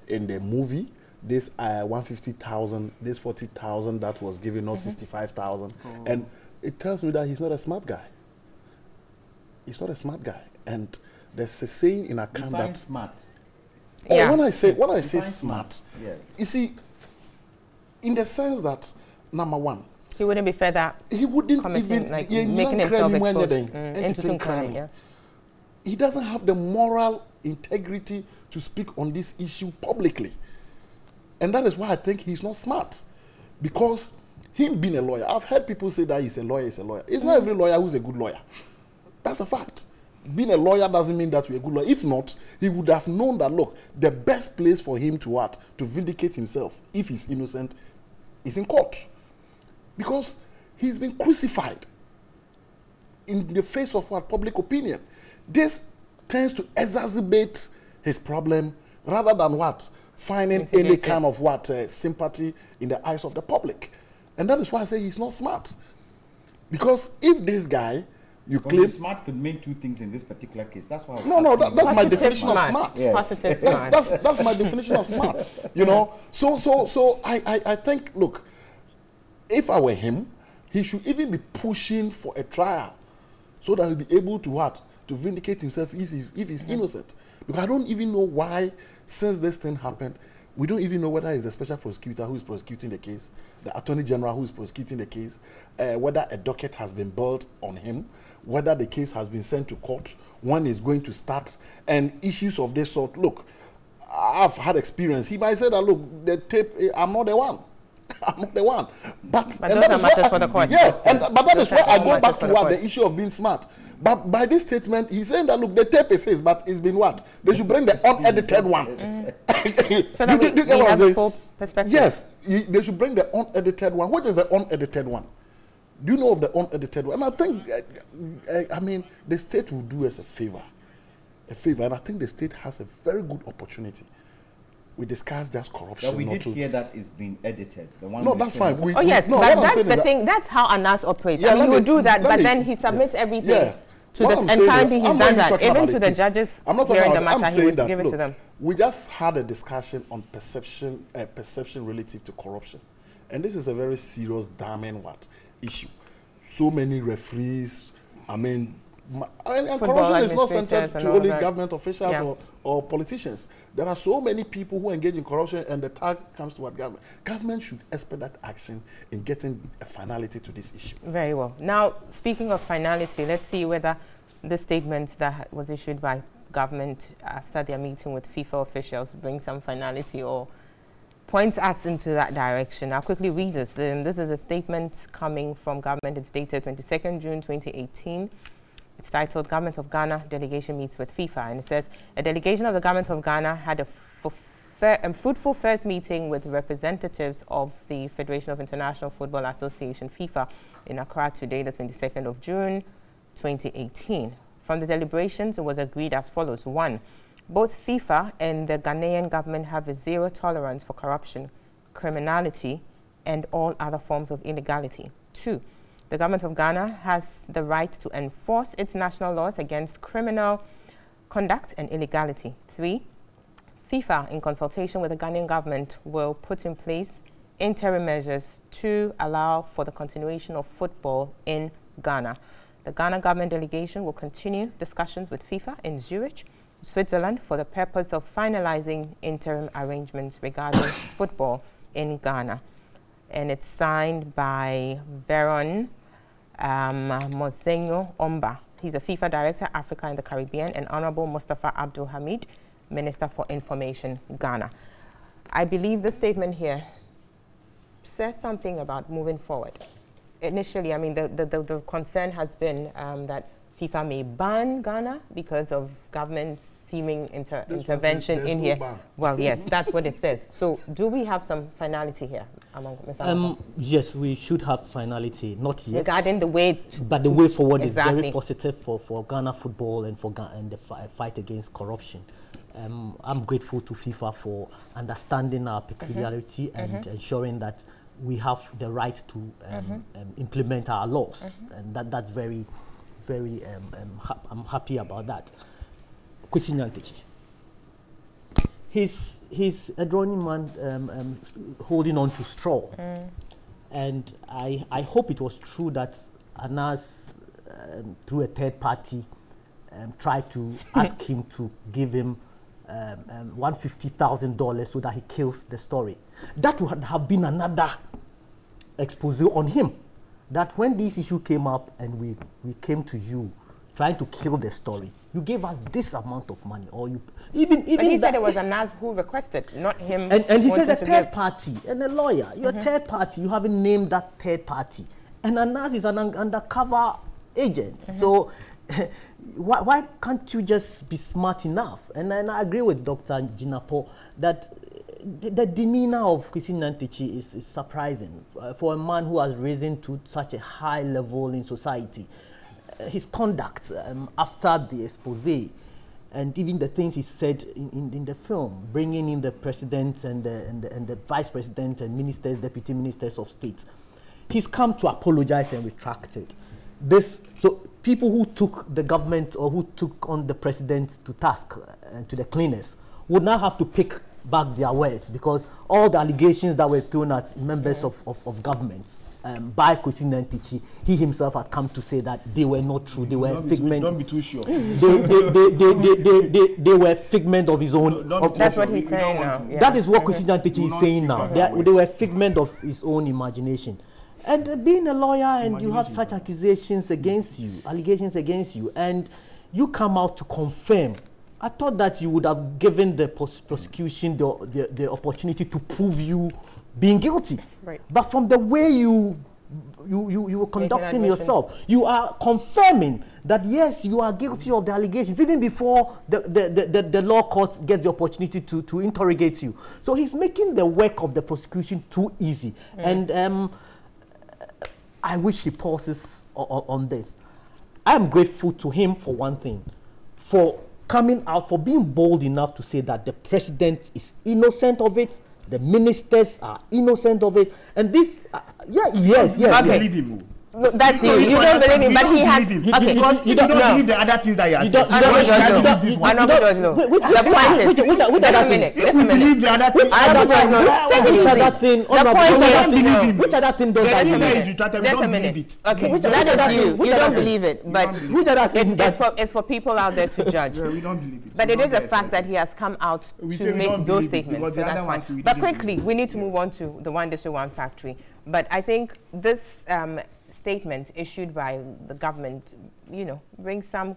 in the movie, this 150,000, this 40,000 that was given us 65,000, and it tells me that he's not a smart guy. He's not a smart guy, and there's a saying in account that smart. Oh, when I say smart, you see, in the sense that number one, he wouldn't be further. He wouldn't even like making himself exposed. He doesn't have the moral integrity to speak on this issue publicly, and that is why I think he's not smart, because him being a lawyer, I've heard people say that he's a lawyer. It's not every lawyer who's a good lawyer. That's a fact. Being a lawyer doesn't mean that you're a good lawyer. If not, he would have known that, look, the best place for him to vindicate himself, if he's innocent, is in court. Because he's been crucified in the face of public opinion. This tends to exacerbate his problem rather than finding any kind of sympathy in the eyes of the public. And that is why I say he's not smart. Because if this guy, you claim smart could mean 2 things in this particular case. That's why. That's my definition of smart. Yes. That's my definition of smart. You know. So I think, look, if I were him, he should even be pushing for a trial, so that he'll be able to vindicate himself if he's innocent. Because I don't even know why, since this thing happened, we don't even know whether it's the special prosecutor who is prosecuting the case, the attorney general who is prosecuting the case, whether a docket has been built on him, whether the case has been sent to court, when is going to start, and issues of this sort. Look, I've had experience. He might say that, look, the tape, I'm not the one. I'm not the one. But that is matters for the court. Yeah, but that is why I go back to the issue of being smart. But by this statement, he's saying that, look, the tape is his, but it's been what? They should bring the unedited one. So that we have a full perspective. Yes, they should bring the unedited one. Which is the unedited one? Do you know of the unedited one? And I think, the state will do us a favor. And I think the state has a very good opportunity. We discussed just corruption. But we did hear that it's been edited. That's fine. But that's the thing. That's how Anas operates. Yeah, he will do that, but then he submits everything to the. And currently he's done that. Even to the judges hearing the matter, he would give it to them. We just had a discussion on perception relative to corruption, and this is a very serious, damning issue. So many referees. And corruption is not centered to only government officials or politicians. There are so many people who engage in corruption, and the tag comes to what government. Government should expedite action in getting a finality to this issue. Very well. Now, speaking of finality, let's see whether the statement that was issued by government after their meeting with FIFA officials brings some finality, or points us into that direction. I'll quickly read this. This is a statement coming from government. It's dated 22nd June 2018. It's titled, Government of Ghana Delegation Meets with FIFA. And it says, a delegation of the Government of Ghana had a fruitful first meeting with representatives of the Federation of International Football Association, FIFA, in Accra today, the 22nd of June 2018. From the deliberations, it was agreed as follows. 1. Both FIFA and the Ghanaian government have a zero tolerance for corruption, criminality, and all other forms of illegality. 2. The government of Ghana has the right to enforce its national laws against criminal conduct and illegality. 3. FIFA, in consultation with the Ghanaian government, will put in place interim measures to allow for the continuation of football in Ghana. The Ghana government delegation will continue discussions with FIFA in Zurich, Switzerland, for the purpose of finalizing interim arrangements regarding football in Ghana. And it's signed by Veron Mosenyo Omba. He's a FIFA Director, Africa and the Caribbean, and Honorable Mustafa Abdul Hamid, Minister for Information, Ghana. I believe the statement here says something about moving forward. Initially, I mean, the concern has been that FIFA may ban Ghana because of government's seeming intervention in here. Well, yes, that's what it says. So, do we have some finality here among Mr. Yes, we should have finality. Not yet. Regarding the way, but the way forward is very positive for Ghana football and for the fight against corruption. I'm grateful to FIFA for understanding our peculiarity and ensuring that we have the right to implement our laws, and that's very, very. I'm happy about that. Kwesi Nyantakyi. He's a drowning man holding on to straw, and I hope it was true that Anas, through a third party, tried to ask him to give him $150,000 so that he kills the story. That would have been another expose on him. That when this issue came up and we came to you trying to kill the story, you gave us this amount of money, or you even but he said it was Anas who requested, not him. And he says a third party and a lawyer. You're a third party. You haven't named that third party, and Anas is an undercover agent. So why can't you just be smart enough? And I agree with Dr. Jinapo that the demeanor of Kwesi Nyantakyi is surprising for a man who has risen to such a high level in society. His conduct after the expose, and even the things he said in the film, bringing in the president and the vice president and ministers, deputy ministers of state, he's come to apologize and retract it. So people who took the government or who took on the president to task and to the cleaners would now have to pick back their words, because all the allegations that were thrown at members of government by Kwesi Nyantakyi, he himself had come to say that they were not true. They were figment. Don't be too sure. They were figment of his own. That's what he's saying now. Yeah. That is what Kwesi Nyantakyi is saying now. They were figment of his own imagination. And being a lawyer and you have such accusations against you, allegations against you, and you come out to confirm, I thought that you would have given the prosecution the opportunity to prove you being guilty. Right. But from the way you were conducting yourself, you are confirming that yes, you are guilty of the allegations, even before the law court gets the opportunity to interrogate you. So he's making the work of the prosecution too easy. And I wish he pauses on this. I am grateful to him for one thing, for coming out, for being bold enough to say that the president is innocent of it, the ministers are innocent of it, and this, yes. Believe him. No, that's you. You don't believe him, but he has. Okay, because you don't believe the other things that he has said. The point is, just a minute. If we believe the other things, which other thing does that? Just a minute. Okay, that is you. You don't believe it, but it's for people out there to judge. We don't believe it. But it is a fact that he has come out to make those statements. So that's fine. But quickly, we need to move on to the One District, One Factory. But I think this statement issued by the government, brings some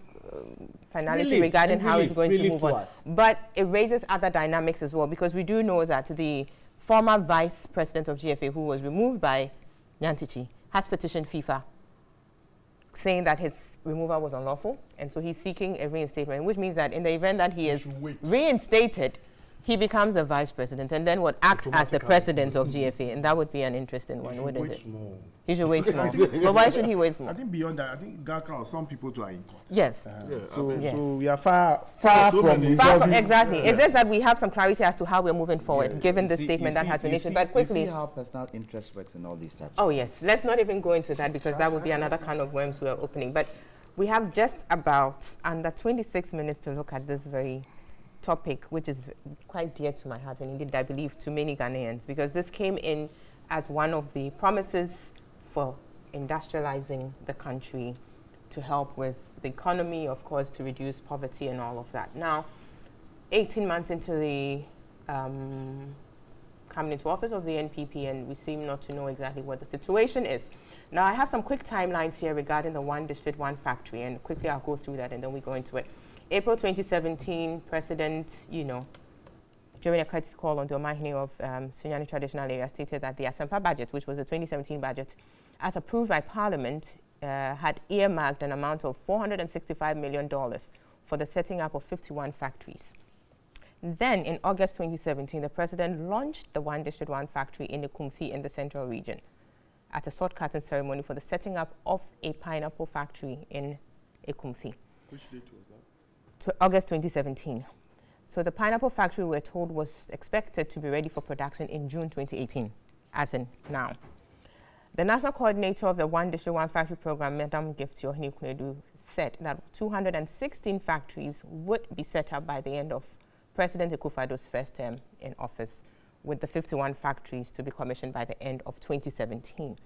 finality regarding how it's going to move on. But it raises other dynamics as well, because we do know that the former vice president of GFA, who was removed by Nyantichi, has petitioned FIFA saying that his removal was unlawful, and so he's seeking a reinstatement, which means that in the event that he is reinstated, he becomes the vice president and then would act as the president of GFA, and that would be an interesting one, wouldn't it? He should wait more. But why should he wait more? I think beyond that, I think Gaka or some people too are in court. Yes. So we are far from exactly. It's just that we have some clarity as to how we're moving forward, given the statement that has been issued. But quickly, you see how personal interest works in all these types. Oh yes, let's not even go into that, because that would be another kind of worms we are opening. But we have just about under 26 minutes to look at this very topic, which is quite dear to my heart, and indeed I believe to many Ghanaians, because this came in as one of the promises for industrializing the country, to help with the economy, of course, to reduce poverty and all of that. Now, 18 months into the coming into office of the NPP, and we seem not to know exactly what the situation is. Now, I have some quick timelines here regarding the One District, One Factory, and quickly I'll go through that and then we go into it. April 2017, President, during a courtesy call on the Omahini of Sunyani Traditional Area, stated that the Asempa budget, which was the 2017 budget, as approved by Parliament, had earmarked an amount of $465 million for the setting up of 51 factories. Then, in August 2017, the President launched the One District, One Factory in Ekumfi in the Central Region at a sword cutting ceremony for the setting up of a pineapple factory in Ekumfi. Which date was that? August 2017. So the pineapple factory, we're told, was expected to be ready for production in June 2018, as in now. The national coordinator of the One District, One Factory program, Madam Giftio Hnikwedu, said that 216 factories would be set up by the end of President Akufo-Addo's first term in office, with the 51 factories to be commissioned by the end of 2017.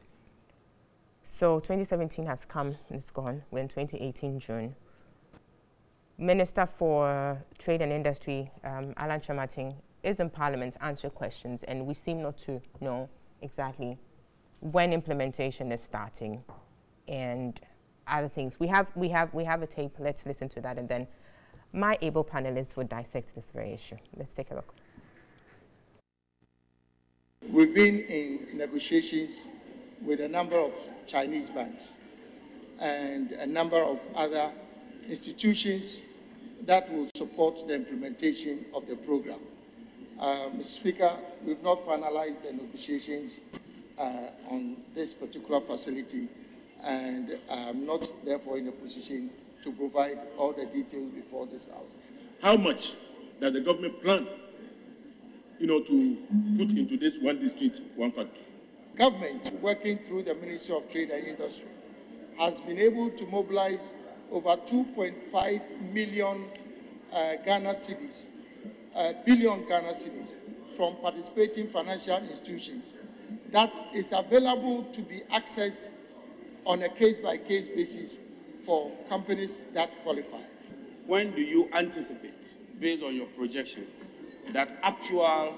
So 2017 has come and it's gone. We're in 2018 June. Minister for Trade and Industry, Alan Chamating, is in Parliament to answer questions, and we seem not to know exactly when implementation is starting and other things. We have a tape. Let's listen to that, and then my able panelists will dissect this very issue. Let's take a look. We've been in negotiations with a number of Chinese banks and a number of other institutions that will support the implementation of the program. Mr. Speaker, we've not finalized the negotiations on this particular facility, and I'm not therefore in a position to provide all the details before this House. How much does the government plan, to put into this One District, One Factory? Government, working through the Ministry of Trade and Industry, has been able to mobilize over 2.5 million Ghana cedis, billion Ghana cedis, from participating financial institutions that is available to be accessed on a case-by-case basis for companies that qualify. When do you anticipate, based on your projections, that actual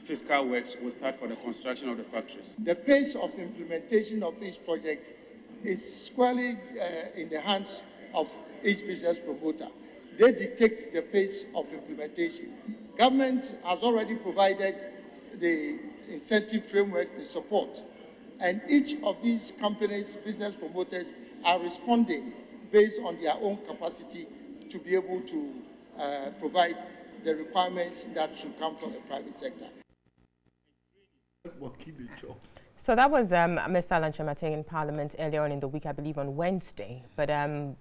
fiscal works will start for the construction of the factories? The pace of implementation of each project is squarely in the hands of each business promoter. They dictate the pace of implementation. Government has already provided the incentive framework, the support, and each of these companies, business promoters, are responding based on their own capacity to be able to provide the requirements that should come from the private sector. So that was Mr. Alan Chamating in Parliament earlier on in the week, I believe on Wednesday. But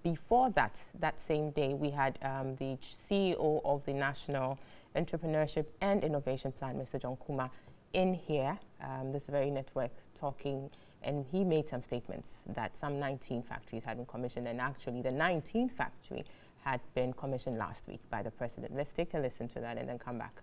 before that same day, we had the CEO of the National Entrepreneurship and Innovation Plan, Mr. John Kuma, in here, this very network, talking, and he made some statements that some 19 factories had been commissioned, and actually the 19th factory had been commissioned last week by the President. Let's take a listen to that and then come back.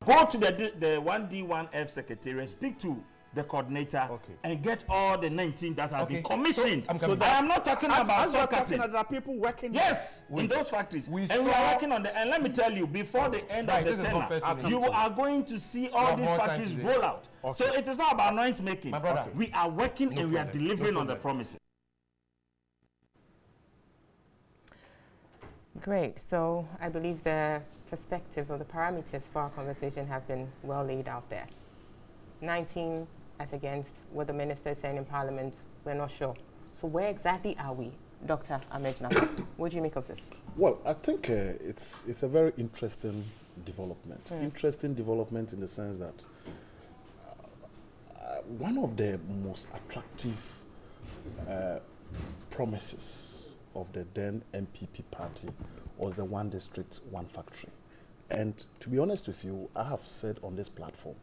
Go to the 1D1F secretary and speak to the coordinator and get all the 19 that have been commissioned. So I am not talking about shortcutting. There are people working in those factories. We are working on and let me tell you, before the end of the tenure, you are going to see all these factories roll out. So it is not about noise making. We are working and we are delivering on the promises. Great. So I believe the perspectives or the parameters for our conversation have been well laid out there. 19 as against what the minister is saying in Parliament, we're not sure. So where exactly are we? Dr. Ahmed Nasser, what do you make of this? Well, I think it's a very interesting development. Interesting development in the sense that one of the most attractive promises of the then MPP party was the one district, one factory. And to be honest with you, I have said on this platform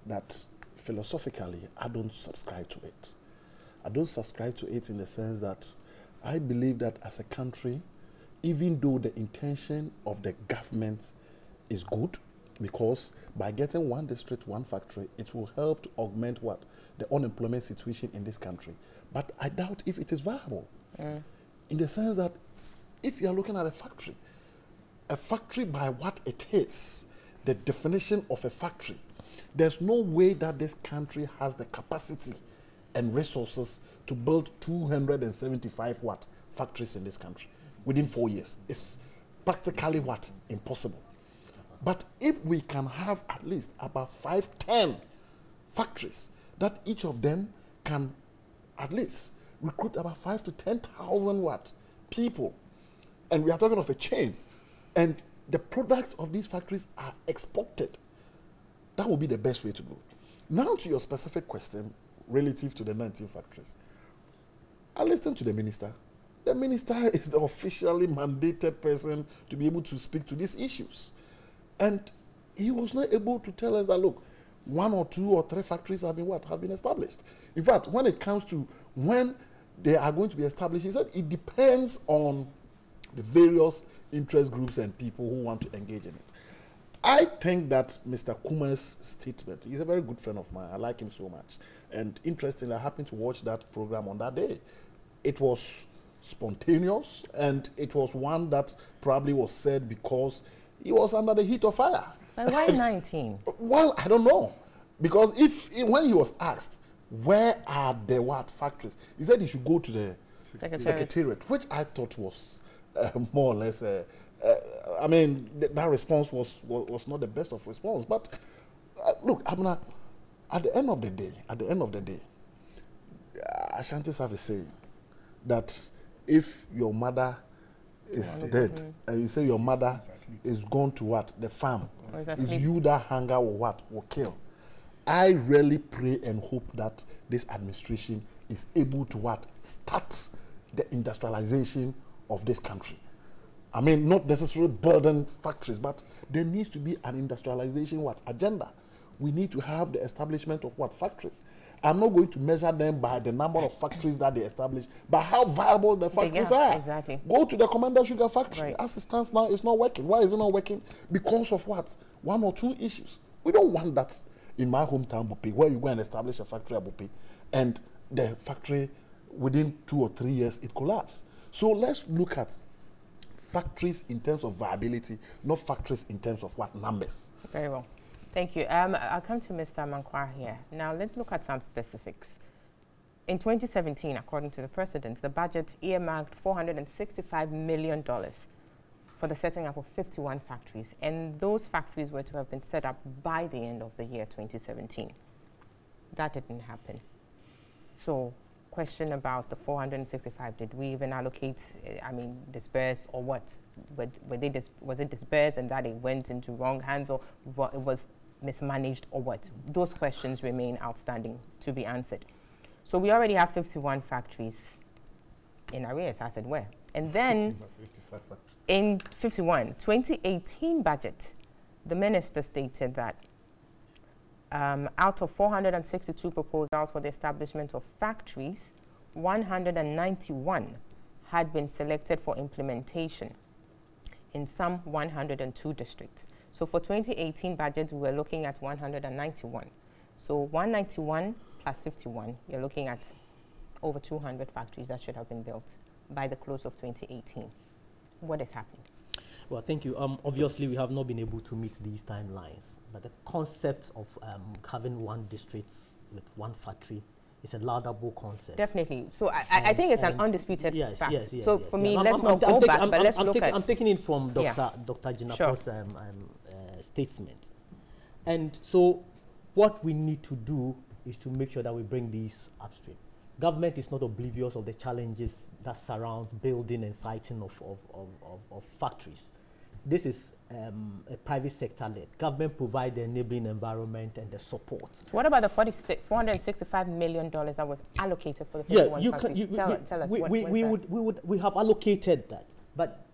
that philosophically, I don't subscribe to it. I don't subscribe to it in the sense that I believe that as a country, even though the intention of the government is good, because by getting one district, one factory, it will help to augment what? The unemployment situation in this country. But I doubt if it is viable. In the sense that if you are looking at a factory by what it is, the definition of a factory, there's no way that this country has the capacity and resources to build 275 what? Factories in this country within 4 years. It's practically what? Impossible. But if we can have at least about 5-10 factories, that each of them can at least recruit about 5,000 to 10,000 what? People. And we are talking of a chain. And the products of these factories are exported. That would be the best way to go. Now to your specific question relative to the 19 factories. I listened to the minister. The minister is the officially mandated person to be able to speak to these issues. And he was not able to tell us that, look, 1 or 2 or 3 factories have been what? Have been established. In fact, when it comes to when they are going to be established, he said it depends on the various interest groups and people who want to engage in it. I think that Mr. Kuma's statement, he's a very good friend of mine. I like him so much. And interestingly, I happened to watch that program on that day. It was spontaneous, and it was one that probably was said because he was under the heat of fire. But why 19? Well, I don't know. Because when he was asked, where are the what factories? He said he should go to the secretariat, which I thought was more or less, I mean, that response was not the best of response. But look, Abna, at the end of the day, Ashantis have a saying that if your mother is dead, and you say your mother is gone to what? The farm. It's you that hunger will what? Will kill. I really pray and hope that this administration is able to what? Start the industrialization of this country. I mean, not necessarily burden factories, but there needs to be an industrialization what? Agenda. We need to have the establishment of what? Factories. I'm not going to measure them by the number of factories that they establish, but how viable the factories are. Exactly. Go to the Commander Sugar Factory. Right. As it stands now, it's not working. Why is it not working? Because of what? 1 or 2 issues. We don't want that in my hometown, Bupi, where you go and establish a factory at Bupi, and the factory, within 2 or 3 years, it collapses. So let's look at factories in terms of viability, not factories in terms of what? Numbers. Very well. Thank you. I'll come to Mr. Mankwah here. Now, let's look at some specifics. In 2017, according to the president, the budget earmarked $465 million for the setting up of 51 factories, and those factories were to have been set up by the end of the year 2017. That didn't happen. So, question about the 465, did we even allocate, disperse, or what? Was it dispersed and that it went into wrong hands, or it was mismanaged, or what? Those questions remain outstanding to be answered. So we already have 51 factories in arrears, as it were. And then in 2018 budget, the minister stated that out of 462 proposals for the establishment of factories, 191 had been selected for implementation in some 102 districts. So for 2018 budget, we were looking at 191. So 191 plus 51, you're looking at over 200 factories that should have been built by the close of 2018. What is happening? Well, thank you. Obviously, we have not been able to meet these timelines, but the concept of having one district with one factory it's a laudable concept. Definitely. So I think it's an undisputed fact. Yes, so for me, let's not go back, but let's look at... I'm taking it from Dr. Jinapo's statement. And so what we need to do is to make sure that we bring these upstream. Government is not oblivious of the challenges that surrounds building and siting of factories. This is a private sector led. Government provide the enabling environment and the support. What about the $465 million that was allocated for the 51 factories? Tell us we have allocated that, but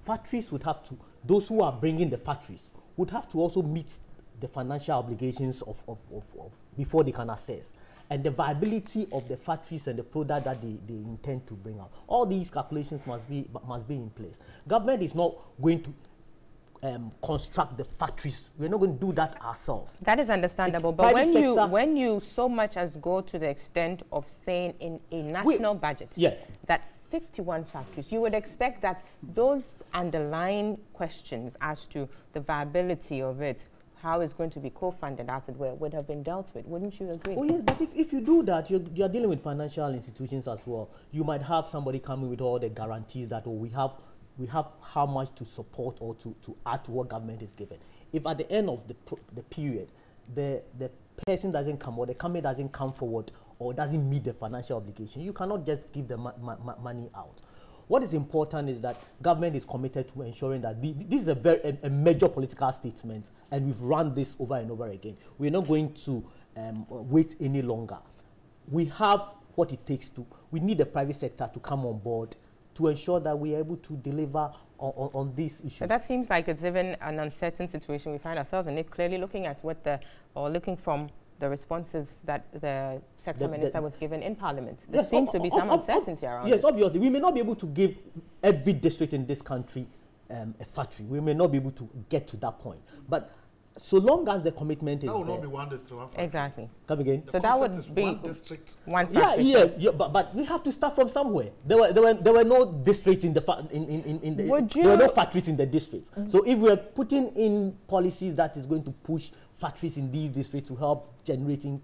factories would have to, those who are bringing the factories would have to also meet the financial obligations of before they can access, and the viability of the factories and the product that they intend to bring out. All these calculations must be in place. Government is not going to construct the factories. We're not going to do that ourselves. That is understandable, but when you so much as go to the extent of saying in a national budget that 51 factories, you would expect that those underlying questions as to the viability of it, how it's going to be co-funded, as it were, would have been dealt with. Wouldn't you agree? Oh, yes, but if you do that, you're dealing with financial institutions as well. You might have somebody coming with all the guarantees that, oh, we have how much to support or to add to what government is given. If at the end of the period, the person doesn't come or the company doesn't come forward or doesn't meet the financial obligation, you cannot just give the money out. What is important is that government is committed to ensuring that this is a major political statement, and we've run this over and over again. We're not going to wait any longer. We have what it takes to. We need the private sector to come on board to ensure that we are able to deliver on these issues. So that seems like it's even an uncertain situation we find ourselves in. Clearly looking at looking from the responses that the sector minister was given in Parliament. There seems to be some uncertainty around it. Yes, obviously. We may not be able to give every district in this country a factory. We may not be able to get to that point. But so long as the commitment is there. That will not be one district, one factory. Exactly. Come again? So that would be one district. One factory. Yeah, but we have to start from somewhere. There were no districts in the there were no factories in the districts. So if we are putting in policies that is going to push factories in these districts to help generating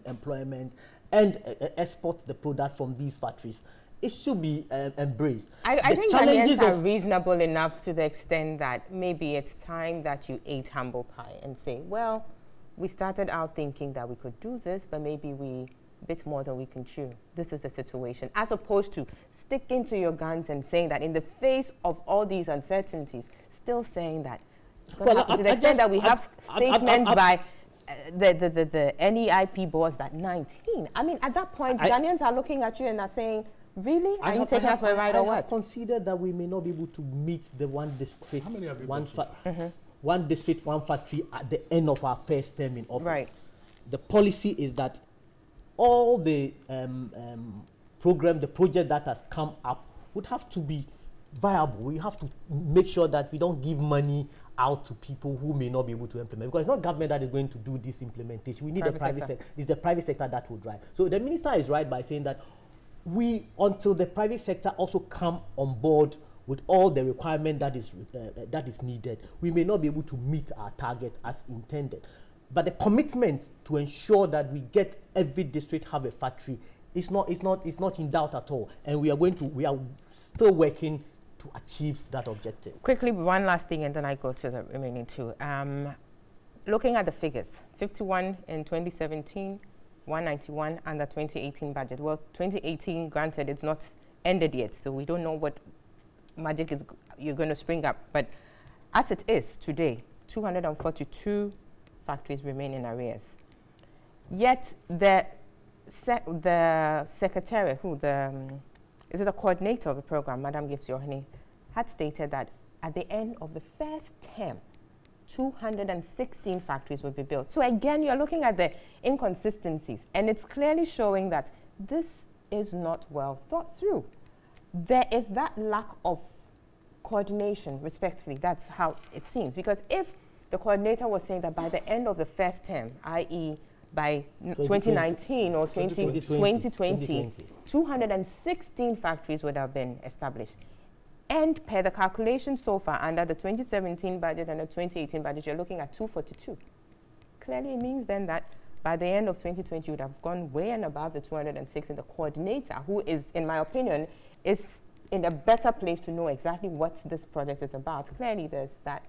employment and export the product from these factories, it should be embraced. I think Ghanaians are reasonable enough to the extent that maybe it's time that you ate humble pie and say, well, we started out thinking that we could do this, but maybe we bit more than we can chew. This is the situation. As opposed to sticking to your guns and saying that in the face of all these uncertainties, still saying that to the extent that we have statements by the NEIP boards that 19. I mean, at that point, Ghanaians are looking at you and are saying, really? Are you taking us for a ride or what? I have considered that we may not be able to meet the one district, one district, one factory at the end of our first term in office. Right. The policy is that all the the project that has come up would have to be viable. We have to make sure that we don't give money out to people who may not be able to implement, because it's not government that is going to do this implementation. We need the private sector. It's the private sector that will drive. So the minister is right by saying that until the private sector also come on board with all the requirement that is needed, we may not be able to meet our target as intended. But the commitment to ensure that we get every district have a factory is not in doubt at all, and we are still working to achieve that objective. Quickly, one last thing, and then I go to the remaining two. Looking at the figures, 51 in 2017, 191 under 2018 budget. Well, 2018, granted, it's not ended yet, so we don't know what magic you're going to spring up. But as it is today, 242 factories remain in arrears. Yet the secretary, is it the coordinator of the program, Madam Gift Yohane, had stated that at the end of the first term, 216 factories would be built. So again, you're looking at the inconsistencies, and it's clearly showing that this is not well thought through. There is that lack of coordination, respectfully. That's how it seems. Because if the coordinator was saying that by the end of the first term, i.e. by 2019 or 2020, 216 factories would have been established. And per the calculation so far, under the 2017 budget and the 2018 budget, you're looking at 242. Clearly, it means then that by the end of 2020, you would have gone way and above the 206, and the coordinator, who is, in my opinion, is in a better place to know exactly what this project is about. Clearly, there's that.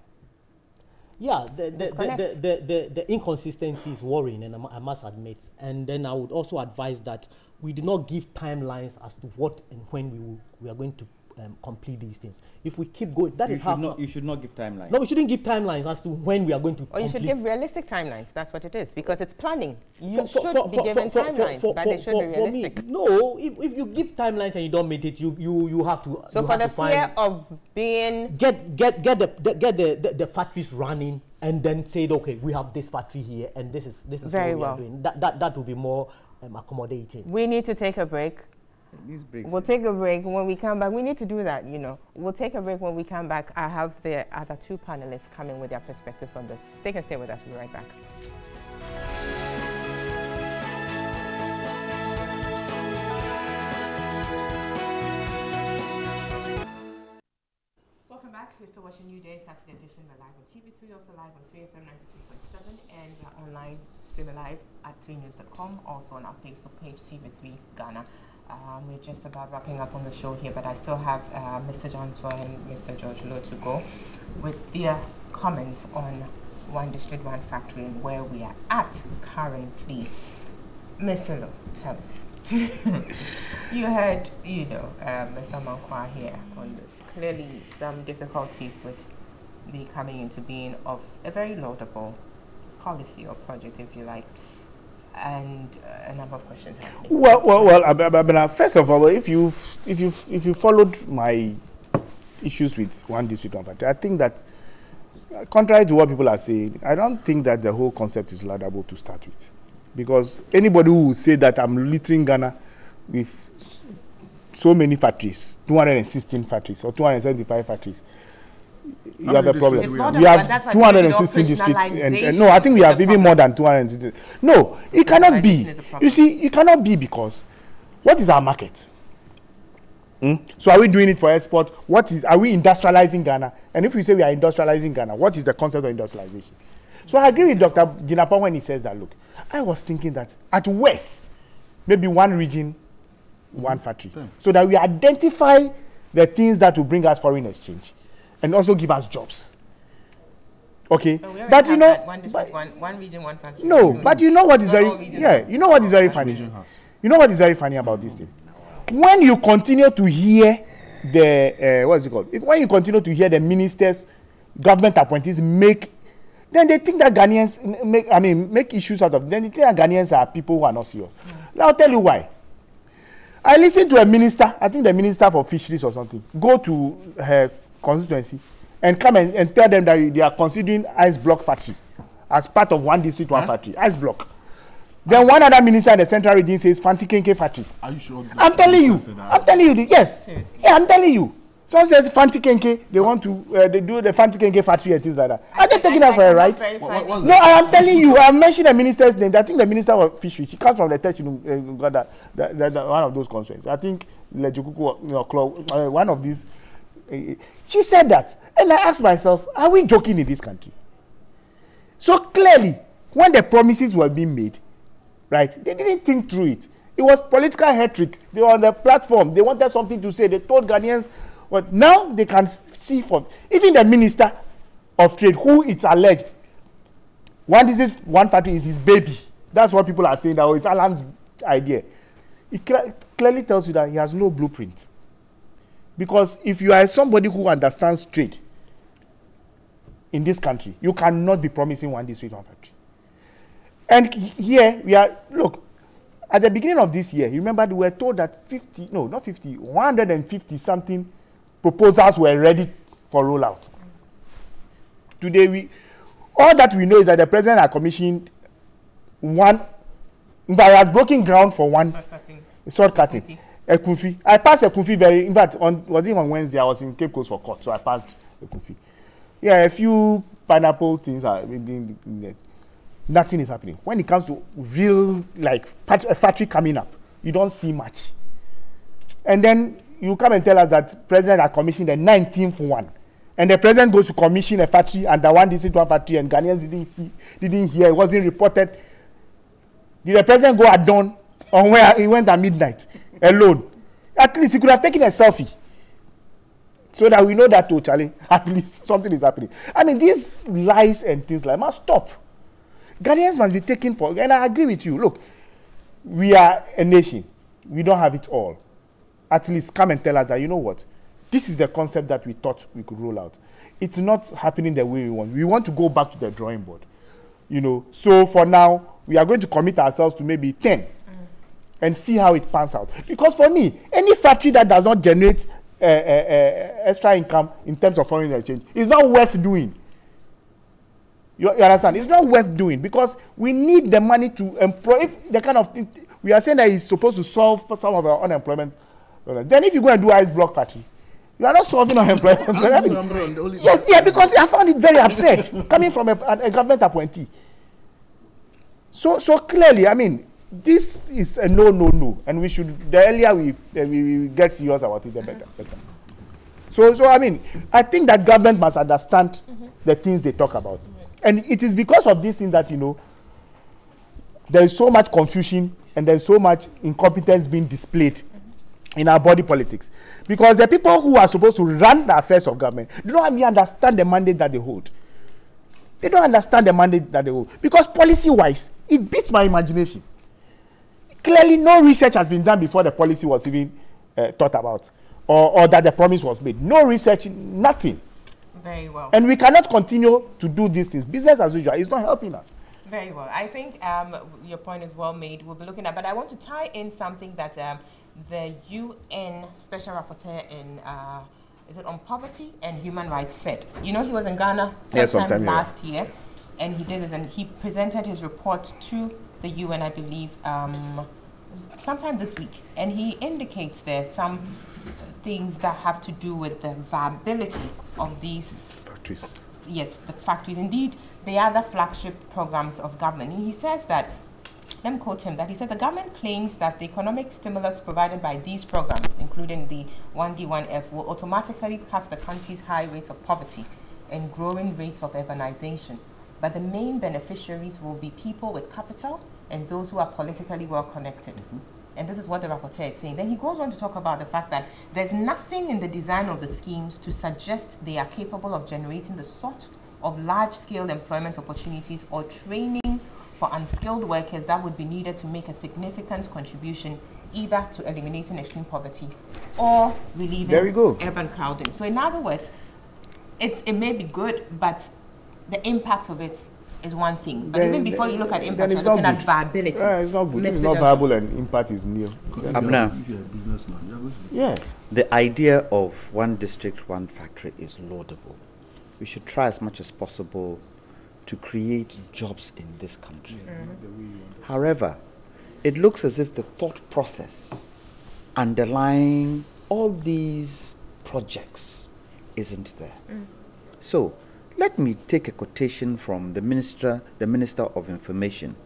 Yeah, the inconsistency is worrying, and I must admit. And then I would also advise that we do not give timelines as to what and when we are going to complete these things. If we keep going, that is how you should not give timelines. No, we shouldn't give timelines as to when we are going to. Or you should give realistic timelines. That's what it is, because it's planning. You should be given timelines, but they should be realistic. No, if you give timelines and you don't meet it, you have to. So for the fear of being get the factories running, and then say, okay, we have this factory here, and this is very what we are doing. That will be more accommodating. We need to take a break. We'll take a break. When we come back, we need to do that, you know. We'll take a break. When we come back, I have the other two panelists coming with their perspectives on this. Stay with us. We'll be right back. Welcome back. You're still watching Newday, Saturday edition. We're live on TV3, also live on 3FM 92.7, and we're online, streaming live at 3news.com, also on our Facebook page, TV3 Ghana. We're just about wrapping up on the show here, but I still have Mr. Janto and Mr. George Lowe to go with their comments on One District, One Factory and where we are at currently. Mr. Lowe, tell us. You heard, Mr. Mankwa here on this. Clearly some difficulties with the coming into being of a very laudable policy or project, if you like. And a number of questions happening. Well, first of all, if you followed my issues with One District, One Factory, I think that, contrary to what people are saying, I don't think that the whole concept is laudable to start with. Because anybody who would say that I'm littering Ghana with so many factories, 216 factories or 275 factories, you have a problem. We have 216 districts, and no, I think we have even more than 216. No, it cannot be. You see, it cannot be, because what is our market? So are we doing it for export? Are we industrializing Ghana? And if we say we are industrializing Ghana, what is the concept of industrialization? So I agree with Dr. Jinapa when he says that, look, I was thinking that at worst, maybe one region, one factory, so that we identify the things that will bring us foreign exchange and also give us jobs. Okay, but you know, one district, one region, one factory. No, but you know what is you know what is very funny. You know what is very funny about this thing? When you continue to hear the what is it called? When you continue to hear the ministers, government appointees then they think that Ghanaians make issues out of it. Then they think that Ghanaians are people who are not serious. Now I'll tell you why. I listened to a minister, I think the minister for fisheries or something, go to her constituency and come and tell them that they are considering ice block factory as part of One District, One Factory. Ice block. Then one other minister in the central region says Fanti Kenke factory. Are you sure? I'm telling you. Yes. Seriously? Yeah, I'm telling you. Someone says Fanti Kenke, they want to they do the Fanti Kenke factory and things like that. Are they taking that for a right? No, I am telling you. I mentioned the minister's name. I think the minister of fisheries. She comes from the Tech one of those constituencies. I think Lejukuku, one of these. She said that, and I asked myself, are we joking in this country? So clearly, when the promises were being made, right, they didn't think through it. It was political rhetoric. They were on the platform. They wanted something to say. They told Ghanaians, but now they can see for even the Minister of Trade, who it's alleged One District, One Factory is his baby. That's what people are saying, that it's Alan's idea. It clearly tells you that he has no blueprint. Because if you are somebody who understands trade in this country, you cannot be promising One District, One Factory. And here we are, look, at the beginning of this year, you remember we were told that 150 something proposals were ready for rollout. Today, all that we know is that the president had commissioned has broken ground for one sword cutting. Ekufi. I passed Ekufi in fact, was it on Wednesday? I was in Cape Coast for court, so I passed Ekufi. Yeah, a few pineapple things are nothing is happening. When it comes to real, like, a factory coming up, you don't see much. And then you come and tell us that president had commissioned the 19th one. And the president goes to commission a factory and the One District, One Factory, and Ghanaians didn't hear, it wasn't reported. Did the president go at dawn on where he went at midnight alone? At least he could have taken a selfie so that we know that totally, at least something is happening. I mean, these lies and things like must stop. Ghanaians must be taken for, and I agree with you. Look, we are a nation. We don't have it all. At least come and tell us that, you know what, this is the concept that we thought we could roll out. It's not happening the way we want. We want to go back to the drawing board. You know, so for now, we are going to commit ourselves to maybe 10 and see how it pans out. Because for me, any factory that does not generate extra income in terms of foreign exchange is not worth doing. You understand? It's not worth doing because we need the money to employ. If the kind of thing we are saying that it's supposed to solve some of our unemployment, then if you go and do ice block factory, you are not solving unemployment. Yes, yeah, because I found it very upset coming from a government appointee. So clearly, I mean, this is a no, and we should. The earlier we get serious about it, the better. So I mean, I think that government must understand the things they talk about. And it is because of this thing that, you know, there is so much confusion and there is so much incompetence being displayed in our body politics. Because the people who are supposed to run the affairs of government do not even understand the mandate that they hold. They don't understand the mandate that they hold. Because policy-wise, it beats my imagination. Clearly, no research has been done before the policy was even thought about or that the promise was made. No research, nothing. Very well. And we cannot continue to do these things. Business as usual is not helping us. Very well. I think your point is well made. We'll be looking at, but I want to tie in something that the UN Special Rapporteur in, is it on poverty and human rights said. You know, he was in Ghana sometime last year, and he did this, and he presented his report to the UN, I believe, sometime this week, and he indicates there some things that have to do with the viability of these factories. Yes, the factories. Indeed, they are the flagship programs of government. He says that, let me quote him, that he said the government claims that the economic stimulus provided by these programs, including the 1D1F, will automatically cut the country's high rates of poverty and growing rates of urbanization. But the main beneficiaries will be people with capital and those who are politically well connected. And this is what the rapporteur is saying. Then he goes on to talk about the fact that there's nothing in the design of the schemes to suggest they are capable of generating the sort of large-scale employment opportunities or training for unskilled workers that would be needed to make a significant contribution either to eliminating extreme poverty or relieving urban crowding. So in other words, it may be good, but the impact of it is one thing. But even before you look at impact, you're looking at viability. It's not good. It's not viable and impact is nil. Abner, the idea of one district, one factory is laudable. We should try as much as possible to create jobs in this country. However, it looks as if the thought process underlying all these projects isn't there. So, let me take a quotation from the Minister of Information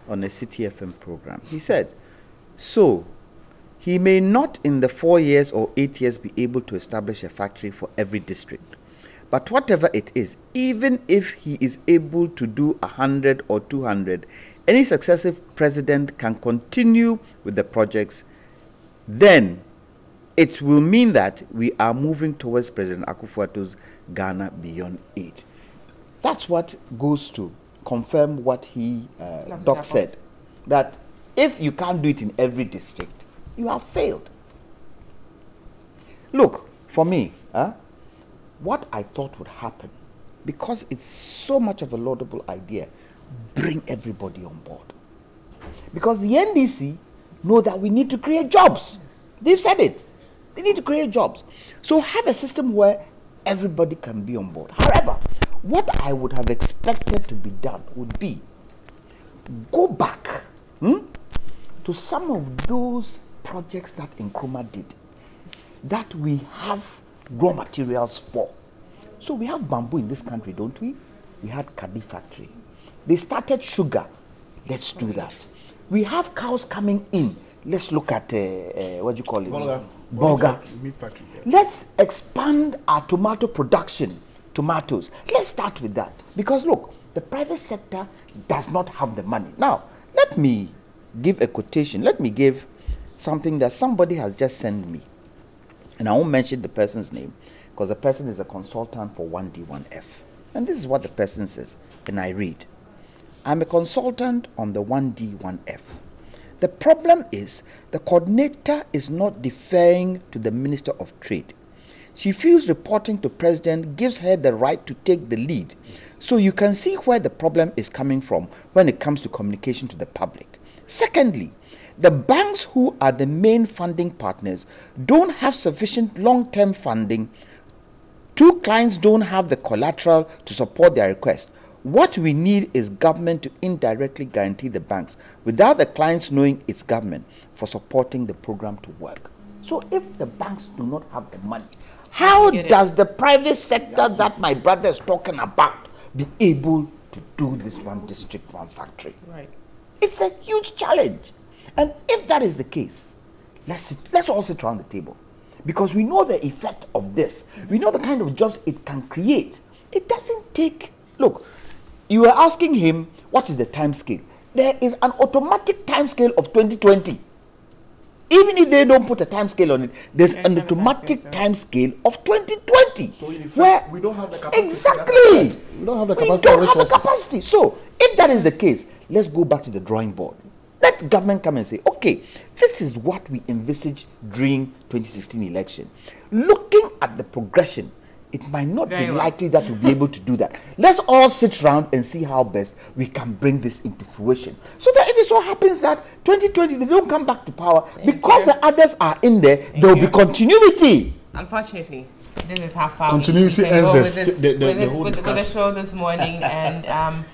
on a City FM program. He said, so, he may not in the 4 years or 8 years be able to establish a factory for every district. But whatever it is, even if he is able to do 100 or 200, any successive president can continue with the projects, then it will mean that we are moving towards President Akufo-Addo's Ghana beyond 8. That's what goes to confirm what he, Doc said, that if you can't do it in every district, you have failed. Look, for me, what I thought would happen, because it's so much of a laudable idea, bring everybody on board. Because the NDC know that we need to create jobs. They've said it. They need to create jobs. So have a system where everybody can be on board. However, what I would have expected to be done would be go back to some of those projects that Nkrumah did, that we have raw materials for. So we have bamboo in this country, don't we? We had Kadi factory. They started sugar. Let's do that. We have cows coming in. Let's look at, what do you call it? Burger. Meat factory. Let's expand our tomato production. Tomatoes. Let's start with that. Because look, the private sector does not have the money. Now, let me give a quotation. Let me give something that somebody has just sent me. And I won't mention the person's name because the person is a consultant for 1D1F. And this is what the person says, and I read. I'm a consultant on the 1D1F. The problem is the coordinator is not deferring to the Minister of Trade. She feels reporting to President gives her the right to take the lead. So you can see where the problem is coming from when it comes to communication to the public. Secondly, the banks who are the main funding partners don't have sufficient long-term funding. Two clients don't have the collateral to support their request. What we need is government to indirectly guarantee the banks without the clients knowing it's government for supporting the program to work. So if the banks do not have the money, how does the private sector that my brother is talking about be able to do this one district, one factory? Right. It's a huge challenge. And if that is the case, let's all sit around the table. Because we know the effect of this. We know the kind of jobs it can create. It doesn't take... Look, you were asking him, what is the time scale? There is an automatic time scale of 2020. Even if they don't put a time scale on it, there's an automatic time scale of 2020. So in effect, where we don't have the capacity. Exactly. We don't have the capacity. We don't have the capacity. So if that is the case, let's go back to the drawing board. Let government come and say, okay, this is what we envisaged during 2016 election. Looking at the progression, it might not be likely that we'll be able to do that. Let's all sit around and see how best we can bring this into fruition. So that if it so happens that 2020 they don't come back to power, because the others are in there, there will be continuity. Unfortunately, this is how far continuity ends the whole discussion. With the show this morning, and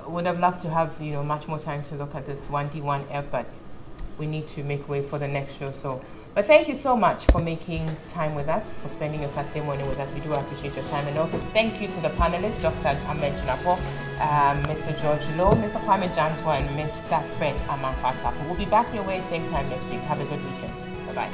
would have loved to have much more time to look at this 1D1F, but we need to make way for the next show. So, but thank you so much for making time with us, for spending your Saturday morning with us. We do appreciate your time, and also thank you to the panelists, Dr. Ahmed Jinapo, Mr. George Lowe, Mr. Kwame Jantwa, and Mr. Fred Amankwa-Safo. We'll be back your way same time next week. Have a good weekend. Bye bye.